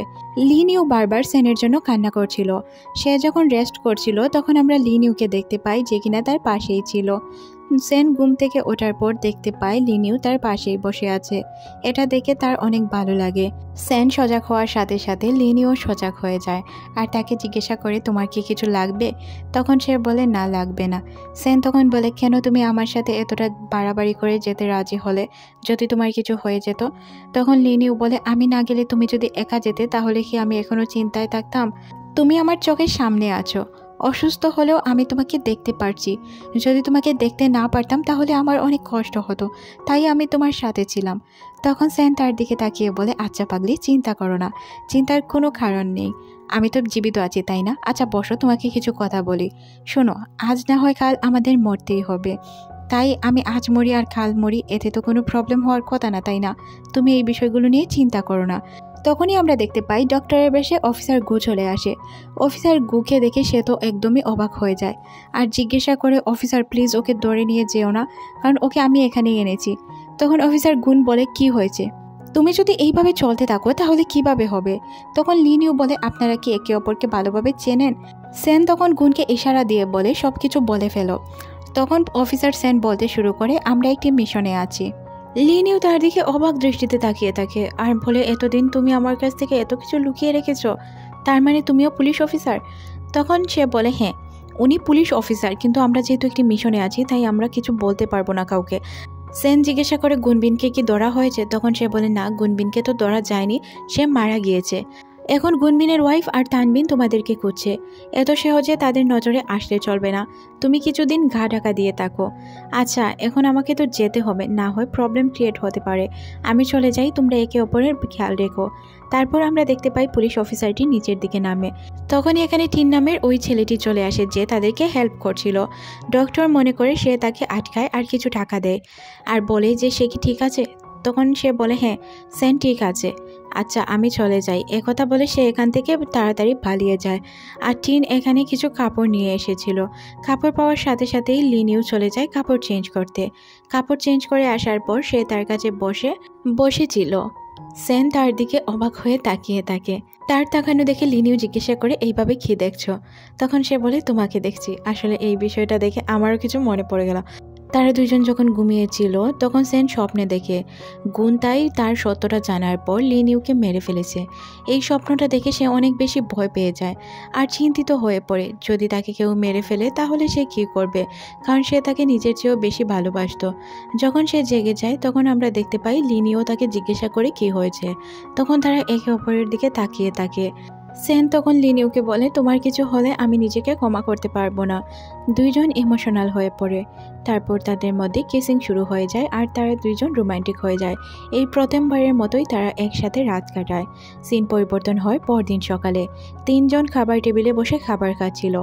লিনিউ বারবার সেনের জন্য কান্না করছিল। সে যখন রেস্ট করছিল তখন আমরা লিনিউকে দেখতে পাই যে কিনা তার পাশেই ছিল। সেন ঘুম থেকে ওঠার পর দেখতে পায় লিনিউ তার পাশেই বসে আছে। এটা দেখে তার অনেক ভালো লাগে। সেন সজাগ হওয়ার সাথে সাথে লিনিও সজাগ হয়ে যায় আর তাকে জিজ্ঞাসা করে তোমার কি কিছু লাগবে। তখন সে বলে না লাগবে না। সেন তখন বলে কেন তুমি আমার সাথে এতটা বাড়াবাড়ি করে যেতে রাজি হলে, যদি তোমার কিছু হয়ে যেত। তখন লিনিউ বলে আমি না গেলে তুমি যদি একা যেতে তাহলে কি আমি এখনো চিন্তায় থাকতাম? তুমি আমার চোখের সামনে আছো, অসুস্থ হলেও আমি তোমাকে দেখতে পারছি, যদি তোমাকে দেখতে না পারতাম তাহলে আমার অনেক কষ্ট হতো, তাই আমি তোমার সাথে ছিলাম। তখন সেন তার দিকে তাকিয়ে বলে আচ্ছা পাগলি চিন্তা করো না, চিন্তার কোনো কারণ নেই, আমি তো জীবিত আছি তাই না। আচ্ছা বসো, তোমাকে কিছু কথা বলি। শোনো, আজ না হয় কাল আমাদের মরতেই হবে, তাই আমি আজ মরি আর কাল মরি, এতে তো কোনো প্রবলেম হওয়ার কথা না তাই না। তুমি এই বিষয়গুলো নিয়ে চিন্তা করো না। তখনই আমরা দেখতে পাই ডক্টরের বেশে অফিসার গু চলে আসে। অফিসার গুকে দেখে সে তো একদমই অবাক হয়ে যায় আর জিজ্ঞাসা করে অফিসার প্লিজ ওকে ধরে নিয়ে যেও না, কারণ ওকে আমি এখানেই এনেছি। তখন অফিসার গুন বলে কি হয়েছে, তুমি যদি এইভাবে চলতে থাকো তাহলে কিভাবে হবে। তখন লিনিউ বলে আপনারা কি একে অপরকে ভালোভাবে চেনেন। সেন তখন গুনকে ইশারা দিয়ে বলে সব কিছু বলে ফেলো। তখন অফিসার সেন বলতে শুরু করে আমরা একটি মিশনে আছি, লিনিও তার দিকে অবাক দৃষ্টিতে তাকিয়ে থাকে আর বলে, এতদিন তুমি আমার কাছ থেকে এত কিছু লুকিয়ে রেখেছো, তার মানে তুমিও পুলিশ অফিসার? তখন সে বলে, হ্যাঁ উনি পুলিশ অফিসার, কিন্তু আমরা যেহেতু একটি মিশনে আছি তাই আমরা কিছু বলতে পারবো না কাউকে। সেন জিজ্ঞাসা করে গুনবিনকে কি ধরা হয়েছে? তখন সে বলে, না গুনবিনকে তো ধরা যায়নি, সে মারা গিয়েছে। এখন গুনবিনের ওয়াইফ আর তানবিন তোমাদেরকে খুঁজছে, এত সহজে তাদের নজরে আসলে চলবে না, তুমি কিছুদিন ঘা ঢাকা দিয়ে থাকো। আচ্ছা এখন আমাকে তো যেতে হবে, না হয় প্রবলেম ক্রিয়েট হতে পারে, আমি চলে যাই, তোমরা একে অপরের খেয়াল রেখো। তারপর আমরা দেখতে পাই পুলিশ অফিসারটি নিচের দিকে নামে। তখনই এখানে টিন নামের ওই ছেলেটি চলে আসে যে তাদেরকে হেল্প করছিল। ডক্টর মনে করে সে তাকে আটকায় আর কিছু টাকা দেয় আর বলে যে সে কি ঠিক আছে। তখন সে বলে, হ্যাঁ সেন ঠিক আছে, আচ্ছা আমি চলে যাই। একথা বলে সে এখান থেকে তাড়াতাড়ি পালিয়ে যায়। আর টিন এখানে কিছু কাপড় নিয়ে এসেছিল। কাপড় পাওয়ার সাথে সাথেই লিনিও চলে যায় কাপড় চেঞ্জ করতে। কাপড় চেঞ্জ করে আসার পর সে তার কাছে বসেছিল। সেন তার দিকে অবাক হয়ে তাকিয়ে থাকে। তার তাকানো দেখে লিনিও জিজ্ঞাসা করে, এইভাবে কি দেখছো? তখন সে বলে, তোমাকে দেখছি। আসলে এই বিষয়টা দেখে আমারও কিছু মনে পড়ে গেল। তারা দুজন যখন ঘুমিয়েছিল তখন সেন স্বপ্নে দেখে গুন তাই তার সত্যটা জানার পর লিনিউকে মেরে ফেলেছে। এই স্বপ্নটা দেখে সে অনেক বেশি ভয় পেয়ে যায় আর চিন্তিত হয়ে পড়ে, যদি তাকে কেউ মেরে ফেলে তাহলে সে কী করবে, কারণ সে তাকে নিজের চেয়েও বেশি ভালোবাসত। যখন সে জেগে যায় তখন আমরা দেখতে পাই লিনিও তাকে জিজ্ঞাসা করে কি হয়েছে। তখন তারা একে অপরের দিকে তাকিয়ে থাকে। সেন তখন লিনিউকে বলে, তোমার কিছু হলে আমি নিজেকে ক্ষমা করতে পারবো না। দুইজন ইমোশনাল হয়ে পড়ে। তারপর তাদের মধ্যে কিসিং শুরু হয়ে যায় আর তারা দুইজন রোমান্টিক হয়ে যায়। এই প্রথমবারের মতোই তারা একসাথে রাত কাটায়। সিন পরিবর্তন হয় পরদিন সকালে। তিনজন খাবার টেবিলে বসে খাবার খাচ্ছিল।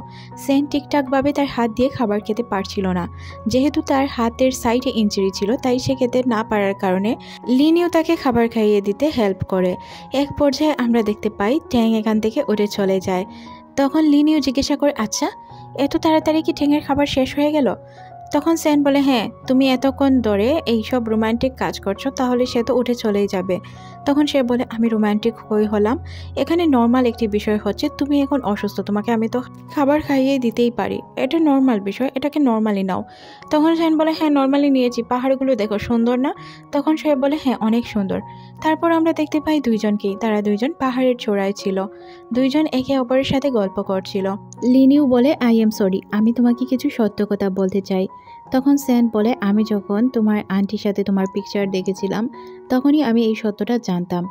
সেন ঠিকঠাকভাবে তার হাত দিয়ে খাবার খেতে পারছিল না, যেহেতু তার হাতের সাইডে ইঞ্জুরি ছিল, তাই সে খেতে না পারার কারণে লিনিও তাকে খাবার খাইয়ে দিতে হেল্প করে। এক পর্যায়ে আমরা দেখতে পাই ট্যাং এখান থেকে উড়ে চলে যায়। তখন লিনিও জিজ্ঞাসা করে, আচ্ছা এত তাড়াতাড়ি কি ট্যাংয়ের খাবার শেষ হয়ে গেল? তখন সেন বলে, হ্যাঁ তুমি এতক্ষণ ধরে এইসব রোমান্টিক কাজ করছো, তাহলে সে তো উঠে চলেই যাবে। তখন সে বলে, আমি রোমান্টিক হলাম, এখানে নর্মাল একটি বিষয় হচ্ছে তুমি এখন অসুস্থ, তোমাকে আমি তো খাবার খাইয়ে দিতেই পারি, এটা নর্মাল বিষয়, এটাকে নর্মালি নাও। তখন সেন বলে, হ্যাঁ নর্মালি নিয়েছি, পাহাড়গুলো দেখো সুন্দর না? তখন সে বলে, হ্যাঁ অনেক সুন্দর। তারপর আমরা দেখতে পাই দুইজনকেই, তারা দুইজন পাহাড়ের চূড়ায় ছিল। দুইজন একে অপরের সাথে গল্প করছিল। লিনিউ বলে, আই এম সরি, আমি তোমাকে কিছু সত্য কথা বলতে চাই। তখন সেন বলে, আমি যখন তোমার আন্টির সাথে তোমার পিকচার দেখেছিলাম তখনই আমি এই সত্যটা জানতাম।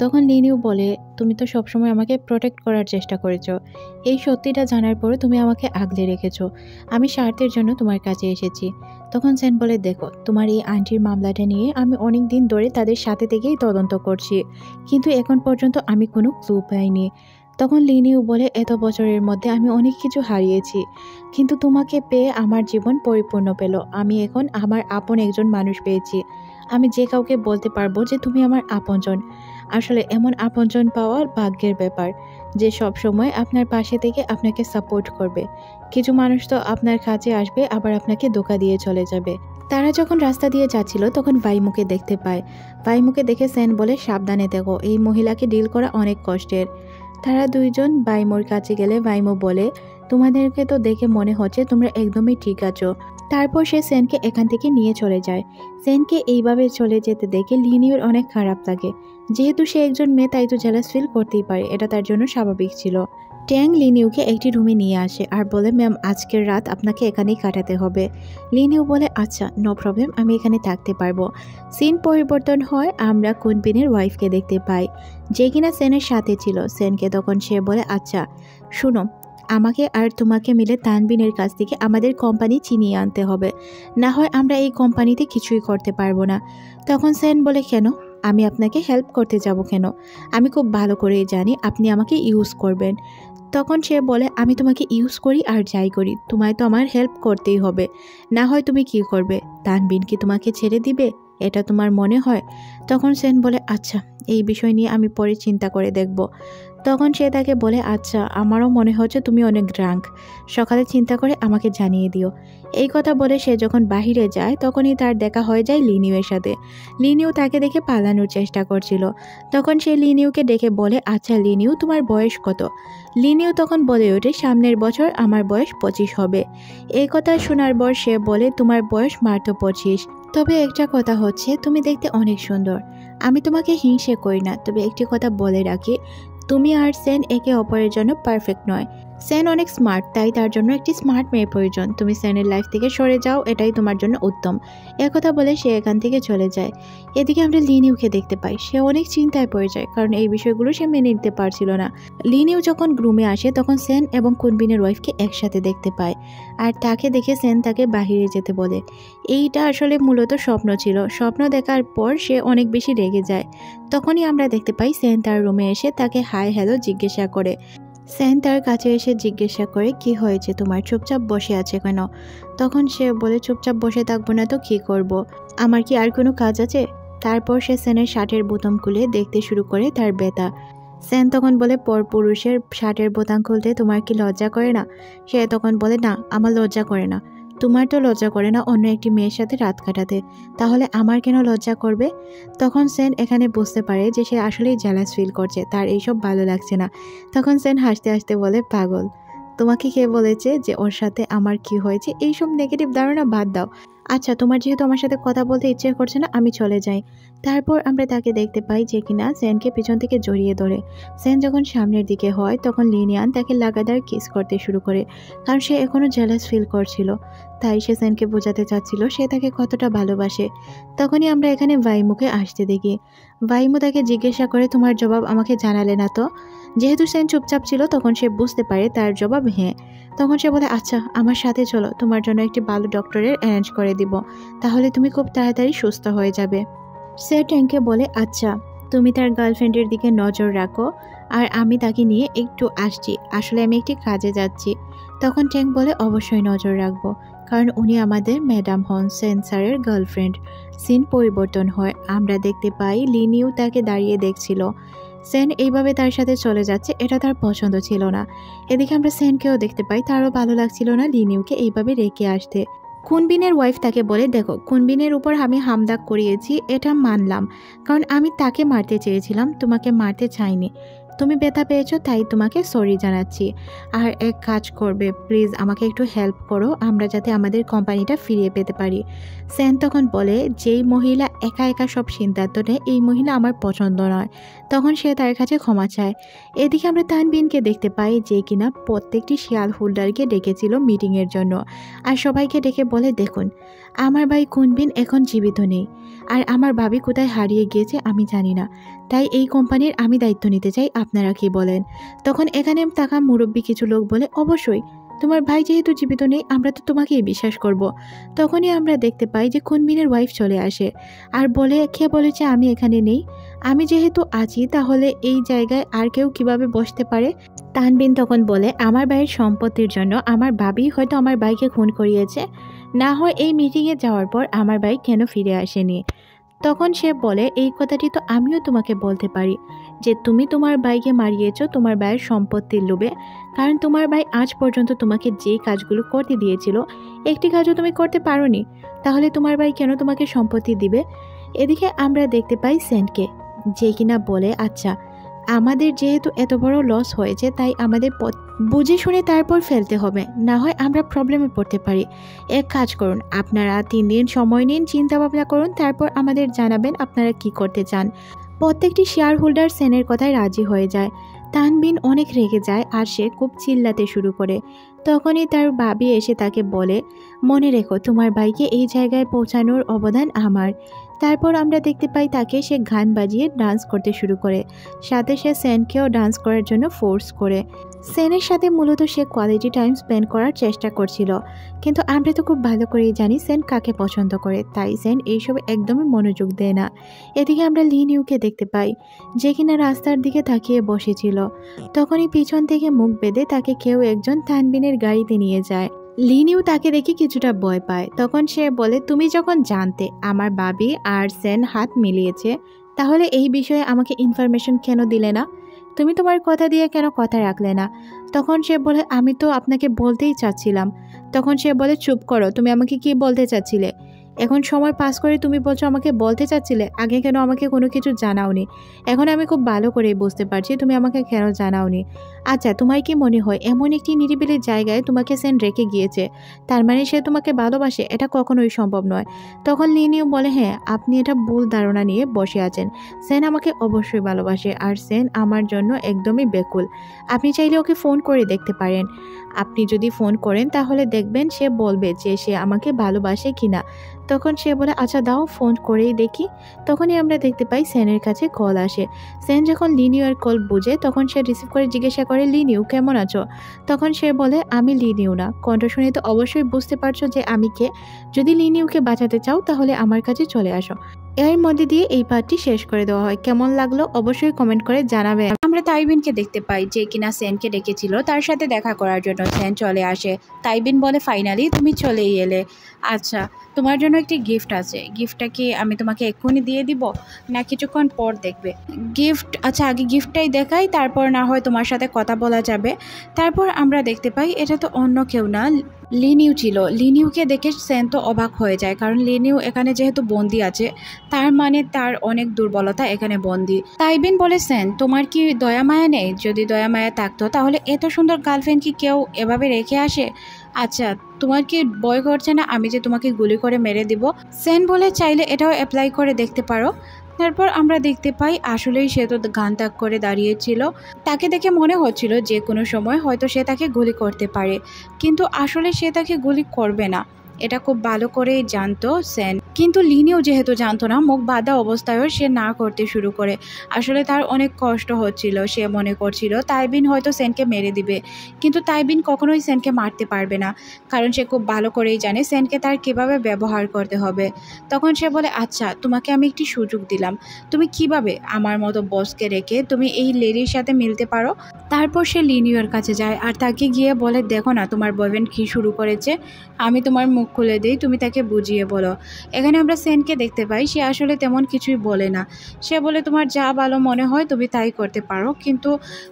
তখন লিনিউ বলে, তুমি তো সবসময় আমাকে প্রোটেক্ট করার চেষ্টা করেছো, এই সত্যিটা জানার পরে তুমি আমাকে আগলে রেখেছো, আমি স্বার্থের জন্য তোমার কাছে এসেছি। তখন সেন বলে, দেখো তোমার এই আন্টির মামলাটা নিয়ে আমি অনেক দিন ধরে তাদের সাথে থেকেই তদন্ত করছি, কিন্তু এখন পর্যন্ত আমি কোনো ক্লু পাইনি। তখন লিনিউ বলে, এত বছরের মধ্যে আমি অনেক কিছু হারিয়েছি, কিন্তু তোমাকে পেয়ে আমার জীবন পরিপূর্ণ পেল। আমি এখন আমার আপন একজন মানুষ পেয়েছি, আমি যে কাউকে বলতে পারবো যে তুমি আমার আপনজন। আসলে এমন আপনজন পাওয়ার ভাগ্যের ব্যাপার, যে সব সময় আপনার পাশে থেকে আপনাকে সাপোর্ট করবে। কিছু মানুষ তো আপনার কাছে আসবে আবার আপনাকে ধোঁকা দিয়ে চলে যাবে। তারা যখন রাস্তা দিয়ে যাচ্ছিল তখন ভাইমুকে দেখতে পায়। ভাইমুকে দেখে সেন বলে, সাবধানে দেখো, এই মহিলাকে ডিল করা অনেক কষ্টের। তারা দুইজন ভাইমোর কাছে গেলে ভাইমো বলে, তোমাদেরকে তো দেখে মনে হচ্ছে তোমরা একদমই ঠিক আছো। তারপর সে সেনকে এখান থেকে নিয়ে চলে যায়। সেনকে এইভাবে চলে যেতে দেখে লিনিওর অনেক খারাপ লাগে, যেহেতু সে একজন মেয়ে তাই তো জেলাস ফিল করতেই পারে, এটা তার জন্য স্বাভাবিক ছিল। ট্যাং লিনিউকে একটি রুমে নিয়ে আসে আর বলে, ম্যাম আজকের রাত আপনাকে এখানেই কাটাতে হবে। লিনিউ বলে, আচ্ছা নো প্রবলেম, আমি এখানে থাকতে পারবো। সিন পরিবর্তন হয়, আমরা কুনবিনের ওয়াইফকে দেখতে পাই, যে কিনা সেনের সাথে ছিল। সেনকে তখন সে বলে, আচ্ছা শুনো, আমাকে আর তোমাকে মিলে তানবিনের কাছ থেকে আমাদের কোম্পানি চিনিয়ে আনতে হবে, না হয় আমরা এই কোম্পানিতে কিছুই করতে পারবো না। তখন সেন বলে, কেন? আমি আপনাকে হেল্প করতে যাব কেন? আমি খুব ভালো করেই জানি আপনি আমাকে ইউজ করবেন। তখন সে বলে, আমি তোমাকে ইউজ করি আর যাই করি, তোমায় তো আমার হেল্প করতেই হবে, না হয় তুমি কি করবে? তানবিন কি তোমাকে ছেড়ে দিবে, এটা তোমার মনে হয়? তখন সেন বলে, আচ্ছা এই বিষয় নিয়ে আমি পরে চিন্তা করে দেখব। তখন সে তাকে বলে, আচ্ছা আমারও মনে হচ্ছে তুমি অনেক ড্রাঙ্ক, সকালে চিন্তা করে আমাকে জানিয়ে দিও। এই কথা বলে সে যখন বাহিরে যায় তখনই তার দেখা হয়ে যায় লিনিউয়ের সাথে। লিনিউ তাকে দেখে পালানোর চেষ্টা করছিল। তখন সে লিনিউকে ডেকে বলে, আচ্ছা লিনিউ, তোমার বয়স কত? লিনিউ তখন বলে ওঠে, সামনের বছর আমার বয়স 25 হবে। এই কথা শোনার পর সে বলে, তোমার বয়স মাত্র 25, তবে একটা কথা হচ্ছে তুমি দেখতে অনেক সুন্দর। আমি তোমাকে হিংসে করি না, তবে একটি কথা বলে রাখি, তুমি আর সেন একে অপরের জন্য পারফেক্ট নয়। সেন অনেক স্মার্ট, তাই তার জন্য একটি স্মার্ট মেয়ে প্রয়োজন। তুমি সেনের লাইফ থেকে সরে যাও, এটাই তোমার জন্য উত্তম। একথা বলে সে এখান থেকে চলে যায়। এদিকে আমরা লিনিউকে দেখতে পাই, সে অনেক চিন্তায় পড়ে যায়, কারণ এই বিষয়গুলো সে মেনে নিতে পারছিল না। লিনিউ যখন রুমে আসে তখন সেন এবং কুনবিনের ওয়াইফকে একসাথে দেখতে পায়, আর তাকে দেখে সেন তাকে বাহিরে যেতে বলে। এইটা আসলে মূলত স্বপ্ন ছিল। স্বপ্ন দেখার পর সে অনেক বেশি রেগে যায়। তখনই আমরা দেখতে পাই সেন তার রুমে এসে তাকে হাই হ্যালো জিজ্ঞাসা করে। সেন তার কাছে এসে জিজ্ঞাসা করে, কি হয়েছে তোমার, চুপচাপ বসে আছে কেন? তখন সে বলে, চুপচাপ বসে থাকবো না তো কি করব, আমার কি আর কোনো কাজ আছে? তারপর সে সেনের শার্টের বোতাম খুলে দেখতে শুরু করে তার ব্যথা। সেন তখন বলে, পরপুরুষের শার্টের বোতাম খুলতে তোমার কি লজ্জা করে না? সে তখন বলে, না আমার লজ্জা করে না। তোমার তো লজ্জা করে না অন্য একটি মেয়ের সাথে রাত কাটাতে, তাহলে আমার কেন লজ্জা করবে? তখন সেন এখানে বুঝতে পারে যে সে আসলেই জেলাস ফিল করছে, তার এইসব ভালো লাগছে না। তখন সেন হাসতে হাসতে বলে, পাগল, তোমাকে কে বলেছে যে ওর সাথে আমার কি হয়েছে? এইসব নেগেটিভ ধারণা বাদ দাও। আচ্ছা তোমার যেহেতু আমার সাথে কথা বলতে ইচ্ছে করছে না, আমি চলে যাই। তারপর আমরা তাকে দেখতে পাই যে কিনা সেনকে পিছন থেকে জড়িয়ে ধরে। সেন যখন সামনের দিকে হয় তখন লিনিয়ান তাকে লাগাতার কিস করতে শুরু করে, কারণ সে এখনও জেলাস ফিল করছিল। তাই সে সেনকে বোঝাতে চাচ্ছিল সে তাকে কতটা ভালোবাসে। তখনই আমরা এখানে ভাইমুকে আসতে দেখি। ভাইমু তাকে জিজ্ঞাসা করে, তোমার জবাব আমাকে জানালে না তো? যেহেতু সেন চুপচাপ ছিল তখন সে বুঝতে পারে তার জবাব হ্যাঁ। তখন সে বলে, আচ্ছা আমার সাথে চলো, তোমার জন্য একটি ভালো ডক্টরের অ্যারেঞ্জ করে দিব, তাহলে তুমি খুব তাড়াতাড়ি সুস্থ হয়ে যাবে। সে ট্যাঙ্কে বলে, আচ্ছা তুমি তার গার্লফ্রেন্ডের দিকে নজর রাখো, আর আমি তাকে নিয়ে একটু আসছি, আসলে আমি একটি কাজে যাচ্ছি। তখন ট্যাঙ্ক বলে, অবশ্যই নজর রাখবো, কারণ উনি আমাদের ম্যাডাম হন সেন্সারের গার্লফ্রেন্ড। সিন পরিবর্তন হয়, আমরা দেখতে পাই লিনিউ তাকে দাঁড়িয়ে দেখছিল। সেন এইভাবে তার সাথে চলে যাচ্ছে, এটা তার পছন্দ ছিল না। এদিকে আমরা সেনকেও দেখতে পাই, তারও ভালো লাগছিল না লিনিউকে এইভাবে রেখে আসতে। কুনবিনের ওয়াইফ তাকে বলে, দেখো কুনবিনের উপর আমি হামলা করিয়েছি, এটা মানলাম, কারণ আমি তাকে মারতে চেয়েছিলাম, তোমাকে মারতে চাইনি। তুমি ব্যথা পেয়েছো তাই তোমাকে সরি জানাচ্ছি। আর এক কাজ করবে প্লিজ, আমাকে একটু হেল্প করো, আমরা যাতে আমাদের কোম্পানিটা ফিরিয়ে পেতে পারি। সেন তখন বলে, যেই মহিলা একা একা সব সিদ্ধান্ত নেয় এই মহিলা আমার পছন্দ নয়। তখন সে তার কাছে ক্ষমা চায়। এদিকে আমরা তানবিনকে দেখতে পাই যে কিনা প্রত্যেকটি শেয়ার হোল্ডারকে ডেকেছিল মিটিংয়ের জন্য, আর সবাইকে ডেকে বলে, দেখুন আমার ভাই কুনবিন এখন জীবিত নেই, আর আমার ভাবি কোথায় হারিয়ে গিয়েছে আমি জানি না, তাই এই কোম্পানির আমি দায়িত্ব নিতে চাই, আপনারা কি বলেন? তখন এখানে থাকা মুরব্বী কিছু লোক বলে, অবশ্যই, তোমার ভাই যেহেতু জীবিত নেই আমরা তো তোমাকেই বিশ্বাস করব। তখনই আমরা দেখতে পাই যে কুনবিনের ওয়াইফ চলে আসে আর বলে, কে বলেছে আমি এখানে নেই? আমি যেহেতু আছি তাহলে এই জায়গায় আর কেউ কিভাবে বসতে পারে? তানবিন তখন বলে, আমার ভাইয়ের সম্পত্তির জন্য আমার ভাবি হয়তো আমার ভাইকে খুন করিয়েছে, না হয় এই মিটিংয়ে যাওয়ার পর আমার ভাই কেন ফিরে আসেনি। তখন সে বলে, এই কথাটি তো আমিও তোমাকে বলতে পারি যে তুমি তোমার ভাইকে মারিয়েছো তোমার ভাইয়ের সম্পত্তির লোভে, কারণ তোমার ভাই আজ পর্যন্ত তোমাকে যে কাজগুলো করতে দিয়েছিল একটি কাজও তুমি করতে পারোনি, তাহলে তোমার ভাই কেন তোমাকে সম্পত্তি দিবে? এদিকে আমরা দেখতে পাই সেনকে, যে কিনা বলে, আচ্ছা আমাদের যেহেতু এত বড় লস হয়েছে তাই আমাদের বুঝে শুনে তারপর ফেলতে হবে, না হয় আমরা প্রবলেমে পড়তে পারি। এক কাজ করুন, আপনারা 3 দিন সময় নিন, চিন্তা ভাবনা করুন, তারপর আমাদের জানাবেন আপনারা কি করতে চান। প্রত্যেকটি শেয়ার হোল্ডার সেনের কথায় রাজি হয়ে যায়। তানবিন অনেক রেগে যায় আর সে খুব চিল্লাতে শুরু করে। তখনই তার ভাবি এসে তাকে বলে, মনে রেখো তোমার ভাইকে এই জায়গায় পৌঁছানোর অবদান আমার। তারপর আমরা দেখতে পাই তাকে সে গান বাজিয়ে ডান্স করতে শুরু করে, সাথে সে সেনকেও ডান্স করার জন্য ফোর্স করে। সেনের সাথে মূলত সে কোয়ালিটি টাইম স্পেন্ড করার চেষ্টা করছিল, কিন্তু আমরা তো খুব ভালো করেই জানি সেন কাকে পছন্দ করে, তাই সেন এইসব একদমই মনোযোগ দেয় না। এদিকে আমরা লিনিউকে দেখতে পাই, যে কিনা রাস্তার দিকে তাকিয়ে বসেছিল। তখনই পিছন থেকে মুখ বেঁধে তাকে কেউ একজন তানবিনের গাড়িতে নিয়ে যায়। লিনিউ তাকে দেখে কিছুটা ভয় পায়। তখন সে বলে, তুমি যখন জানতে আমার ভাবি আর সেন হাত মিলিয়েছে, তাহলে এই বিষয়ে আমাকে ইনফরমেশন কেন দিলে না? তুমি তোমার কথা দিয়ে কেন কথা রাখলে না? তখন সে বলে আমি তো আপনাকে বলতেই চাচ্ছিলাম। তখন সে বলে চুপ করো, তুমি আমাকে কি বলতে চাচ্ছিলে? এখন সময় পাস করে তুমি বলছো আমাকে বলতে চাচ্ছিলে, আগে কেন আমাকে কোনো কিছু জানাওনি? এখন আমি খুব ভালো করেই বুঝতে পারছি তুমি আমাকে কেন জানাওনি। আচ্ছা, তোমার কি মনে হয় এমন একটি নিরিবিলি জায়গায় তোমাকে সেন রেখে গিয়েছে, তার মানে সে তোমাকে ভালোবাসে? এটা কখনোই সম্ভব নয়। তখন লিনিও বলে হ্যাঁ, আপনি এটা ভুল ধারণা নিয়ে বসে আছেন। সেন আমাকে অবশ্যই ভালোবাসে, আর সেন আমার জন্য একদমই বেকুল। আপনি চাইলে ওকে ফোন করে দেখতে পারেন। আপনি যদি ফোন করেন তাহলে দেখবেন সে বলবে যে সে আমাকে ভালোবাসে কিনা। তখন সে বলে আচ্ছা দাও, ফোন করেই দেখি। তখনই আমরা দেখতে পাই সেনের কাছে কল আসে। সেন যখন লিনিউর কল বুঝে তখন সে রিসিভ করে জিজ্ঞাসা করে লিনিউ কেমন আছো? তখন সে বলে আমি লিনিউ না। কণ্ঠ শুনে তো অবশ্যই বুঝতে পারছো যে আমি কে। যদি লিনিউকে বাঁচাতে চাও তাহলে আমার কাছে চলে আসো। এর মধ্যে দিয়ে এই পার্টটি শেষ করে দেওয়া হয়। কেমন লাগলো অবশ্যই কমেন্ট করে জানাবে। আমরা তাইবিনকে দেখতে পাই যে কিনা সেনকে ডেকেছিল তার সাথে দেখা করার জন্য। সেন চলে আসে। তাইবিন বলে ফাইনালি তুমি চলেই এলে। আচ্ছা, তোমার জন্য একটি গিফট আছে। গিফটটা কি আমি তোমাকে এক্ষুনি দিয়ে দিব না কিছুক্ষণ পর দেখবে? গিফট? আচ্ছা, আগে গিফটটাই দেখাই, তারপর না হয় তোমার সাথে কথা বলা যাবে। তারপর আমরা দেখতে পাই এটা তো অন্য কেউ না, লিনিউ ছিল। লিনিউকে দেখে সেন তো অবাক হয়ে যায়, কারণ লিনিউ এখানে যেহেতু বন্দি আছে তার মানে তার অনেক দুর্বলতা এখানে বন্দি। তাইবিন বলে সেন তোমার কি দয়া মায়া নেই? যদি দয়া মায়া থাকতো তাহলে এত সুন্দর গার্লফ্রেন্ড কি কেউ এভাবে রেখে আসে? আচ্ছা, তোমার কি ভয় করছে না আমি যে তোমাকে গুলি করে মেরে দিব? সেন বলে চাইলে এটাও অ্যাপ্লাই করে দেখতে পারো। তারপর আমরা দেখতে পাই আসলেই সে তো গান ত্যাগ করে দাঁড়িয়েছিল। তাকে দেখে মনে হচ্ছিল যে কোনো সময় হয়তো সে তাকে গুলি করতে পারে, কিন্তু আসলে সে তাকে গুলি করবে না, এটা খুব ভালো করেই জানতো সেন। কিন্তু লিনিও যেহেতু জানতো না, মুখ বাঁধা অবস্থায়ও সে না করতে শুরু করে। আসলে তার অনেক কষ্ট হচ্ছিল। সে মনে করছিল তাইবিন হয়তো সেনকে মেরে দিবে, কিন্তু তাইবিন কখনোই সেনকে মারতে পারবে না, কারণ সে খুব ভালো করেই জানে সেনকে তার কিভাবে ব্যবহার করতে হবে। তখন সে বলে আচ্ছা, তোমাকে আমি একটি সুযোগ দিলাম, তুমি কিভাবে আমার মতো বসকে রেখে তুমি এই লেডির সাথে মিলতে পারো? তারপর সে লিনিওর কাছে যায় আর তাকে গিয়ে বলে দেখো না তোমার বয়ফ্রেন্ড কী শুরু করেছে, আমি তোমার মুখ খুলে দিই, তুমি তাকে বুঝিয়ে বলো। এখানে আমরা সেনকে দেখতে পাই সে আসলে তেমন কিছুই বলে না। সে বলে তোমার যা ভালো মনে হয় তুমি তাই করতে পারো, কিন্তু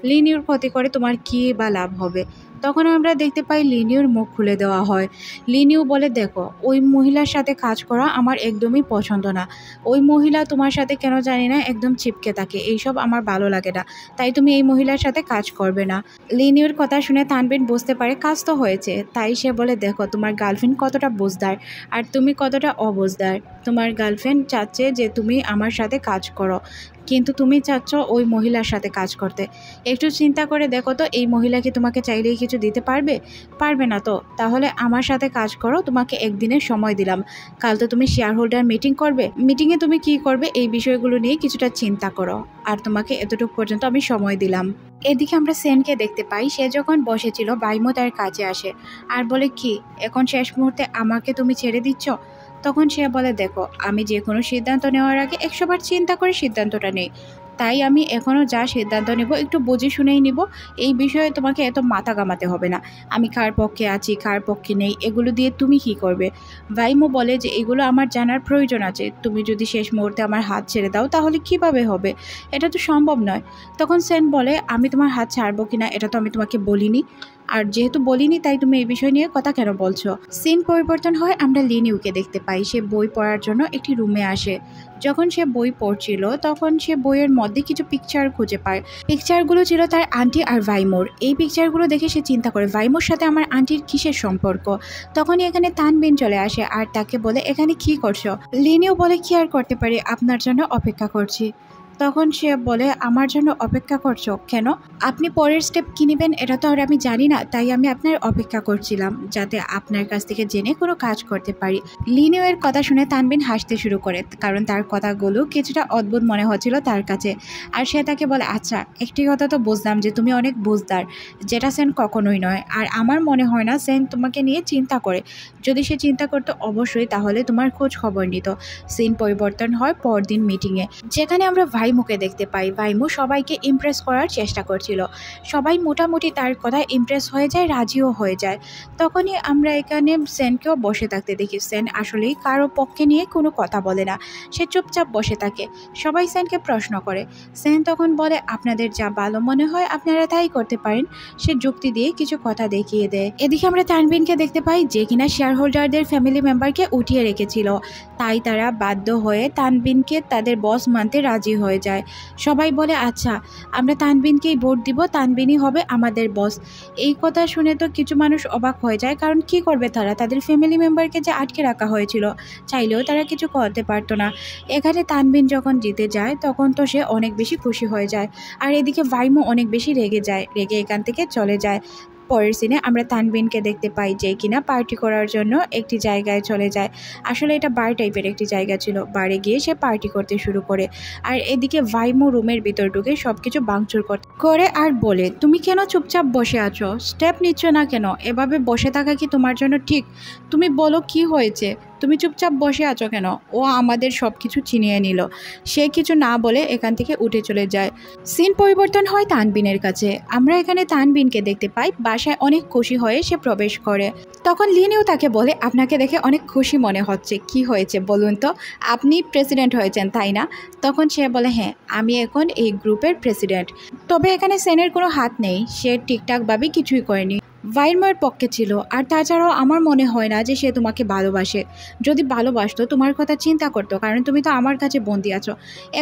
লিনিওর ক্ষতি করে তোমার কী বা লাভ হবে? তখন আমরা দেখতে পাই লিনিওর মুখ খুলে দেওয়া হয়। লিনিও বলে দেখো, ওই মহিলার সাথে কাজ করা আমার একদমই পছন্দ না। ওই মহিলা তোমার সাথে কেন জানি না একদম চিপকে থাকে, এইসব আমার ভালো লাগে না, তাই তুমি এই মহিলার সাথে কাজ করবে না। লিনিওর কথা শুনে তানবিন বুঝতে পারে কাজ তো হয়েছে, তাই সে বলে দেখো তোমার গার্লফ্রেন্ড কতটা বুঝদার আর তুমি কতটা অবুঝদার। তোমার গার্লফ্রেন্ড চাচ্ছে যে তুমি আমার সাথে কাজ করো, কিন্তু তুমি চাচ্ছ ওই মহিলার সাথে কাজ করতে। একটু চিন্তা করে দেখো তো, এই মহিলা কি তোমাকে চাইলেই কিছু দিতে পারবে? পারবে না তো। তাহলে আমার সাথে কাজ করো, তোমাকে একদিনের সময় দিলাম। কাল তো তুমি শেয়ার হোল্ডার মিটিং করবে, মিটিংয়ে তুমি কি করবে এই বিষয়গুলো নিয়ে কিছুটা চিন্তা করো, আর তোমাকে এতটুকু পর্যন্ত আমি সময় দিলাম। এদিকে আমরা সেনকে দেখতে পাই সে যখন বসেছিল বাইমো তার কাছে আসে আর বলে কি এখন শেষ মুহূর্তে আমাকে তুমি ছেড়ে দিচ্ছ? তখন সে বলে দেখো, আমি যে কোনো সিদ্ধান্ত নেওয়ার আগে 100 বার চিন্তা করে সিদ্ধান্তটা নেই, তাই আমি এখনও যা সিদ্ধান্ত নেব একটু বুঝে শুনেই নিব। এই বিষয়ে তোমাকে এত মাথা ঘামাতে হবে না। আমি কার পক্ষে আছি কার পক্ষে নেই এগুলো দিয়ে তুমি কি করবে? ভাইমো বলে যে এগুলো আমার জানার প্রয়োজন আছে, তুমি যদি শেষ মুহূর্তে আমার হাত ছেড়ে দাও তাহলে কিভাবে হবে? এটা তো সম্ভব নয়। তখন সেন বলে আমি তোমার হাত ছাড়বো কিনা এটা তো আমি তোমাকে বলিনি, আর যেহেতু বলিনি তাই তুমি এই বিষয় নিয়ে কথা কেন বলছো? সিন পরিবর্তন হয়, আমরা লিনিউকে দেখতে পাই সে বই পড়ার জন্য একটি রুমে আসে। যখন সে বই পড়ছিল তখন সে বইয়ের মধ্যে কিছু পিকচার খুঁজে পায়। পিকচারগুলো ছিল তার আন্টি আর ভাইমোর। এই পিকচারগুলো দেখে সে চিন্তা করে ভাইমোর সাথে আমার আন্টির কিসের সম্পর্ক। তখনই এখানে তানবিন চলে আসে আর তাকে বলে এখানে কি করছো? লিনিউ বলে কি আর করতে পারি, আপনার জন্য অপেক্ষা করছি। তখন সে বলে আমার জন্য অপেক্ষা করছো কেন? আপনি পরের স্টেপ কী নেবেন এটা তো আর আমি জানি না, তাই আমি আপনার অপেক্ষা করছিলাম যাতে আপনার কাছ থেকে জেনে কোনো কাজ করতে পারি। লিনিউয়ের কথা শুনে তানবিন হাসতে শুরু করে, কারণ তার কথাগুলো কিছুটা অদ্ভুত মনে হচ্ছিল তার কাছে। আর সে তাকে বলে আচ্ছা, একটি কথা তো বুঝলাম যে তুমি অনেক বুঝদার, যেটা সেন কখনোই নয়। আর আমার মনে হয় না সেন তোমাকে নিয়ে চিন্তা করে, যদি সে চিন্তা করতো অবশ্যই তাহলে তোমার খোঁজ খবর নিত। সিন পরিবর্তন হয় পরদিন মিটিংয়ে, যেখানে আমরা ভাইমুকে দেখতে পাই। ভাইমু সবাইকে ইমপ্রেস করার চেষ্টা করছিল। সবাই মোটামুটি তার কথা ইমপ্রেস হয়ে যায়, রাজিও হয়ে যায়। তখনই আমরা এখানে সেনকেও বসে থাকতে দেখি। সেন আসলেই কারো পক্ষে নিয়ে কোনো কথা বলে না, সে চুপচাপ বসে থাকে। সবাই সেনকে প্রশ্ন করে। সেন তখন বলে, আপনাদের যা ভালো মনে হয় আপনারা তাই করতে পারেন। সে যুক্তি দিয়ে কিছু কথা দেখিয়ে দেয়। এদিকে আমরা তানবিনকে দেখতে পাই, যে কিনা শেয়ার হোল্ডারদের ফ্যামিলি মেম্বারকে উঠিয়ে রেখেছিল। তাই তারা বাধ্য হয়ে তানবিনকে তাদের বস মানতে রাজি হয়ে যায়। সবাই বলে, আচ্ছা আমরা তানবিনকেই ভোট দিব, তানবিনই হবে আমাদের বস। এই কথা শুনে তো কিছু মানুষ অবাক হয়ে যায়, কারণ কি করবে তারা? তাদের ফ্যামিলি মেম্বারকে যে আটকে রাখা হয়েছিল, চাইলেও তারা কিছু করতে পারতো না। এখানে তানবিন যখন জিতে যায় তখন তো সে অনেক বেশি খুশি হয়ে যায়। আর এদিকে ভাইমু অনেক বেশি রেগে যায়, রেগে এখান থেকে চলে যায়। পরের সিনে আমরা তানবিনকে দেখতে পাই, যে কিনা পার্টি করার জন্য একটি জায়গায় চলে যায়। আসলে এটা বার টাইপের একটি জায়গা ছিল। বারে গিয়ে সে পার্টি করতে শুরু করে। আর এদিকে ভাইমু রুমের ভিতর ঢুকে সবকিছু ভাঙচুর করে আর বলে, তুমি কেন চুপচাপ বসে আছো? স্টেপ নিচ্ছ না কেন? এভাবে বসে থাকা কি তোমার জন্য ঠিক? তুমি বলো কি হয়েছে? তুমি চুপচাপ বসে আছো কেন? ও আমাদের সব কিছু ছিনিয়ে নিল। সে কিছু না বলে এখান থেকে উঠে চলে যায়। সিন পরিবর্তন হয় তানবিনের কাছে। আমরা এখানে তানবিনকে দেখতে পাই বাসায় অনেক খুশি হয়ে সে প্রবেশ করে। তখন লিনিও তাকে বলে, আপনাকে দেখে অনেক খুশি মনে হচ্ছে, কি হয়েছে বলুন তো? আপনি প্রেসিডেন্ট হয়েছেন তাই না? তখন সে বলে, হ্যাঁ আমি এখন এই গ্রুপের প্রেসিডেন্ট। তবে এখানে সেনের কোনো হাত নেই, সে ঠিকঠাকভাবে কিছুই করেনি। ভাইময়ের পক্ষে ছিল। আর তাছাড়াও আমার মনে হয় না যে সে তোমাকে ভালোবাসে। যদি ভালোবাসতো তোমার কথা চিন্তা করতো, কারণ তুমি তো আমার কাছে বন্দি আছো।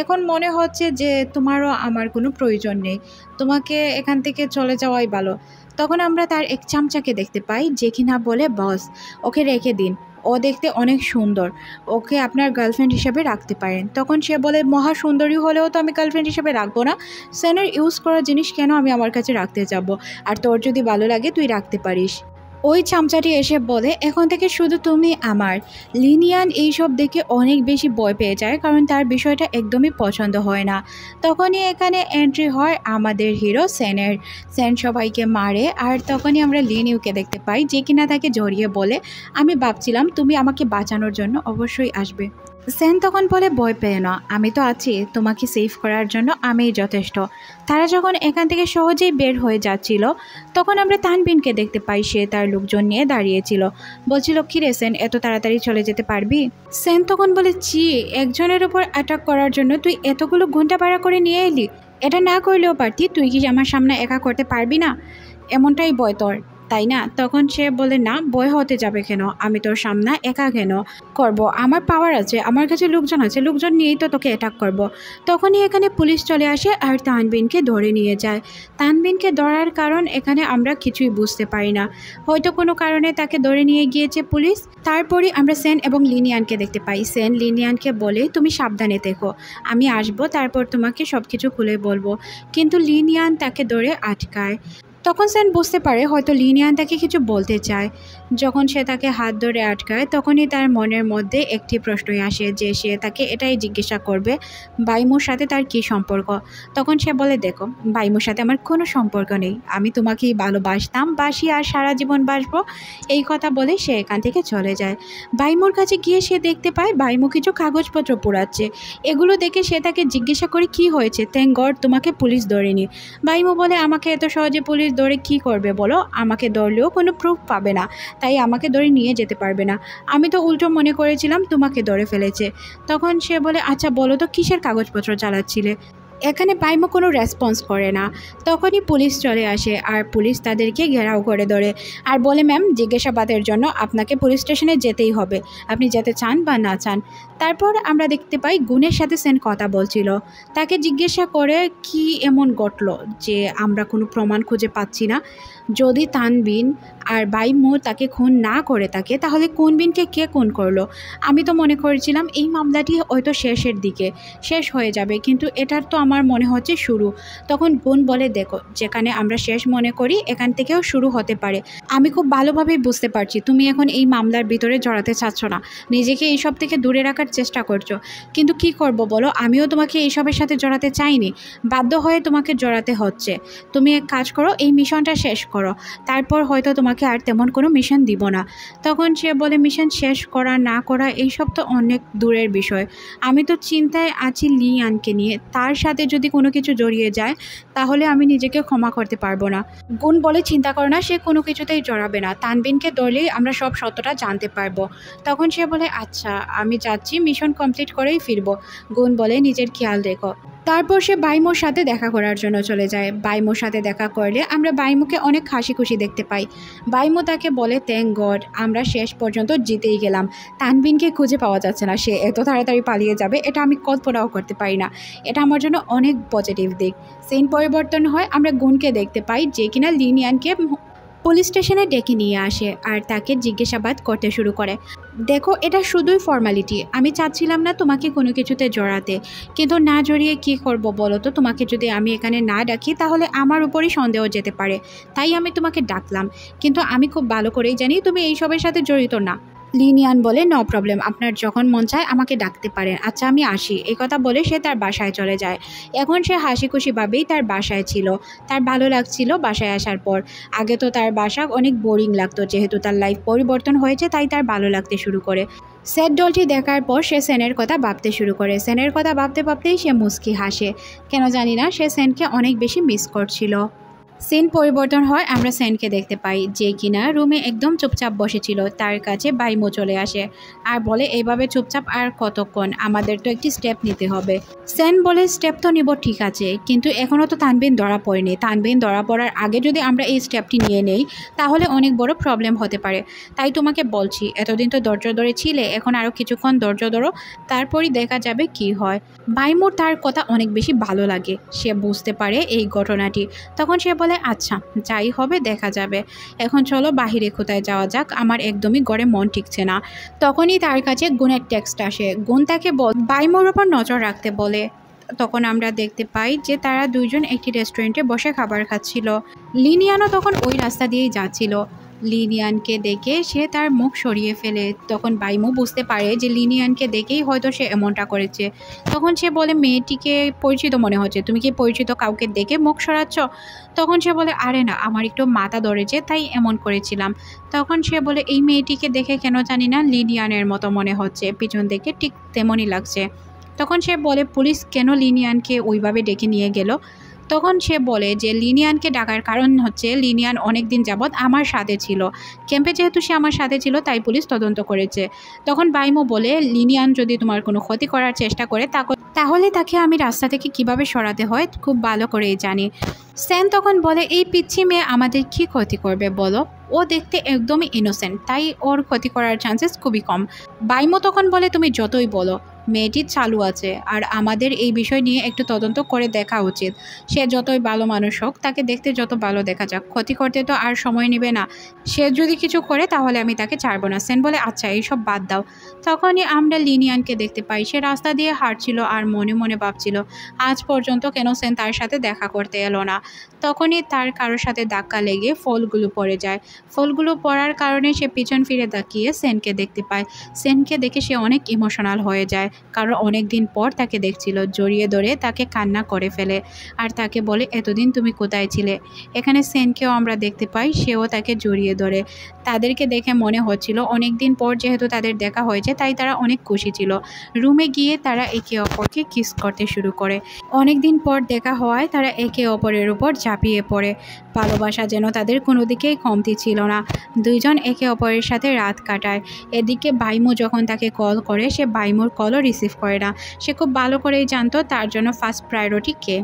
এখন মনে হচ্ছে যে তোমারও আমার কোনো প্রয়োজন নেই, তোমাকে এখান থেকে চলে যাওয়াই ভালো। তখন আমরা তার এক চামচাকে দেখতে পাই, যে কিনা বলে, বস ওকে রেখে দিন, ও দেখতে অনেক সুন্দর, ওকে আপনার গার্লফ্রেন্ড হিসেবে রাখতে পারেন। তখন সে বলে, মহা সুন্দরী হলেও তো আমি গার্লফ্রেন্ড হিসেবে রাখবো না। সেনের ইউজ করা জিনিস কেন আমি আমার কাছে রাখতে যাব? আর তোর যদি ভালো লাগে তুই রাখতে পারিস। ওই চামচাটি এসে বলে, এখন থেকে শুধু তুমি আমার। লিনিয়ান এইসব দেখে অনেক বেশি ভয় পেয়ে যায়, কারণ তার বিষয়টা একদমই পছন্দ হয় না। তখনই এখানে এন্ট্রি হয় আমাদের হিরো সেনের। সেন সবাইকে মারে। আর তখনই আমরা লিনিউকে দেখতে পাই, যে কিনা তাকে জড়িয়ে বলে, আমি ভাবছিলাম তুমি আমাকে বাঁচানোর জন্য অবশ্যই আসবে। সেন তখন বলে, ভয় পেয়ে না, আমি তো আছি, তোমাকে সেভ করার জন্য আমিই যথেষ্ট। তারা যখন এখান থেকে সহজেই বের হয়ে যাচ্ছিল, তখন আমরা তানবিনকে দেখতে পাই, সে তার লোকজন নিয়ে দাঁড়িয়েছিল। বলছিল, কি রে সেন, এত তাড়াতাড়ি চলে যেতে পারবি? সেন তখন বলে, জি, একজনের উপর অ্যাটাক করার জন্য তুই এতগুলো ঘন্টা ভাড়া করে নিয়ে এলি? এটা না করলেও পারতি, তুই কি আমার সামনে একা করতে পারবি না? এমনটাই ভয় তোর, তাই না? তখন সে বলে, না, ভয় হতে যাবে কেন? আমি তোর সামনে একা কেন করব? আমার পাওয়ার আছে, আমার কাছে লোকজন আছে, লোকজন নিয়েই তো তোকে অ্যাটাক করব। তখনই এখানে পুলিশ চলে আসে আর তানবিনকে ধরে নিয়ে যায়। তানবিনকে ধরার কারণ এখানে আমরা কিছুই বুঝতে পারি না, হয়তো কোনো কারণে তাকে ধরে নিয়ে গিয়েছে পুলিশ। তারপরই আমরা সেন এবং লিনিয়ানকে দেখতে পাই। সেন লিনিয়ানকে বলে, তুমি সাবধানে থেকো, আমি আসবো, তারপর তোমাকে সব কিছু খুলে বলবো। কিন্তু লিনিয়ান তাকে ধরে আটকায়। তখন সেন বুঝতে পারে হয়তো লিনিয়ান তাকে কিছু বলতে চায়। যখন সে তাকে হাত ধরে আটকায়, তখনই তার মনের মধ্যে একটি প্রশ্নই আসে, যে সে তাকে এটাই জিজ্ঞাসা করবে, ভাইমুর সাথে তার কি সম্পর্ক। তখন সে বলে, দেখো, ভাইমুর সাথে আমার কোনো সম্পর্ক নেই, আমি তোমাকেই ভালোবাসতাম, বাসি আর সারা জীবন বাসবো। এই কথা বলে সে এখান থেকে চলে যায়। ভাইমুর কাছে গিয়ে সে দেখতে পায় ভাইমু কিছু কাগজপত্র পোড়াচ্ছে। এগুলো দেখে সে তাকে জিজ্ঞাসা করে, কি হয়েছে? থ্যাঙ্ক গড তোমাকে পুলিশ ধরেনি। ভাইমু বলে, আমাকে এত সহজে পুলিশ ধরে কি করবে বলো? আমাকে ধরলেও কোনো প্রুফ পাবে না, তাই আমাকে ধরে নিয়ে যেতে পারবে না। আমি তো উল্টো মনে করেছিলাম তোমাকে ধরে ফেলেছে। তখন সে বলে, আচ্ছা বলো তো কিসের কাগজপত্র চালাচ্ছিলে? এখানে ভাইমু কোনো রেসপন্স করে না। তখনই পুলিশ চলে আসে আর পুলিশ তাদেরকে ঘেরাও করে ধরে আর বলে, ম্যাম, জিজ্ঞাসাবাদের জন্য আপনাকে পুলিশ স্টেশনে যেতেই হবে, আপনি যেতে চান বা না চান। তারপর আমরা দেখতে পাই গুণের সাথে সেন কথা বলছিল। তাকে জিজ্ঞাসা করে, কি এমন ঘটলো যে আমরা কোনো প্রমাণ খুঁজে পাচ্ছি না? যদি তানবিন আর ভাইমু তাকে খুন না করে থাকে, তাহলে কুনবিনকে কে খুন করলো? আমি তো মনে করেছিলাম এই মামলাটি হয়তো শেষের দিকে শেষ হয়ে যাবে, কিন্তু এটার তো আমার মনে হচ্ছে শুরু। তখন গুণ বলে, দেখো, যেখানে আমরা শেষ মনে করি এখান থেকেও শুরু হতে পারে। আমি খুব ভালোভাবেই বুঝতে পারছি তুমি এখন এই মামলার ভিতরে জড়াতে চাচ্ছ না, নিজেকে এইসব থেকে দূরে রাখার চেষ্টা করছো। কিন্তু কি করব বলো, আমিও তোমাকে এইসবের সাথে জড়াতে চাইনি, বাধ্য হয়ে তোমাকে জড়াতে হচ্ছে। তুমি এক কাজ করো, এই মিশনটা শেষ করো, করো, তারপর হয়তো তোমাকে আর তেমন কোনো মিশন দিব না। তখন সে বলে মিশন শেষ করা না করা এইসব তো অনেক দূরের বিষয়, আমি তো চিন্তায় আছি লিয়ানকে নিয়ে, তার সাথে যদি কোনো কিছু জড়িয়ে যায় তাহলে আমি নিজেকে ক্ষমা করতে পারবো না। গুণ বলে চিন্তা করো না, সে কোনো কিছুতেই জড়াবে না, তানবিনকে ধরলেই আমরা সব সত্যটা জানতে পারবো। তখন সে বলে আচ্ছা আমি যাচ্ছি, মিশন কমপ্লিট করেই ফিরবো। গুণ বলে নিজের খেয়াল রেখো। তারপর সে বাইমোর সাথে দেখা করার জন্য চলে যায়। বাইমোর সাথে দেখা করলে আমরা বাইমোকে অনেক হাসি খুশি দেখতে পাই। বাইমো তাকে বলে থ্যাংক গড আমরা শেষ পর্যন্ত জিতেই গেলাম, তানবিনকে খুঁজে পাওয়া যাচ্ছে না, সে এত তাড়াতাড়ি পালিয়ে যাবে এটা আমি কল্পনাও করতে পারি না, এটা আমার জন্য অনেক পজিটিভ দিক। সিন পরিবর্তন হয়, আমরা গুণকে দেখতে পাই যে কিনা লিনিয়ানকে পুলিশ স্টেশনে ডেকে নিয়ে আসে আর তাকে জিজ্ঞাসাবাদ করতে শুরু করে। দেখো এটা শুধুই ফর্মালিটি, আমি চাচ্ছিলাম না তোমাকে কোনো কিছুতে জড়াতে, কিন্তু না জড়িয়ে কি করব বলো তো, তোমাকে যদি আমি এখানে না ডাকি তাহলে আমার উপরই সন্দেহ যেতে পারে, তাই আমি তোমাকে ডাকলাম, কিন্তু আমি খুব ভালো করেই জানি তুমি এইসবের সাথে জড়িত না। লিনিয়ান বলে নো প্রবলেম, আপনার যখন মন চায় আমাকে ডাকতে পারেন, আচ্ছা আমি আসি। এই কথা বলে সে তার বাসায় চলে যায়। এখন সে হাসি খুশিভাবেই তার বাসায় ছিল, তার ভালো লাগছিল বাসায় আসার পর। আগে তো তার বাসা অনেক বোরিং লাগতো, যেহেতু তার লাইফ পরিবর্তন হয়েছে তাই তার ভালো লাগতে শুরু করে। স্যাড ডলটি দেখার পর সে সেনের কথা ভাবতে শুরু করে। সেনের কথা ভাবতে ভাবতেই সে মুচকি হাসে, কেন জানি না সে সেনকে অনেক বেশি মিস করছিল। সিন পরিবর্তন হয়, আমরা সেনকে দেখতে পাই যে কিনা রুমে একদম চুপচাপ বসেছিল। তার কাছে বাইমো চলে আসে আর বলে এইভাবে চুপচাপ আর কতক্ষণ, আমাদের তো একটি স্টেপ নিতে হবে। সেন বলে স্টেপ তো নিব ঠিক আছে, কিন্তু এখনও তো তানবিন ধরা পড়েনি, তানবিন ধরা পড়ার আগে যদি আমরা এই স্টেপটি নিয়ে নেই তাহলে অনেক বড় প্রবলেম হতে পারে, তাই তোমাকে বলছি এতদিন তো ধৈর্য ধরে ছিলে, এখন আরও কিছুক্ষণ ধৈর্য ধরো, তারপরই দেখা যাবে কি হয়। বাইমোর তার কথা অনেক বেশি ভালো লাগে, সে বুঝতে পারে এই ঘটনাটি। তখন সে বলে আচ্ছা যাই হবে দেখা যাবে, এখন চলো বাহিরে কোথায় যাওয়া যাক, আমার একদমই ঘরে মন ঠিকছে না। তখনই তার কাছে গুণের টেক্সট আসে, গুণ তাকে বাইমোর ওপর নজর রাখতে বলে। তখন আমরা দেখতে পাই যে তারা দুইজন একটি রেস্টুরেন্টে বসে খাবার খাচ্ছিল। লিনিয়ানও তখন ওই রাস্তা দিয়েই যাচ্ছিল। লিনিয়ানকে দেখে সে তার মুখ সরিয়ে ফেলে। তখন বাইমো বুঝতে পারে যে লিনিয়ানকে দেখেই হয়তো সে এমনটা করেছে। তখন সে বলে মেয়েটিকে পরিচিত মনে হচ্ছে, তুমি কি পরিচিত কাউকে দেখে মুখ সরাচ্ছ? তখন সে বলে আরে না, আমার একটু মাথা ধরেছে তাই এমন করেছিলাম। তখন সে বলে এই মেয়েটিকে দেখে কেন জানি না লিনিয়ানের মতো মনে হচ্ছে, পিছন থেকে ঠিক তেমনই লাগছে। তখন সে বলে পুলিশ কেন লিনিয়ানকে ওইভাবে ডেকে নিয়ে গেল? তখন সে বলে যে লিনিয়ানকে ডাকার কারণ হচ্ছে লিনিয়ান অনেক দিন যাবৎ আমার সাথে ছিল, ক্যাম্পে যেহেতু সে আমার সাথে ছিল তাই পুলিশ তদন্ত করেছে। তখন বাইমো বলে লিনিয়ান যদি তোমার কোনো ক্ষতি করার চেষ্টা করে তাহলে তাকে আমি রাস্তা থেকে কিভাবে সরাতে হয় খুব ভালো করেই জানি। সেন তখন বলে এই পিচ্ছি মেয়ে আমাদের কি ক্ষতি করবে বলো, ও দেখতে একদমই ইনোসেন্ট, তাই ওর ক্ষতি করার চান্সেস খুবই কম। বাইমো তখন বলে তুমি যতই বলো মেয়েটি চালু আছে, আর আমাদের এই বিষয় নিয়ে একটু তদন্ত করে দেখা উচিত। সে যতই ভালো মানুষ হোক, তাকে দেখতে যত ভালো দেখা যাক, ক্ষতি করতে তো আর সময় নেবে না, সে যদি কিছু করে তাহলে আমি তাকে ছাড়বো না। সেন বলে আচ্ছা এইসব বাদ দাও। তখনই আমরা লিনিয়ানকে দেখতে পাই, সে রাস্তা দিয়ে হাঁটছিল আর মনে মনে ভাবছিল আজ পর্যন্ত কেন সেন তার সাথে দেখা করতে এলো না। তখনই তার কারোর সাথে ধাক্কা লেগে ফলগুলো পড়ে যায়। ফলগুলো পড়ার কারণে সে পিছন ফিরে তাকিয়ে সেনকে দেখতে পায়। সেনকে দেখে সে অনেক ইমোশনাল হয়ে যায়, কারণ অনেক দিন পর তাকে দেখছিল, জড়িয়ে ধরে তাকে কান্না করে ফেলে আর তাকে বলে এতদিন তুমি কোথায় ছিলে। এখানে সেনকেও আমরা দেখতে পাই, সেও তাকে জড়িয়ে ধরে। তাদেরকে দেখে মনে হচ্ছিল অনেক দিন পর যেহেতু তাদের দেখা হয়েছে তাই তারা অনেক খুশি ছিল। রুমে গিয়ে তারা একে অপরকে কিস করতে শুরু করে। অনেক দিন পর দেখা হওয়ায় তারা একে অপরের উপর ঝাঁপিয়ে পড়ে। ভালোবাসা যেন তাদের কোনো দিকেই কমতি ছিল না, দুইজন একে অপরের সাথে রাত কাটায়। এদিকে বাইমো যখন তাকে কল করে সে বাইমোর কলও রিসিভ করে না, সে খুব ভালো করেই জানতো তার জন্য ফার্স্ট প্রায়োরিটি কে।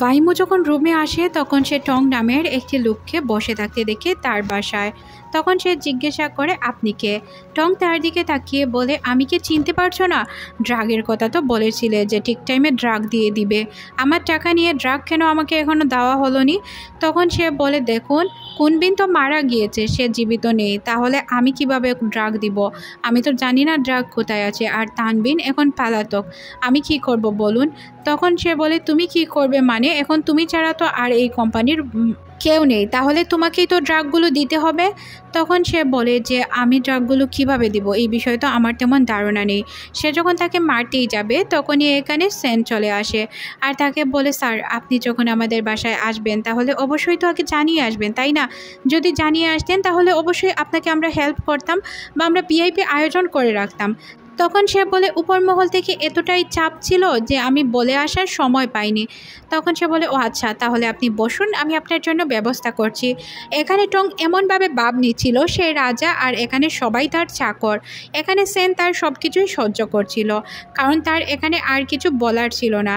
বাইমো যখন রুমে আসে তখন সে টং নামের একটি লোককে বসে থাকতে দেখে তার বাসায়। তখন সে জিজ্ঞাসা করে আপনি কে? টং তার দিকে তাকিয়ে বলে আমি কি চিনতে পারছো না? ড্রাগের কথা তো বলেছিলে যে ঠিক টাইমে ড্রাগ দিয়ে দিবে, আমার টাকা নিয়ে ড্রাগ কেন আমাকে এখনও দেওয়া হলো নি? তখন সে বলে দেখুন কুনবিন তো মারা গিয়েছে, সে জীবিত নেই, তাহলে আমি কিভাবে ড্রাগ দিব? আমি তো জানি না ড্রাগ কোথায় আছে, আর তানবিন এখন পালাতক, আমি কি করব বলুন? তখন সে বলে তুমি কি করবে মানে, এখন তুমি ছাড়া তো আর এই কোম্পানির কেউ নেই, তাহলে তোমাকেই তো ড্রাগগুলো দিতে হবে। তখন সে বলে যে আমি ড্রাগগুলো কিভাবে দিব এই বিষয়ে তো আমার তেমন ধারণা নেই। সে যখন তাকে মারতেই যাবে তখনই এখানে সেন চলে আসে আর তাকে বলে, স্যার আপনি যখন আমাদের বাসায় আসবেন তাহলে অবশ্যই তো আগে জানিয়ে আসবেন, তাই না? যদি জানিয়ে আসতেন তাহলে অবশ্যই আপনাকে আমরা হেল্প করতাম বা আমরা ভিআইপি আয়োজন করে রাখতাম। তখন সে বলে, উপর মহল থেকে এতটাই চাপ ছিল যে আমি বলে আসার সময় পাইনি। তখন সে বলে, ও আচ্ছা, তাহলে আপনি বসুন, আমি আপনার জন্য ব্যবস্থা করছি। এখানে টং এমনভাবে ভাব নিচ্ছিল সে রাজা আর এখানে সবাই তার চাকর। এখানে সেন তার সব কিছুই সহ্য করছিল, কারণ তার এখানে আর কিছু বলার ছিল না।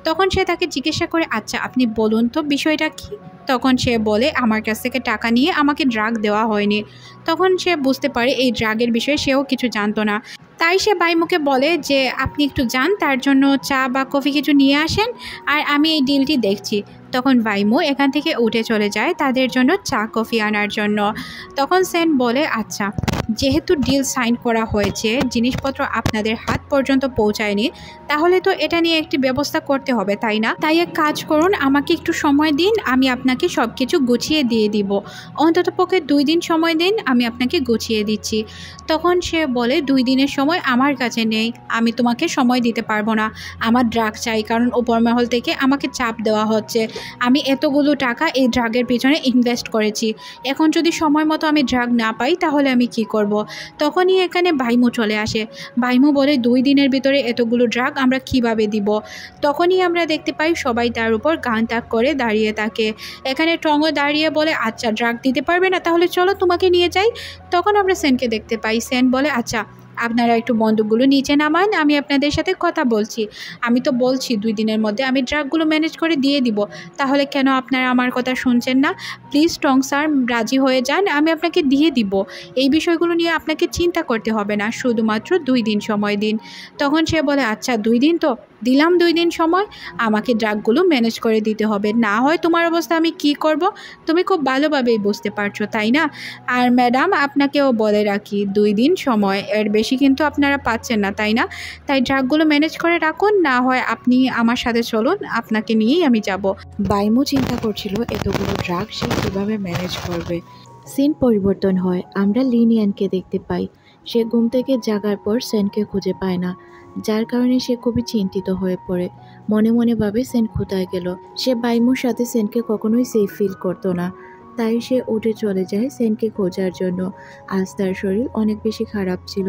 তখন সে তাকে জিজ্ঞাসা করে, আচ্ছা আপনি বলুন তো বিষয়টা কি? তখন সে বলে, আমার কাছ থেকে টাকা নিয়ে আমাকে ড্রাগ দেওয়া হয়নি। তখন সে বুঝতে পারে এই ড্রাগের বিষয়ে সেও কিছু জানতো না। তাই সে বাইমুকে বলে যে আপনি একটু যান, তার জন্য চা বা কফি কিছু নিয়ে আসেন, আর আমি এই ডিলটি দেখছি। তখন বাইমু এখান থেকে উঠে চলে যায় তাদের জন্য চা কফি আনার জন্য। তখন সেন বলে, আচ্ছা যেহেতু ডিল সাইন করা হয়েছে, জিনিসপত্র আপনাদের হাত পর্যন্ত পৌঁছায়নি, তাহলে তো এটা নিয়ে একটি ব্যবস্থা করতে হবে, তাই না? তাই এক কাজ করুন, আমাকে একটু সময় দিন, আমি আপনাকে সব কিছু গুছিয়ে দিয়ে দিব। অন্ততপক্ষে 2 দিন সময় দিন, আমি আপনাকে গুছিয়ে দিচ্ছি। তখন সে বলে, 2 দিনের সময় আমার কাছে নেই, আমি তোমাকে সময় দিতে পারবো না। আমার ড্রাগ চাই, কারণ উপরমহল থেকে আমাকে চাপ দেওয়া হচ্ছে। আমি এতগুলো টাকা এই ড্রাগের পিছনে ইনভেস্ট করেছি, এখন যদি সময় মতো আমি ড্রাগ না পাই তাহলে আমি কি করব? তখনই এখানে বাইমু চলে আসে। বাইমু বলে, 2 দিনের ভিতরে এতগুলো ড্রাগ আমরা কিভাবে দিব? তখনই আমরা দেখতে পাই সবাই তার উপর গান তাক করে দাঁড়িয়ে থাকে। এখানে টঙ্গও দাঁড়িয়ে বলে, আচ্ছা ড্রাগ দিতে পারবে না, তাহলে চলো তোমাকে নিয়ে যাই। তখন আমরা সেনকে দেখতে পাই। সেন বলে, আচ্ছা আপনারা একটু বন্দুকগুলো নিচে নামান, আমি আপনাদের সাথে কথা বলছি। আমি তো বলছি 2 দিনের মধ্যে আমি ড্রাগগুলো ম্যানেজ করে দিয়ে দিব, তাহলে কেন আপনারা আমার কথা শুনছেন না? প্লিজ টং স্যার রাজি হয়ে যান, আমি আপনাকে দিয়ে দিব। এই বিষয়গুলো নিয়ে আপনাকে চিন্তা করতে হবে না, শুধুমাত্র 2 দিন সময় দিন। তখন সে বলে, আচ্ছা 2 দিন তো দিলাম, 2 দিন সময়, আমাকে ড্রাগগুলো ম্যানেজ করে দিতে হবে, না হয় তোমার অবস্থা আমি কি করব তুমি খুব ভালোভাবেই বুঝতে পারছো, তাই না? আর ম্যাডাম আপনাকেও বলে রাখি, 2 দিন সময়, এর বেশি কিন্তু আপনারা পাচ্ছেন না, তাই না? তাই ড্রাগগুলো ম্যানেজ করে রাখুন, না হয় আপনি আমার সাথে চলুন, আপনাকে নিয়েই আমি যাব। বাইমু চিন্তা করছিল এতগুলো ড্রাগ সে কীভাবে ম্যানেজ করবে। সিন পরিবর্তন হয়, আমরা লিনিয়ানকে দেখতে পাই। সে ঘুম থেকে জাগার পর সেনকে খুঁজে পায় না, যার কারণে সে খুবই চিন্তিত হয়ে পড়ে। মনে মনে ভাবে সেন কোথায় গেল। সে বাইমুর সাথে সেনকে কখনোই সেফ ফিল করতো না, তাই সে উঠে চলে যায় সেনকে খোঁজার জন্য। আজ তার শরীর অনেক বেশি খারাপ ছিল,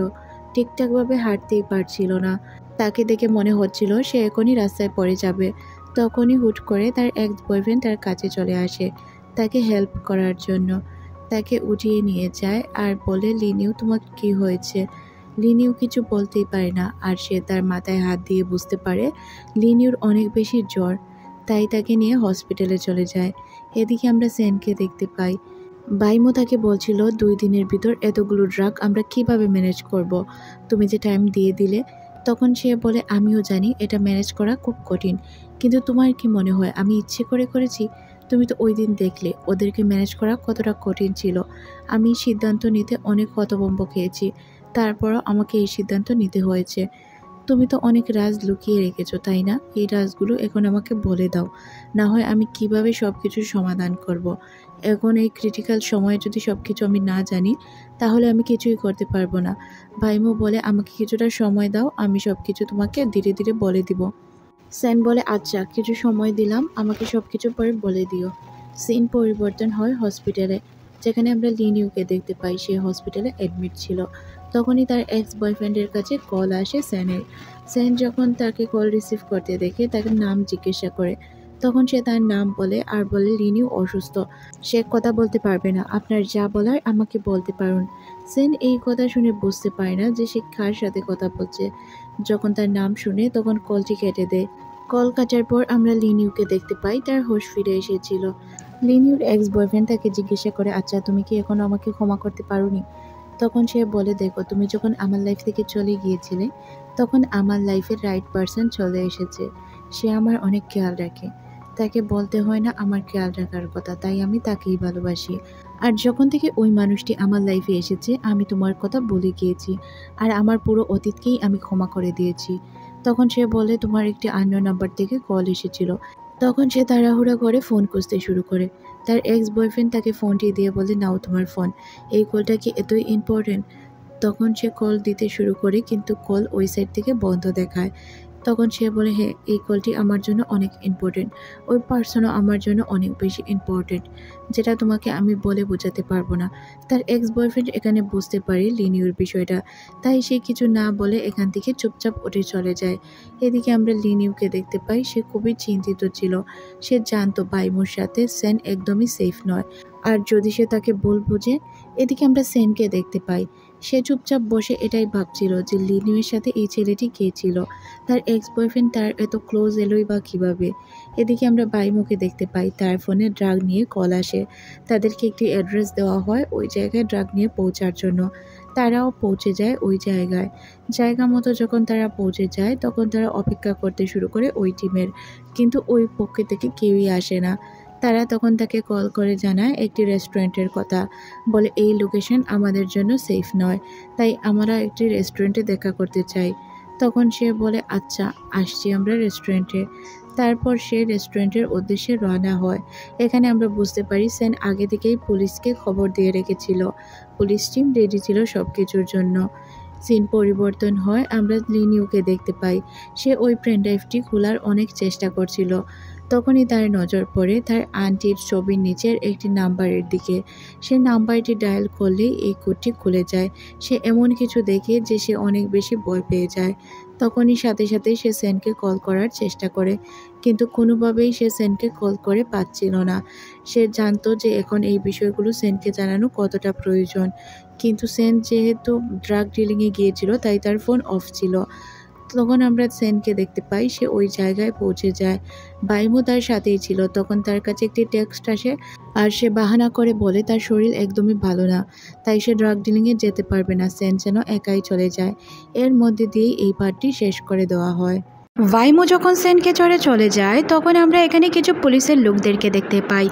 ঠিকঠাকভাবে হাঁটতেই পারছিল না। তাকে দেখে মনে হচ্ছিল সে এখনই রাস্তায় পড়ে যাবে। তখনই হুট করে তার এক্স বয়ফ্রেন্ড তার কাছে চলে আসে তাকে হেল্প করার জন্য। তাকে উঠিয়ে নিয়ে যায় আর বলে, লিনিউ তোমার কি হয়েছে? লিনিউ কিছু বলতেই পারে না, আর সে তার মাথায় হাত দিয়ে বুঝতে পারে লিনিউর অনেক বেশি জ্বর, তাই তাকে নিয়ে হসপিটালে চলে যায়। এদিকে আমরা সেনকে দেখতে পাই। বাইমো তাকে বলছিল 2 দিনের ভিতর এতগুলো ড্রাগ আমরা কিভাবে ম্যানেজ করব, তুমি যে টাইম দিয়ে দিলে। তখন সে বলে, আমিও জানি এটা ম্যানেজ করা খুব কঠিন, কিন্তু তোমার কি মনে হয় আমি ইচ্ছে করে করেছি? তুমি তো ওই দিন দেখলে ওদেরকে ম্যানেজ করা কতটা কঠিন ছিল। আমি সিদ্ধান্ত নিতে অনেক হতভম্ব খেয়েছি, তারপরও আমাকে এই সিদ্ধান্ত নিতে হয়েছে। তুমি তো অনেক রাজ লুকিয়ে রেখেছো, তাই না? এই রাজগুলো এখন আমাকে বলে দাও, না হয় আমি কিভাবে সব কিছুর সমাধান করব। এখন এই ক্রিটিক্যাল সময়ে যদি সব কিছু আমি না জানি তাহলে আমি কিছুই করতে পারবো না। ভাইমো বলে, আমাকে কিছুটা সময় দাও, আমি সব কিছু তোমাকে ধীরে ধীরে বলে দিব। সেন বলে, আচ্ছা কিছু সময় দিলাম, আমাকে সব কিছু পরে বলে দিও। সিন পরিবর্তন হয় হসপিটালে, যেখানে আমরা লিনিউকে দেখতে পাই। সে হসপিটালে অ্যাডমিট ছিল। তখনই তার এক্স বয়ফ্রেন্ডের কাছে কল আসে সেনের। সেন যখন তাকে কল রিসিভ করতে দেখে তাকে নাম জিজ্ঞাসা করে। তখন সে তার নাম বলে আর বলে লিনিউ অসুস্থ, সে কথা বলতে পারবে না, আপনার যা বলার আমাকে বলতে পারুন। সেন এই কথা শুনে বুঝতে পারে না যে সে কার সাথে কথা বলছে। যখন তার নাম শুনে তখন কলটি কেটে দেয়। কল কাটার পর আমরা লিনিউকে দেখতে পাই, তার হোশ ফিরে এসেছিল। লিনিউর এক্স বয়ফ্রেন্ড তাকে জিজ্ঞাসা করে, আচ্ছা তুমি কি এখনো আমাকে ক্ষমা করতে পারোনি? তখন সে বলে, দেখো তুমি যখন আমার লাইফ থেকে চলে গিয়েছিলে তখন আমার লাইফের রাইট পারসন চলে এসেছে। সে আমার অনেক খেয়াল রাখে, তাকে বলতে হয় না আমার খেয়াল রাখার কথা, তাই আমি তাকেই ভালোবাসি। আর যখন থেকে ওই মানুষটি আমার লাইফে এসেছে আমি তোমার কথা ভুলে গিয়েছি, আর আমার পুরো অতীতকেই আমি ক্ষমা করে দিয়েছি। তখন সে বলে, তোমার একটি আননোন নাম্বার থেকে কল এসেছিল। তখন সে তাড়াহুড়া করে ফোন খুঁজতে শুরু করে। তার এক্স বয়ফ্রেন্ড তাকে ফোনটি দিয়ে বলে, নাও তোমার ফোন, এই কলটা কি এতই ইম্পর্টেন্ট? তখন সে কল দিতে শুরু করে, কিন্তু কল ওই সাইড থেকে বন্ধ দেখায়। তখন সে বলে, হ্যাঁ, এই কলটি আমার জন্য অনেক ইম্পর্টেন্ট, ওই পার্সনও আমার জন্য অনেক বেশি ইম্পর্টেন্ট, যেটা তোমাকে আমি বলে বোঝাতে পারবো না। তার এক্স বয়ফ্রেন্ড এখানে বুঝতে পারে লিনিউর বিষয়টা, তাই সে কিছু না বলে এখান থেকে চুপচাপ উঠে চলে যায়। এদিকে আমরা লিনিউকে দেখতে পাই, সে খুবই চিন্তিত ছিল। সে জানতো বাইমুর সাথে সেন একদমই সেফ নয়, আর যদি সে তাকে ভুল বোঝে। এদিকে আমরা সেনকে দেখতে পাই, সে চুপচাপ বসে এটাই ভাবছিল যে লিনিউয়ের সাথে এই ছেলেটি কে ছিল, তার এক্স বয়ফ্রেন্ড তার এত ক্লোজ এলোই বা কীভাবে। এদিকে আমরা বাইমুকে দেখতে পাই, তার ফোনে ড্রাগ নিয়ে কল আসে। তাদেরকে একটি অ্যাড্রেস দেওয়া হয় ওই জায়গায় ড্রাগ নিয়ে পৌঁছার জন্য। তারাও পৌঁছে যায় ওই জায়গায়। জায়গা মতো যখন তারা পৌঁছে যায় তখন তারা অপেক্ষা করতে শুরু করে ওই টিমের, কিন্তু ওই পক্ষে থেকে কেউই আসে না। তারা তখন তাকে কল করে জানায় একটি রেস্টুরেন্টের কথা, বলে এই লোকেশন আমাদের জন্য সেফ নয়, তাই আমরা একটি রেস্টুরেন্টে দেখা করতে চাই। তখন সে বলে, আচ্ছা, আসছি আমরা রেস্টুরেন্টে। তারপর সে রেস্টুরেন্টের উদ্দেশ্যে রওনা হয়। এখানে আমরা বুঝতে পারি সেন আগে থেকেই পুলিশকে খবর দিয়ে রেখেছিল। পুলিশ টিম রেডি ছিল সব কিছুর জন্য। সিন পরিবর্তন হয়, আমরা লিনিউকে দেখতে পাই, সে ওই পেন ড্রাইভটি খোলার অনেক চেষ্টা করছিল। তখনই তার নজর পড়ে তার আন্টির ছবির নিচের একটি নাম্বারের দিকে। সে নাম্বারটি ডায়াল করলেই এই কোডটি খুলে যায়। সে এমন কিছু দেখে যে সে অনেক বেশি ভয় পেয়ে যায়। তখনই সাথে সাথে সে সেনকে কল করার চেষ্টা করে, কিন্তু কোনোভাবেই সে সেনকে কল করে পাচ্ছিল না। সে জানতো যে এখন এই বিষয়গুলো সেনকে জানানো কতটা প্রয়োজন, কিন্তু সেন যেহেতু ড্রাগ ডিলিংয়ে গিয়েছিল তাই তার ফোন অফ ছিল। তখন আমরা সেনকে দেখতে পাই, সে ওই জায়গায় পৌঁছে যায়। বাইমু তার সাথেই ছিল। তখন তার কাছে একটি টেক্সট আসে, আর সে বাহানা করে বলে তার শরীর একদমই ভালো না, তাই সে ড্রাগ ডিলিংয়ে যেতে পারবে না। সেন যেন একাই চলে যায়। এর মধ্যে দিয়েই এই পার্টটি শেষ করে দেওয়া হয়। ভাইমো যখন সেনকে চলে যায় তখন আমরা এখানে কিছু পুলিশের লোকদেরকে দেখতে পাই,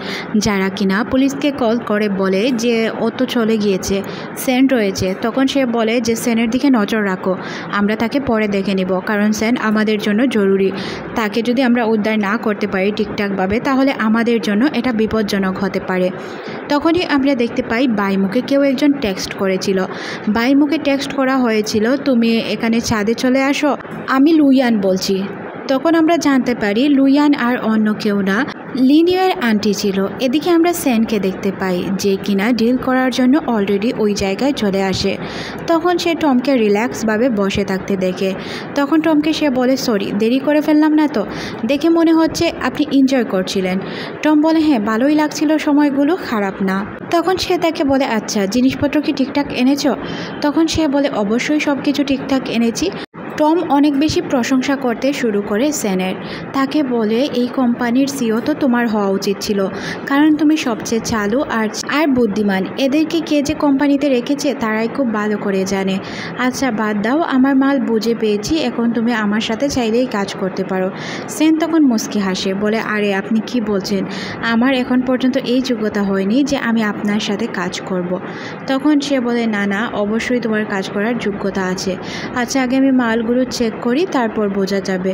যারা কিনা পুলিশকে কল করে বলে যে ও তো চলে গিয়েছে, সেন রয়েছে। তখন সে বলে যে সেনের দিকে নজর রাখো, আমরা তাকে পরে দেখে নিব, কারণ সেন আমাদের জন্য জরুরি। তাকে যদি আমরা উদ্ধার না করতে পারি ঠিকঠাকভাবে তাহলে আমাদের জন্য এটা বিপজ্জনক হতে পারে। তখনই আমরা দেখতে পাই বাইমুকে কেউ একজন টেক্সট করেছিল। বাইমুকে টেক্সট করা হয়েছিল, তুমি এখানে ছাদে চলে আসো, আমি লুইয়ান বলছি। তখন আমরা জানতে পারি লুইয়ান আর অন্য কেউ না, লিনিউয়ের আন্টি ছিল। এদিকে আমরা সেনকে দেখতে পাই, যে কিনা ডিল করার জন্য অলরেডি ওই জায়গায় চলে আসে। তখন সে টমকে রিল্যাক্সভাবে বসে থাকতে দেখে। তখন টমকে সে বলে, সরি, দেরি করে ফেললাম না তো? দেখে মনে হচ্ছে আপনি এনজয় করছিলেন। টম বলে, হ্যাঁ, ভালোই লাগছিল, সময়গুলো খারাপ না। তখন সে তাকে বলে, আচ্ছা, জিনিসপত্র কি ঠিকঠাক এনেছো? তখন সে বলে, অবশ্যই সব কিছু ঠিকঠাক এনেছি। টম অনেক বেশি প্রশংসা করতে শুরু করে সেনের। তাকে বলে, এই কোম্পানির সিও তো তোমার হওয়া উচিত ছিল, কারণ তুমি সবচেয়ে চালু আর বুদ্ধিমান। এদেরকে কে যে কোম্পানিতে রেখেছে তারাই খুব ভালো করে জানে। আচ্ছা, বাদ দাও, আমার মাল বুঝে পেয়েছি, এখন তুমি আমার সাথে চাইলেই কাজ করতে পারো। সেন তখন মুস্কি হাসে, বলে, আরে আপনি কি বলছেন? আমার এখন পর্যন্ত এই যোগ্যতা হয়নি যে আমি আপনার সাথে কাজ করব। তখন সে বলে, না না, অবশ্যই তোমার কাজ করার যোগ্যতা আছে। আচ্ছা, আগে আমি মালগুলো চেক করি, তারপর বোঝা যাবে।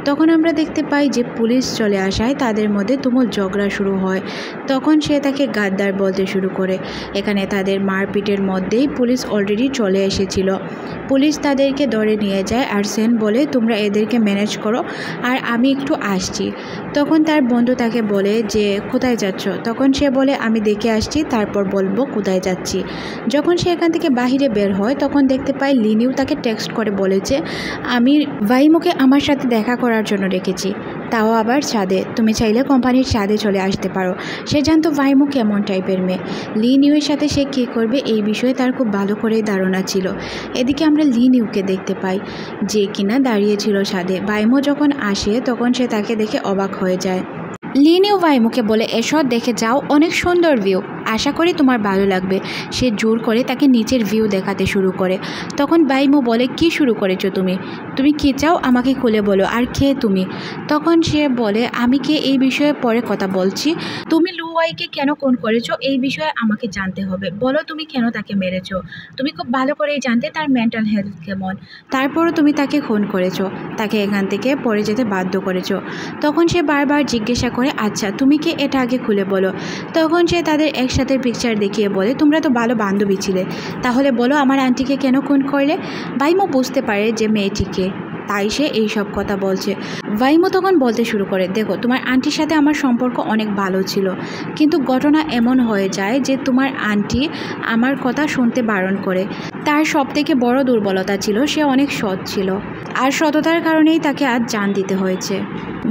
তখন আমরা দেখতে পাই যে পুলিশ চলে আসায় তাদের মধ্যে তুমুল ঝগড়া শুরু হয়। তখন সে তাকে গাদ্দার বলতে শুরু করে। এখানে তাদের মারপিটের মধ্যেই পুলিশ অলরেডি চলে এসেছিল। পুলিশ তাদেরকে ধরে নিয়ে যায়, আর সেন বলে, তোমরা এদেরকে ম্যানেজ করো, আর আমি একটু আসছি। তখন তার বন্ধু তাকে বলে যে কোথায় যাচ্ছ? তখন সে বলে, আমি দেখে আসছি, তারপর বলবো কোথায় যাচ্ছি। যখন সে এখান থেকে বাহিরে বের হয় তখন দেখতে পাই লিনিউ তাকে টেক্সট করে বলেছে, আমি ভাইমুকে আমার সাথে দেখা করার জন্য রেখেছি, তাও আবার ছাদে। তুমি চাইলে কোম্পানির ছাদে চলে আসতে পারো। সে জানতো ভাইমু কেমন টাইপের মেয়ে। লিনিউয়ের সাথে সে কী করবে এই বিষয়ে তার খুব ভালো করেই ধারণা ছিল। এদিকে আমরা লিনিউকে দেখতে পাই, যে কিনা দাঁড়িয়েছিল ছাদে। ভাইমু যখন আসে তখন সে তাকে দেখে অবাক হয়ে যায়। লিনিউ ভাইমুকে বলে, এসো, দেখে যাও, অনেক সুন্দর ভিউ। আশা করি তোমার ভালো লাগবে। সে জোর করে তাকে নিচের ভিউ দেখাতে শুরু করে। তখন বাইমো বলে, কি শুরু করেছো তুমি? তুমি কী চাও আমাকে খুলে বলো, আর কে তুমি? তখন সে বলে, আমি কে এই বিষয়ে পরে কথা বলছি। তুমি লুওয়াইকে কেন খুন করেছো এই বিষয়ে আমাকে জানতে হবে। বলো তুমি কেন তাকে মেরেছো। তুমি খুব ভালো করেই জানতে তার মেন্টাল হেলথ কেমন, তারপরও তুমি তাকে খুন করেছো, তাকে এখান থেকে পড়ে যেতে বাধ্য করেছো। তখন সে বারবার জিজ্ঞাসা করে, আচ্ছা তুমি কি এটা আগে খুলে বলো। তখন সে তাদের একসাথে পিকচার দেখিয়ে বলে, তোমরা তো ভালো বান্ধবী ছিলে, তাহলে বলো আমার আন্টিকে কেন খুন করলে। বাইমো বুঝতে পারে যে মেয়েটিকে, তাই সে এইসব কথা বলছে। ভাইমো তখন বলতে শুরু করে, দেখো তোমার আন্টির সাথে আমার সম্পর্ক অনেক ভালো ছিল, কিন্তু ঘটনা এমন হয়ে যায় যে তোমার আন্টি আমার কথা শুনতে বারণ করে। তার সবথেকে বড় দুর্বলতা ছিল সে অনেক সৎ ছিল, আর সততার কারণেই তাকে আজ জান দিতে হয়েছে।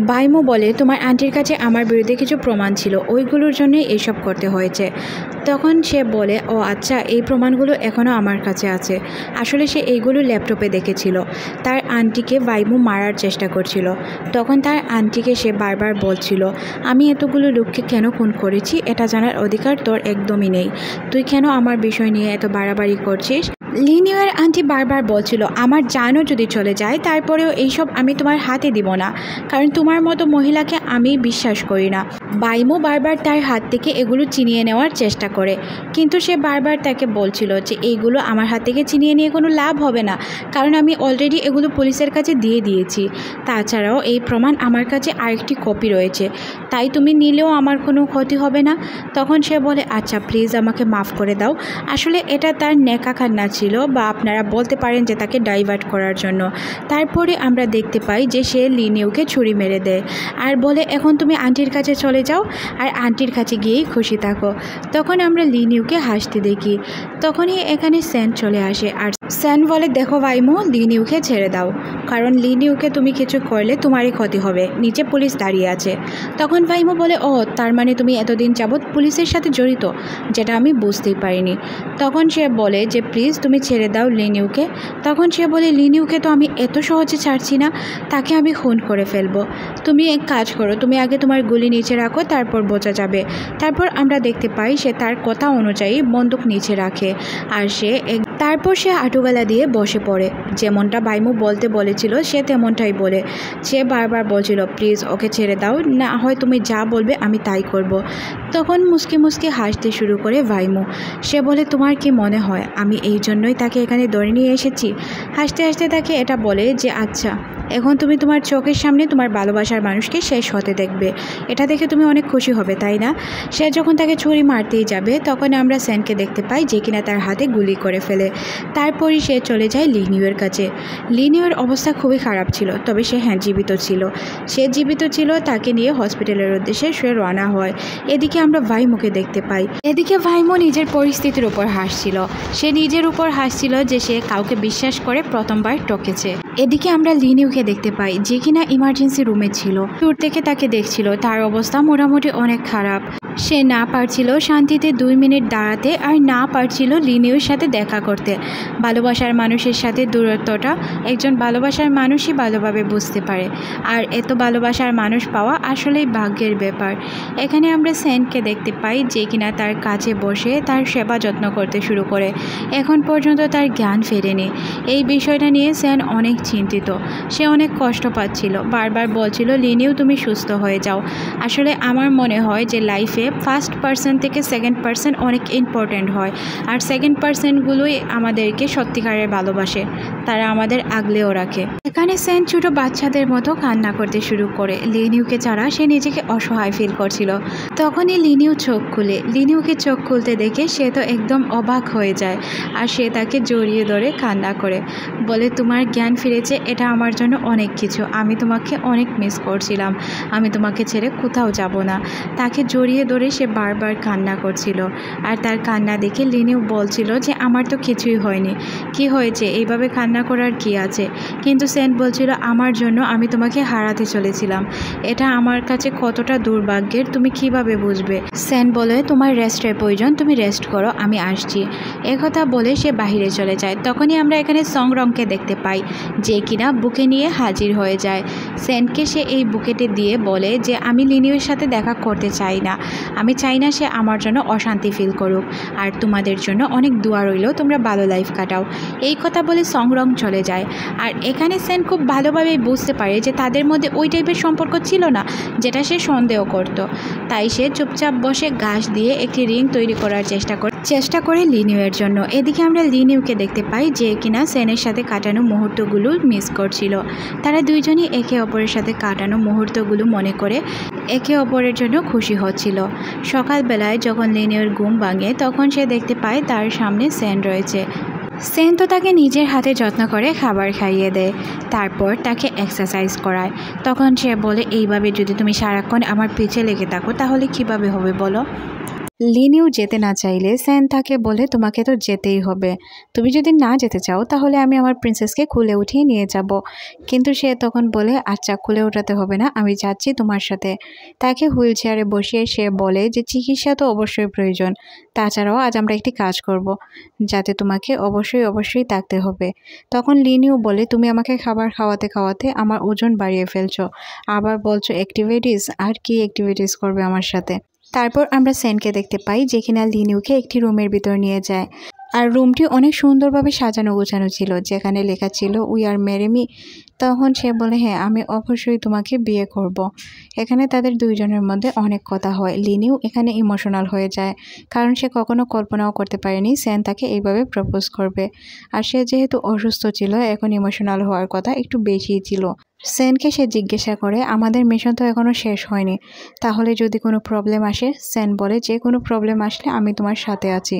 ভাইমো বলে, তোমার আন্টির কাছে আমার বিরুদ্ধে কিছু প্রমাণ ছিল, ওইগুলোর জন্যই এইসব করতে হয়েছে। তখন সে বলে, ও আচ্ছা, এই প্রমাণগুলো এখনও আমার কাছে আছে। আসলে সে এইগুলো ল্যাপটপে দেখেছিল। তার আন্টিকে ভাইমো মারার চেষ্টা করছিল। তখন তার আন্টিকে সে বারবার বলছিল, আমি এতগুলো লোককে কেন খুন করেছি এটা জানার অধিকার তোর একদমই নেই, তুই কেন আমার বিষয় নিয়ে এত বাড়াবাড়ি করছিস। লিনিউয়ের আন্টি বারবার বলছিল, আমার জানও যদি চলে যায় তারপরেও এইসব আমি তোমার হাতে দিব না, কারণ তোমার মতো মহিলাকে আমি বিশ্বাস করি না। বাইমো বারবার তার হাত থেকে এগুলো চিনিয়ে নেওয়ার চেষ্টা করে, কিন্তু সে বারবার তাকে বলছিল যে এইগুলো আমার হাত থেকে চিনিয়ে নিয়ে কোনো লাভ হবে না, কারণ আমি অলরেডি এগুলো পুলিশের কাছে দিয়ে দিয়েছি। তাছাড়াও এই প্রমাণ আমার কাছে আরেকটি কপি রয়েছে, তাই তুমি নিলেও আমার কোনো ক্ষতি হবে না। তখন সে বলে, আচ্ছা প্লিজ আমাকে মাফ করে দাও। আসলে এটা তার নেকাখান্না ছিল, বা আপনারা বলতে পারেন যে তাকে ডাইভার্ট করার জন্য। তারপরে আমরা দেখতে পাই যে সে লিনিউকে ছুরি মেরে দেয় আর বলে, এখন তুমি আন্টির কাছে চলে যাও আর আন্টির কাছে গিয়েই খুশি থাকো। তখন আমরা লিনিউকে হাসতে দেখি। তখনই এখানে স্যান চলে আসে, আর স্যান বলে, দেখো ভাইমো, লিনিউকে ছেড়ে দাও, কারণ লিনিউকে তুমি কিছু করলে তোমারই ক্ষতি হবে, নিচে পুলিশ দাঁড়িয়ে আছে। তখন ভাইমো বলে, ও তার মানে তুমি এতদিন যাবৎ পুলিশের সাথে জড়িত, যেটা আমি বুঝতেই পারিনি। তখন সে বলে যে প্লিজ তুমি ছেড়ে দাও লিনিউকে। তখন সে বলে, লিনিউকে তো আমি এত সহজে ছাড়ছি না, তাকে আমি খুন করে ফেলবো। তুমি এক কাজ করো, তুমি আগে তোমার গুলি নিচে রাখো, তারপর বোঝা যাবে। তারপর আমরা দেখতে পাই সে তার কথা অনুযায়ী বন্দুক নিচে রাখে, আর তারপর সে হাঁটুগলা দিয়ে বসে পড়ে। যেমনটা বাইমু বলতে বলেছিল সে তেমনটাই বলে। সে বারবার বলছিল, প্লিজ ওকে ছেড়ে দাও, না হয় তুমি যা বলবে আমি তাই করব। তখন মুসকি মুসকি হাসতে শুরু করে ভাইমু। সে বলে, তোমার কি মনে হয় আমি এই জন্যই তাকে এখানে ধরে নিয়ে এসেছি? হাসতে হাসতে তাকে এটা বলে যে আচ্ছা, এখন তুমি তোমার চোখের সামনে তোমার ভালোবাসার মানুষকে শেষ হতে দেখবে, এটা দেখে তুমি অনেক খুশি হবে, তাই না? সে যখন তাকে ছুরি মারতেই যাবে তখন আমরা স্যানকে দেখতে পাই যে কিনা তার হাতে গুলি করে ফেলে। তারপরই সে চলে যায় লিনিউয়ের কাছে। লিনিউয়ের অবস্থা খুবই খারাপ ছিল, তবে সে জীবিত ছিল। সে জীবিত ছিল, তাকে নিয়ে হসপিটালের উদ্দেশ্যে সে রওনা হয়। এদিকে আমরা ভাইমোকে দেখতে পাই। এদিকে ভাইমো নিজের পরিস্থিতির উপর হাসছিল। সে নিজের উপর হাসছিল যে সে কাউকে বিশ্বাস করে প্রথমবার টকেছে। এদিকে আমরা লিনিউকে দেখতে পাই যে কিনা ইমার্জেন্সি রুমে ছিল। দূর থেকে তাকে দেখছিল, তার অবস্থা মোটামুটি অনেক খারাপ। সে না পারছিল শান্তিতে 2 মিনিট দাঁড়াতে, আর না পারছিল লিনিউর সাথে দেখা করতে। ভালোবাসার মানুষের সাথে দূরত্বটা একজন ভালোবাসার মানুষই ভালোভাবে বুঝতে পারে, আর এত ভালোবাসার মানুষ পাওয়া আসলেই ভাগ্যের ব্যাপার। এখানে আমরা স্যানকে দেখতে পাই যে কিনা তার কাছে বসে তার সেবা যত্ন করতে শুরু করে। এখন পর্যন্ত তার জ্ঞান ফেরেনি। এই বিষয়টা নিয়ে স্যান অনেক চিন্তিত। সে অনেক কষ্ট পাচ্ছিল, বারবার বলছিল, লিনিউ তুমি সুস্থ হয়ে যাও। আসলে আমার মনে হয় যে লাইফে ফার্স্ট পার্সন থেকে সেকেন্ড পার্সন অনেক ইম্পর্ট্যান্ট হয়, আর সেকেন্ড পার্সনগুলোই আমাদেরকে সত্যিকারের ভালোবাসে, তারা আমাদের আগলেও রাখে। এখানে স্যান ছোট বাচ্চাদের মতো কান্না করতে শুরু করে। লিনিউকে ছাড়া সে নিজেকে অসহায় ফিল করছিল। তখনই লিনিউ চোখ খুলে। লিনিউকে চোখ খুলতে দেখে সে তো একদম অবাক হয়ে যায়, আর সে তাকে জড়িয়ে ধরে কান্না করে, বলে, তোমার জ্ঞান ফিরেছে, এটা আমার জন্য অনেক কিছু। আমি তোমাকে অনেক মিস করছিলাম, আমি তোমাকে ছেড়ে কোথাও যাব না। তাকে জড়িয়ে ধরে সে বারবার কান্না করছিল, আর তার কান্না দেখে লিনিউ বলছিল যে আমার তো কিছুই হয়নি, কি হয়েছে, এইভাবে কান্না করার কি আছে? কিন্তু স্যান বলছিল, আমার জন্য আমি তোমাকে হারাতে চলেছিলাম, এটা আমার কাছে কতটা দুর্ভাগ্যের তুমি কিভাবে বুঝবে? স্যান বলে, তোমার রেস্টের প্রয়োজন, তুমি রেস্ট করো, আমি আসছি। একথা বলে সে বাহিরে চলে যায়। তখনই আমরা এখানে সংরংকে দেখতে পাই যে কিনা বুকে নিয়ে হাজির হয়ে যায়। স্যানকে সে এই বুকেটে দিয়ে বলে যে আমি লিনিউর সাথে দেখা করতে চাই না, আমি চাই না সে আমার জন্য অশান্তি ফিল করুক, আর তোমাদের জন্য অনেক দোয়া রইল, তোমরা ভালো লাইফ কাটাও। এই কথা বলে সংরং চলে যায়। আর এখানে সেন খুব ভালোভাবে বুঝতে পারে যে তাদের মধ্যে ওই টাইপের সম্পর্ক ছিল না যেটা সে সন্দেহ করত। তাই সে চুপচাপ বসে ঘাস দিয়ে একটি রিং তৈরি করার চেষ্টা করে লিনিউয়ের জন্য। এদিকে আমরা লিনিউকে দেখতে পাই যে কিনা সেনের সাথে কাটানো মুহূর্তগুলো মিস করছিল। তারা দুইজনই একে অপরের সাথে কাটানো মুহূর্তগুলো মনে করে একে অপরের জন্য খুশি হচ্ছিল। সকালবেলায় যখন লিনিউয়ের ঘুম ভাঙে তখন সে দেখতে পায় তার সামনে সেন রয়েছে। সেন তো তাকে নিজের হাতে যত্ন করে খাবার খাইয়ে দেয়, তারপর তাকে এক্সারসাইজ করায়। তখন সে বলে, এইভাবে যদি তুমি সারাক্ষণ আমার পিছে লেগে থাকো তাহলে কিভাবে হবে বলো। লিনিউ যেতে না চাইলে সেন তাকে বলে, তোমাকে তো যেতেই হবে, তুমি যদি না যেতে চাও তাহলে আমি আমার প্রিন্সেসকে খুলে উঠিয়ে নিয়ে যাব। কিন্তু সে তখন বলে, আচ্ছা খুলে ওঠাতে হবে না, আমি যাচ্ছি তোমার সাথে। তাকে হুইল চেয়ারে বসিয়ে সে বলে যে চিকিৎসা তো অবশ্যই প্রয়োজন, তাছাড়াও আজ আমরা একটি কাজ করব যাতে তোমাকে অবশ্যই থাকতে হবে। তখন লিনিউ বলে, তুমি আমাকে খাবার খাওয়াতে খাওয়াতে আমার ওজন বাড়িয়ে ফেলছো, আবার বলছো অ্যাক্টিভিটিস, আর কি অ্যাক্টিভিটিস করবে আমার সাথে। তারপর আমরা সেনকে দেখতে পাই যে কিনা লিনিউকে একটি রুমের ভিতর নিয়ে যায়। আর রুমটি অনেক সুন্দরভাবে সাজানো গোছানো ছিল, যেখানে লেখা ছিল উই আর ম্যারি। তখন সে বলে, হ্যাঁ আমি অবশ্যই তোমাকে বিয়ে করব। এখানে তাদের দুইজনের মধ্যে অনেক কথা হয়। লিনিউ এখানে ইমোশনাল হয়ে যায়, কারণ সে কখনো কল্পনাও করতে পারেনি সেন তাকে এইভাবে প্রপোজ করবে। আর সে যেহেতু অসুস্থ ছিল, এখন ইমোশনাল হওয়ার কথা একটু বেশিই ছিল। সেনকে সে জিজ্ঞাসা করে, আমাদের মিশন তো এখনও শেষ হয়নি, তাহলে যদি কোনো প্রবলেম আসে? সেন বলে, যে কোনো প্রবলেম আসলে আমি তোমার সাথে আছি,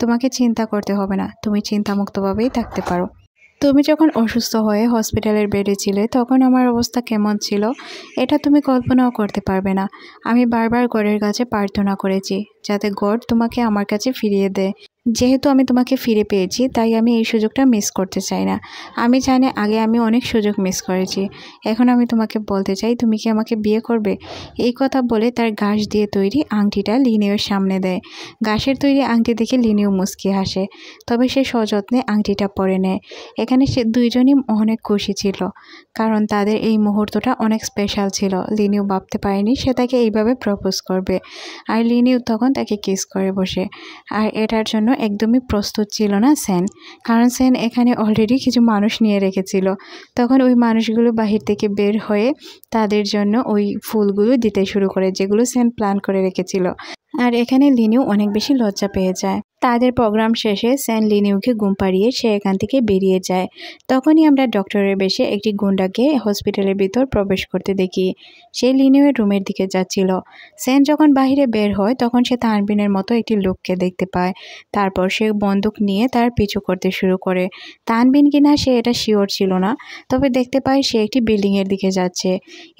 তোমাকে চিন্তা করতে হবে না, তুমি চিন্তামুক্তভাবেই থাকতে পারো। তুমি যখন অসুস্থ হয়ে হসপিটালের বেডে ছিলে তখন আমার অবস্থা কেমন ছিল এটা তুমি কল্পনাও করতে পারবে না। আমি বারবার গডের কাছে প্রার্থনা করেছি যাতে গড তোমাকে আমার কাছে ফিরিয়ে দেয়। যেহেতু আমি তোমাকে ফিরে পেয়েছি তাই আমি এই সুযোগটা মিস করতে চাই না। আমি জানি আগে আমি অনেক সুযোগ মিস করেছি, এখন আমি তোমাকে বলতে চাই তুমি কি আমাকে বিয়ে করবে? এই কথা বলে তার ঘাস দিয়ে তৈরি আংটিটা লিনিউর সামনে দেয়। ঘাসের তৈরি আংটি দেখে লিনিউ মুচকি হাসে, তবে সে সযত্নে আংটিটা পরে নেয়। এখানে সে দুইজনই অনেক খুশি ছিল, কারণ তাদের এই মুহূর্তটা অনেক স্পেশাল ছিল। লিনিউ ভাবতে পারেনি সে তাকে এইভাবে প্রপোজ করবে, আর লিনিউ তখন তাকে কিস করে বসে। আর এটার জন্য একদমই প্রস্তুত ছিল না সেন, কারণ সেন এখানে অলরেডি কিছু মানুষ নিয়ে রেখেছিল। তখন ওই মানুষগুলো বাহির থেকে বের হয়ে তাদের জন্য ওই ফুলগুলো দিতে শুরু করে, যেগুলো সেন প্ল্যান করে রেখেছিল। আর এখানে লিনিউ অনেক বেশি লজ্জা পেয়ে যায়। তাদের প্রোগ্রাম শেষে সেন লিনিউকে ঘুম পাড়িয়ে সে এখান থেকে বেরিয়ে যায়। তখনই আমরা ডক্টরের বেশে একটি গুন্ডাকে হসপিটালের ভিতর প্রবেশ করতে দেখি। সে লিনিউয়ের রুমের দিকে যাচ্ছিল। সেন যখন বাহিরে বের হয় তখন সে তানবিনের মতো একটি লোককে দেখতে পায়। তারপর সে বন্দুক নিয়ে তার পিছু করতে শুরু করে। তানবিন কিনা সে এটা শিওর ছিল না, তবে দেখতে পায় সে একটি বিল্ডিংয়ের দিকে যাচ্ছে।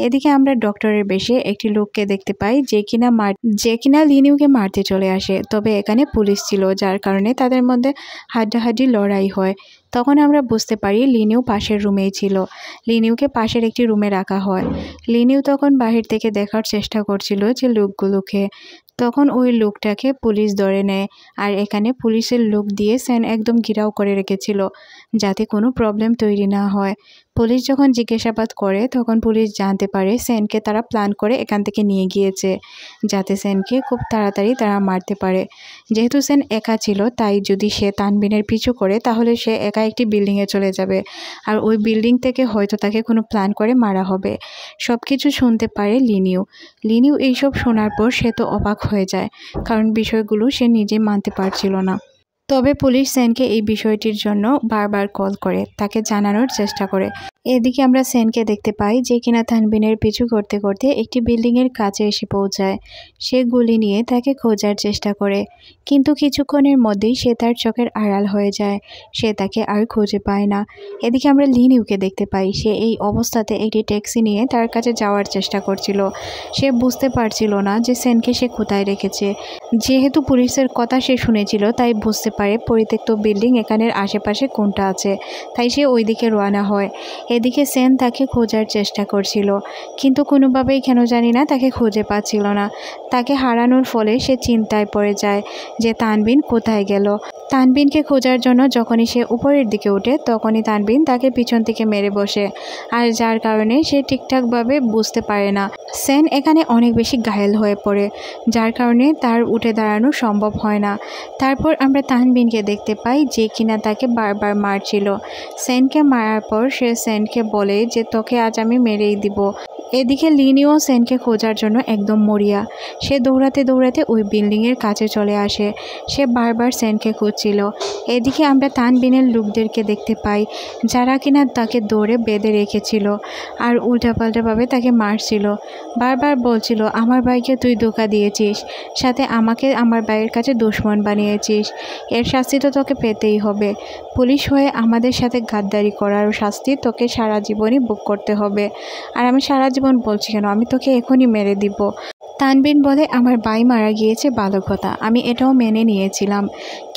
এদিকে আমরা ডক্টরের বেশে একটি লোককে দেখতে পাই যে কিনা লিনিউকে মারতে চলে আসে। তবে এখানে পুলিশ ছিল, যার কারণে তাদের মধ্যে হাড্ডাহাড্ডি লড়াই হয়। তখন আমরা বুঝতে পারি লিনিউ পাশের রুমেই ছিল। লিনিউকে পাশের একটি রুমে রাখা হয়। লিনিউ তখন বাহির থেকে দেখার চেষ্টা করছিল যে লোকগুলোকে। তখন ওই লোকটাকে পুলিশ ধরে নেয়। আর এখানে পুলিশের লোক দিয়ে সেন একদম ঘেরাও করে রেখেছিল যাতে কোনো প্রবলেম তৈরি না হয়। পুলিশ যখন জিজ্ঞাসাবাদ করে তখন পুলিশ জানতে পারে সেনকে তারা প্ল্যান করে এখান থেকে নিয়ে গিয়েছে যাতে সেনকে খুব তাড়াতাড়ি তারা মারতে পারে। যেহেতু সেন একা ছিল তাই যদি সে তানবিনের পিছু করে তাহলে সে একা একটি বিল্ডিংয়ে চলে যাবে, আর ওই বিল্ডিং থেকে হয়তো তাকে কোনো প্ল্যান করে মারা হবে। সব কিছু শুনতে পারে লিনিউ এইসব শোনার পর সে তো অবাক হয়ে যায়, কারণ বিষয়গুলো সে নিজে মানতে পারছিল না। তবে পুলিশ সেনকে এই বিষয়টির জন্য বারবার কল করে তাকে জানানোর চেষ্টা করে। এদিকে আমরা সেনকে দেখতে পাই যে কিনা তানবিনের পিছু করতে করতে একটি বিল্ডিংয়ের কাছে এসে পৌঁছায়। সে গুলি নিয়ে তাকে খোঁজার চেষ্টা করে, কিন্তু কিছুক্ষণের মধ্যেই সে তার চোখের আড়াল হয়ে যায়। সে তাকে আর খুঁজে পায় না। এদিকে আমরা লিনিউকে দেখতে পাই সে এই অবস্থাতে একটি ট্যাক্সি নিয়ে তার কাছে যাওয়ার চেষ্টা করছিল। সে বুঝতে পারছিল না যে সেনকে সে কোথায় রেখেছে। যেহেতু পুলিশের কথা সে শুনেছিল তাই বুঝতে পারে পরিত্যক্ত বিল্ডিং এখানের আশেপাশে কোনটা আছে, তাই সে ওই দিকে রওনা হয়। এদিকে সেন তাকে খোঁজার চেষ্টা করছিল, কিন্তু কোনোভাবেই কেন জানি না তাকে খুঁজে পাচ্ছিল না। তাকে হারানোর ফলে সে চিন্তায় পড়ে যায় যে তানবিন কোথায় গেল। তানবিনকে খোঁজার জন্য যখনই সে উপরের দিকে ওঠে তখনই তানবিন তাকে পিছন থেকে মেরে বসে, আর যার কারণে সে ঠিকঠাকভাবে বুঝতে পারে না। সেন এখানে অনেক বেশি ঘায়েল হয়ে পড়ে, যার কারণে তার উঠে দাঁড়ানো সম্ভব হয় না। তারপর আমরা তানবিনকে দেখতে পাই যে কিনা তাকে বারবার মারছিল। সেনকে মারার পর সে সেনকে বলে যে তোকে আজ আমি মেরেই দিব। এদিকে লিনিও সেনকে খোঁজার জন্য একদম মরিয়া। সে দৌড়াতে দৌড়াতে ওই বিল্ডিংয়ের কাছে চলে আসে। সে বারবার সেনকে খুঁজছিল। এদিকে আমরা তানবিনের লোকদেরকে দেখতে পাই যারা কিনা তাকে দৌড়ে বেঁধে রেখেছিল আর উল্টাপাল্টাভাবে তাকে মারছিল। বারবার বলছিল আমার ভাইকে তুই ধোঁকা দিয়েছিস, সাথে আমাকে আমার ভাইয়ের কাছে দুশমন বানিয়েছিস, এর শাস্তি তো তোকে পেতেই হবে। পুলিশ হয়ে আমাদের সাথে গাদ্দারি করার শাস্তি তোকে সারা জীবনই ভোগ করতে হবে। আর আমি সারা জীবন বলছি কেন, আমি তোকে এখনই মেরে দিব। তানবিন বলে আমার ভাই মারা গিয়েছে ভালো কথা, আমি এটাও মেনে নিয়েছিলাম,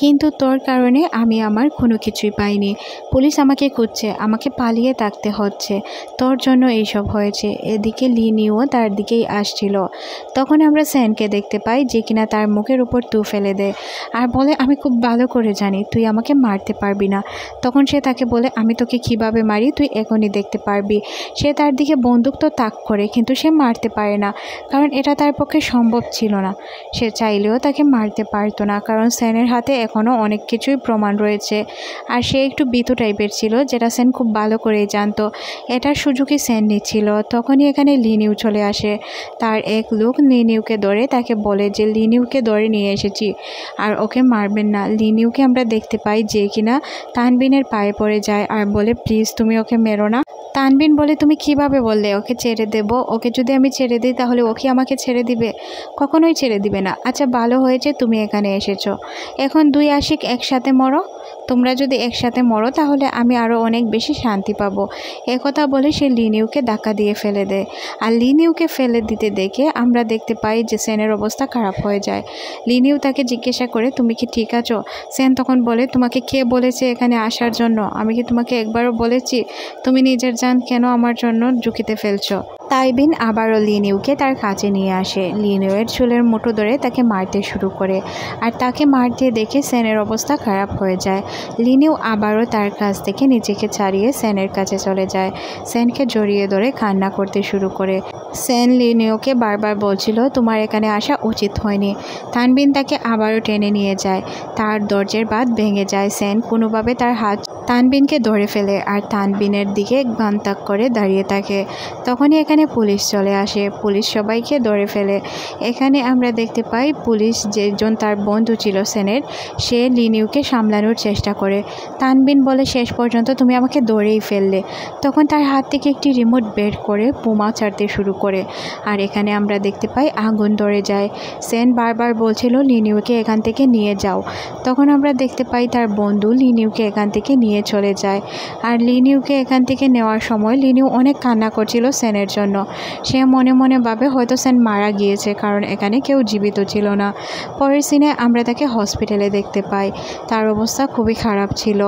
কিন্তু তোর কারণে আমি আমার কোনো কিছুই পাইনি। পুলিশ আমাকে খুঁজছে, আমাকে পালিয়ে থাকতে হচ্ছে, তোর জন্য এইসব হয়েছে। এদিকে লিনিও তার দিকেই আসছিল। তখন আমরা সেনকে দেখতে পাই যে কিনা তার মুখের উপর তু ফেলে দেয় আর বলে আমি খুব ভালো করে জানি তুই আমাকে মারতে পারবি না। তখন সে তাকে বলে আমি তোকে কিভাবে মারি তুই এখনই দেখতে পারবি। সে তার দিকে বন্দুক তো তাক করে, কিন্তু সে মারতে পারে না, কারণ এটা তার পক্ষে সম্ভব ছিল না। সে চাইলেও তাকে মারতে পারতো না, কারণ সেনের হাতে এখনও অনেক কিছুই প্রমাণ রয়েছে। আর সে একটু ভীতু টাইপের ছিল, যেটা সেন খুব ভালো করেই জানতো। এটার সুযোগই সেন নিচ্ছিল। তখনই এখানে লিনিউ চলে আসে। তার এক লোক লিনিউকে ধরে তাকে বলে যে লিনিউকে ধরে নিয়ে এসেছি আর ওকে মারবেন না। লিনিউকে আমরা দেখতে পাই যে কিনা তানবিনের পায়ে পড়ে যায় আর বলে প্লিজ তুমি ওকে মেরো না। তানবিন বলে তুমি কিভাবে বললে ওকে ছেড়ে দেব? ওকে যদি আমি ছেড়ে দিই তাহলে ও কি আমাকে ছেড়ে দিবে? কখনোই ছেড়ে দিবে না। আচ্ছা ভালো হয়েছে তুমি এখানে এসেছো, এখন দুই আশিক একসাথে মরো। তোমরা যদি একসাথে মরো তাহলে আমি আরও অনেক বেশি শান্তি পাবো। একথা বলে সে লিনিউকে ধাক্কা দিয়ে ফেলে দেয়। আর লিনিউকে ফেলে দিতে দেখে আমরা দেখতে পাই যে সেনের অবস্থা খারাপ হয়ে যায়। লিনিউ তাকে জিজ্ঞাসা করে তুমি কি ঠিক আছো? সেন তখন বলে তোমাকে কে বলেছে এখানে আসার জন্য? আমি কি তোমাকে একবারও বলেছি? তুমি নিজের জান কেন আমার জন্য ঝুঁকিতে ফেলছো? তাইবিন আবারও লিনিউকে তার কাছে নিয়ে আসে। লিনিউয়ের চুলের মুঠো ধরে তাকে মারতে শুরু করে, আর তাকে মারতে দেখে সেনের অবস্থা খারাপ হয়ে যায়। লিনিউ আবারও তার কাছ থেকে নিজেকে ছাড়িয়ে সেনের কাছে চলে যায়। সেনকে জড়িয়ে ধরে কান্না করতে শুরু করে। সেন লিনিউকে বারবার বলছিল তোমার এখানে আসা উচিত হয়নি। তানবিন তাকে আবারও টেনে নিয়ে যায়। তার দরজার বাঁধ ভেঙে যায়। সেন কোনোভাবে তার হাত তানবিনকে ধরে ফেলে আর তানবিনের দিকে গান তাক করে দাঁড়িয়ে থাকে। তখনই এখানে পুলিশ চলে আসে। পুলিশ সবাইকে ধরে ফেলে। এখানে আমরা দেখতে পাই পুলিশ যেজন তার বন্ধু ছিল সেনের, সে লিনিউকে সামলানোর চেষ্টা করে। তানবিন বলে শেষ পর্যন্ত তুমি আমাকে ধরেই ফেললে। তখন তার হাত থেকে একটি রিমোট বের করে বোমা ছাড়তে শুরু করে। আর এখানে আমরা দেখতে পাই আগুন ধরে যায়। সেন বারবার বলছিল লিনিউকে এখান থেকে নিয়ে যাও। তখন আমরা দেখতে পাই তার বন্ধু লিনিউকে এখান থেকে নিয়ে চলে যায়। আর লিনিউকে এখান থেকে নেওয়ার সময় লিনিউ অনেক কান্না করছিল সেনের জন্য। সে মনে মনে ভাবে হয়তো সেন মারা গিয়েছে, কারণ এখানে কেউ জীবিত ছিল না। পরের সিনে আমরা তাকে হসপিটালে দেখতে পাই। তার অবস্থা খুবই খারাপ ছিল।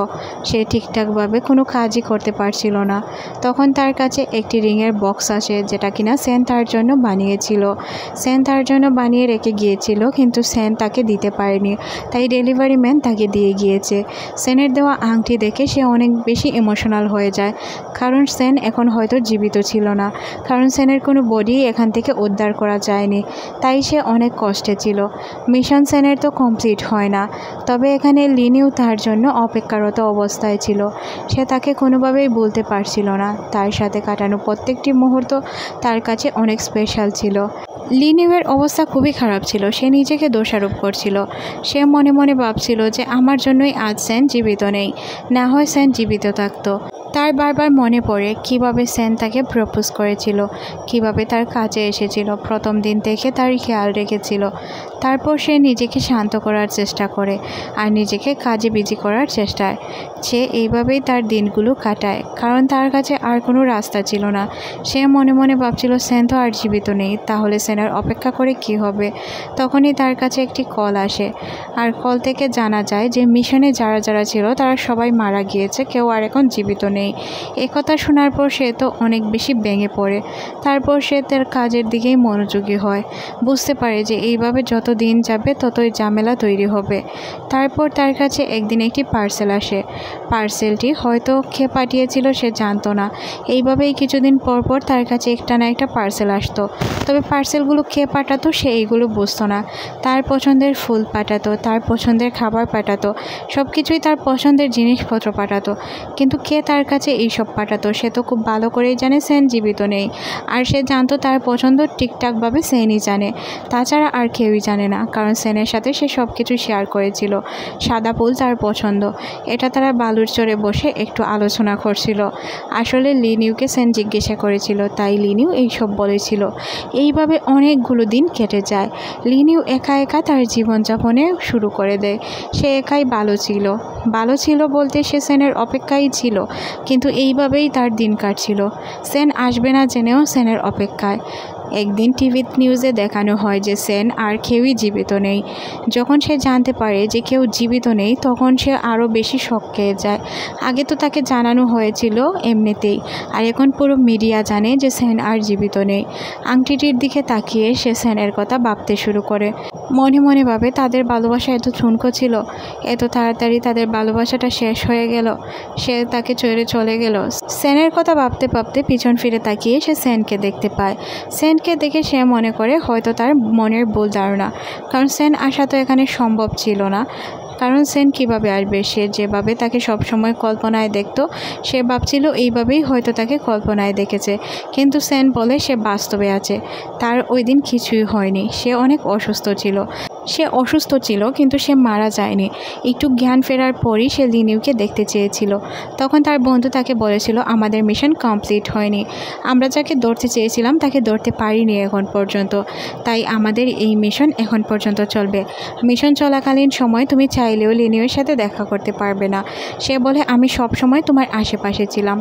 সে ঠিকঠাকভাবে কোনো কাজই করতে পারছিল না। তখন তার কাছে একটি রিংয়ের বক্স আসে, যেটা কিনা সেন তার জন্য বানিয়েছিল। সেন তার জন্য বানিয়ে রেখে গিয়েছিল, কিন্তু সেন তাকে দিতে পারেনি, তাই ডেলিভারি ম্যান তাকে দিয়ে গিয়েছে। সেনের দেওয়া আংটি দেখে সে অনেক বেশি ইমোশনাল হয়ে যায়, কারণ সেন এখন হয়তো জীবিত ছিল না, কারণ সেনের কোনো বডি এখান থেকে উদ্ধার করা যায়নি, তাই সে অনেক কষ্টে ছিল। মিশন সেনের তো কমপ্লিট হয় না। তবে এখানে লিনিউ তার জন্য অপেক্ষারত অবস্থায় ছিল। সে তাকে কোনোভাবেই বলতে পারছিল না। তার সাথে কাটানো প্রত্যেকটি মুহূর্ত তার কাছে অনেক স্পেশাল ছিল। লিনিউয়ের অবস্থা খুবই খারাপ ছিল। সে নিজেকে দোষারোপ করছিল। সে মনে মনে ভাবছিল যে আমার জন্যই আজ সেন জীবিত নেই, না হয় সেন জীবিত থাকতো। তার বারবার মনে পড়ে কিভাবে সেন তাকে প্রপোজ করেছিল, কিভাবে তার কাজে এসেছিল, প্রথম দিন থেকে তার খেয়াল রেখেছিল। তারপর সে নিজেকে শান্ত করার চেষ্টা করে আর নিজেকে কাজে বিজি করার চেষ্টায় সে এইভাবেই তার দিনগুলো কাটায়, কারণ তার কাছে আর কোনো রাস্তা ছিল না। সে মনে মনে ভাবছিল সেন তো আর জীবিত নেই, তাহলে সেনের অপেক্ষা করে কি হবে। তখনই তার কাছে একটি কল আসে, আর কল থেকে জানা যায় যে মিশনে যারা যারা ছিল তারা সবাই মারা গিয়েছে, কেউ আর এখন জীবিত নেই। একথা শোনার পর সে তো অনেক বেশি ভেঙে পড়ে। তারপর সে তার কাজের দিকেই মনোযোগী হয়, বুঝতে পারে যে এইভাবে যত দিন যাবে ততই ঝামেলা তৈরি হবে। তারপর তার কাছে একদিন একটি পার্সেল আসে। পার্সেলটি হয়তো কে পাঠিয়েছিল সে জানতো না। এইভাবেই কিছুদিন পর পর তার কাছে একটা না একটা পার্সেল আসতো, তবে পার্সেলগুলো কে পাঠাতো সে এইগুলো বুঝতো না। তার পছন্দের ফুল পাঠাতো, তার পছন্দের খাবার পাঠাতো, সব কিছুই তার পছন্দের জিনিসপত্র পাঠাতো। কিন্তু কে তার কাছে এইসব পাঠাতো সে তো খুব ভালো করেই জানে সেন জীবিত নেই, আর সে জানতো তার পছন্দ ঠিকঠাকভাবে সেনই জানে, তাছাড়া আর কেউই জানে না, কারণ সেনের সাথে সে সব কিছু শেয়ার করেছিল। সাদা ফুল তার পছন্দ, এটা তারা বালুর চরে বসে একটু আলোচনা করছিল। আসলে লিনিউকে সেন জিজ্ঞাসা করেছিল, তাই লিনিউ এইসব বলেছিল। এইভাবে অনেকগুলো দিন কেটে যায়। লিনিউ একা একা তার জীবনযাপনে শুরু করে দেয়। সে একাই ভালো ছিল বলতে সে সেনের অপেক্ষায় ছিল, কিন্তু এইভাবেই তার দিন কাটছিল। সেন আসবে না জেনেও সেনের অপেক্ষায়। একদিন টিভি নিউজে দেখানো হয় যে সেন আর কেউই জীবিত নেই। যখন সে জানতে পারে যে কেউ জীবিত নেই তখন সে আরও বেশি শক খেয়ে যায়। আগে তো তাকে জানানো হয়েছিল এমনিতেই, আর এখন পুরো মিডিয়া জানে যে সেন আর জীবিত নেই। আংটিটির দিকে তাকিয়ে সে সেনের কথা ভাবতে শুরু করে। মনে মনে ভাবে তাদের ভালোবাসা এত ঠুনকো ছিল, এত তাড়াতাড়ি তাদের ভালোবাসাটা শেষ হয়ে গেল, সে তাকে ছেড়ে চলে গেল। সেনের কথা ভাবতে ভাবতে পিছন ফিরে তাকিয়ে সে সেনকে দেখতে পায়। সেনকে দেখে সে মনে করে হয়তো তার মনের ভুল ধারণা, কারণ সেন আসা তো এখানে সম্ভব ছিল না। কারণ সেন কীভাবে আসবে, সে যেভাবে তাকে সবসময় কল্পনায় দেখতো সে ভাবছিল এইভাবেই হয়তো তাকে কল্পনায় দেখেছে, কিন্তু সেন বলে সে বাস্তবে আছে। তার ওই দিন কিছুই হয়নি, সে অনেক অসুস্থ ছিল কিন্তু সে মারা যায়নি। একটু জ্ঞান ফেরার পরই সে লিনিউকে দেখতে চেয়েছিল। তখন তার বন্ধু তাকে বলেছিল আমাদের মিশন কমপ্লিট হয়নি, আমরা যাকে ধরতে চেয়েছিলাম তাকে ধরতে পারিনি এখন পর্যন্ত, তাই আমাদের এই মিশন এখন পর্যন্ত চলবে। মিশন চলাকালীন সময় তুমি চাইলেও লিনিউর সাথে দেখা করতে পারবে না। সে বলে আমি সব সময় তোমার আশেপাশে ছিলাম,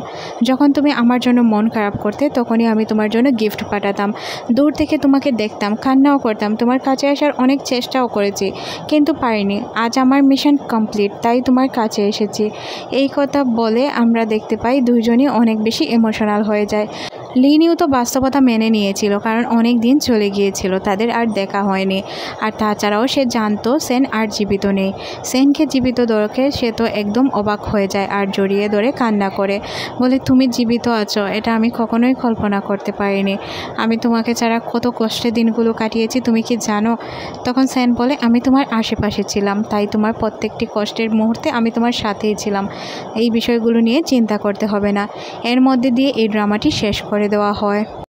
যখন তুমি আমার জন্য মন খারাপ করতে তখনই আমি তোমার জন্য গিফট পাঠাতাম, দূর থেকে তোমাকে দেখতাম, কান্নাও করতাম, তোমার কাছে আসার অনেক চেষ্টাও করেছি কিন্তু পারিনি। আজ আমার মিশন কমপ্লিট, তাই তোমার কাছে এসেছি। এই কথা বলে আমরা দেখতে পাই দুজনই অনেক বেশি ইমোশনাল হয়ে যায়। লিনিউ তো বাস্তবতা মেনে নিয়েছিল, কারণ অনেক দিন চলে গিয়েছিল, তাদের আর দেখা হয়নি। আর তাছাড়াও সে জানতো সেন আর জীবিত নেই। সেনকে জীবিত দেখে সে তো একদম অবাক হয়ে যায় আর জড়িয়ে ধরে কান্না করে, বলে তুমি জীবিত আছো, এটা আমি কখনোই কল্পনা করতে পারিনি। আমি তোমাকে ছাড়া কত কষ্টে দিনগুলো কাটিয়েছি তুমি কি জানো। তখন সেন বলে আমি তোমার আশেপাশে ছিলাম, তাই তোমার প্রত্যেকটি কষ্টের মুহূর্তে আমি তোমার সাথেই ছিলাম, এই বিষয়গুলো নিয়ে চিন্তা করতে হবে না। এর মধ্যে দিয়ে এই ড্রামাটি শেষ করে দেওয়া হয়।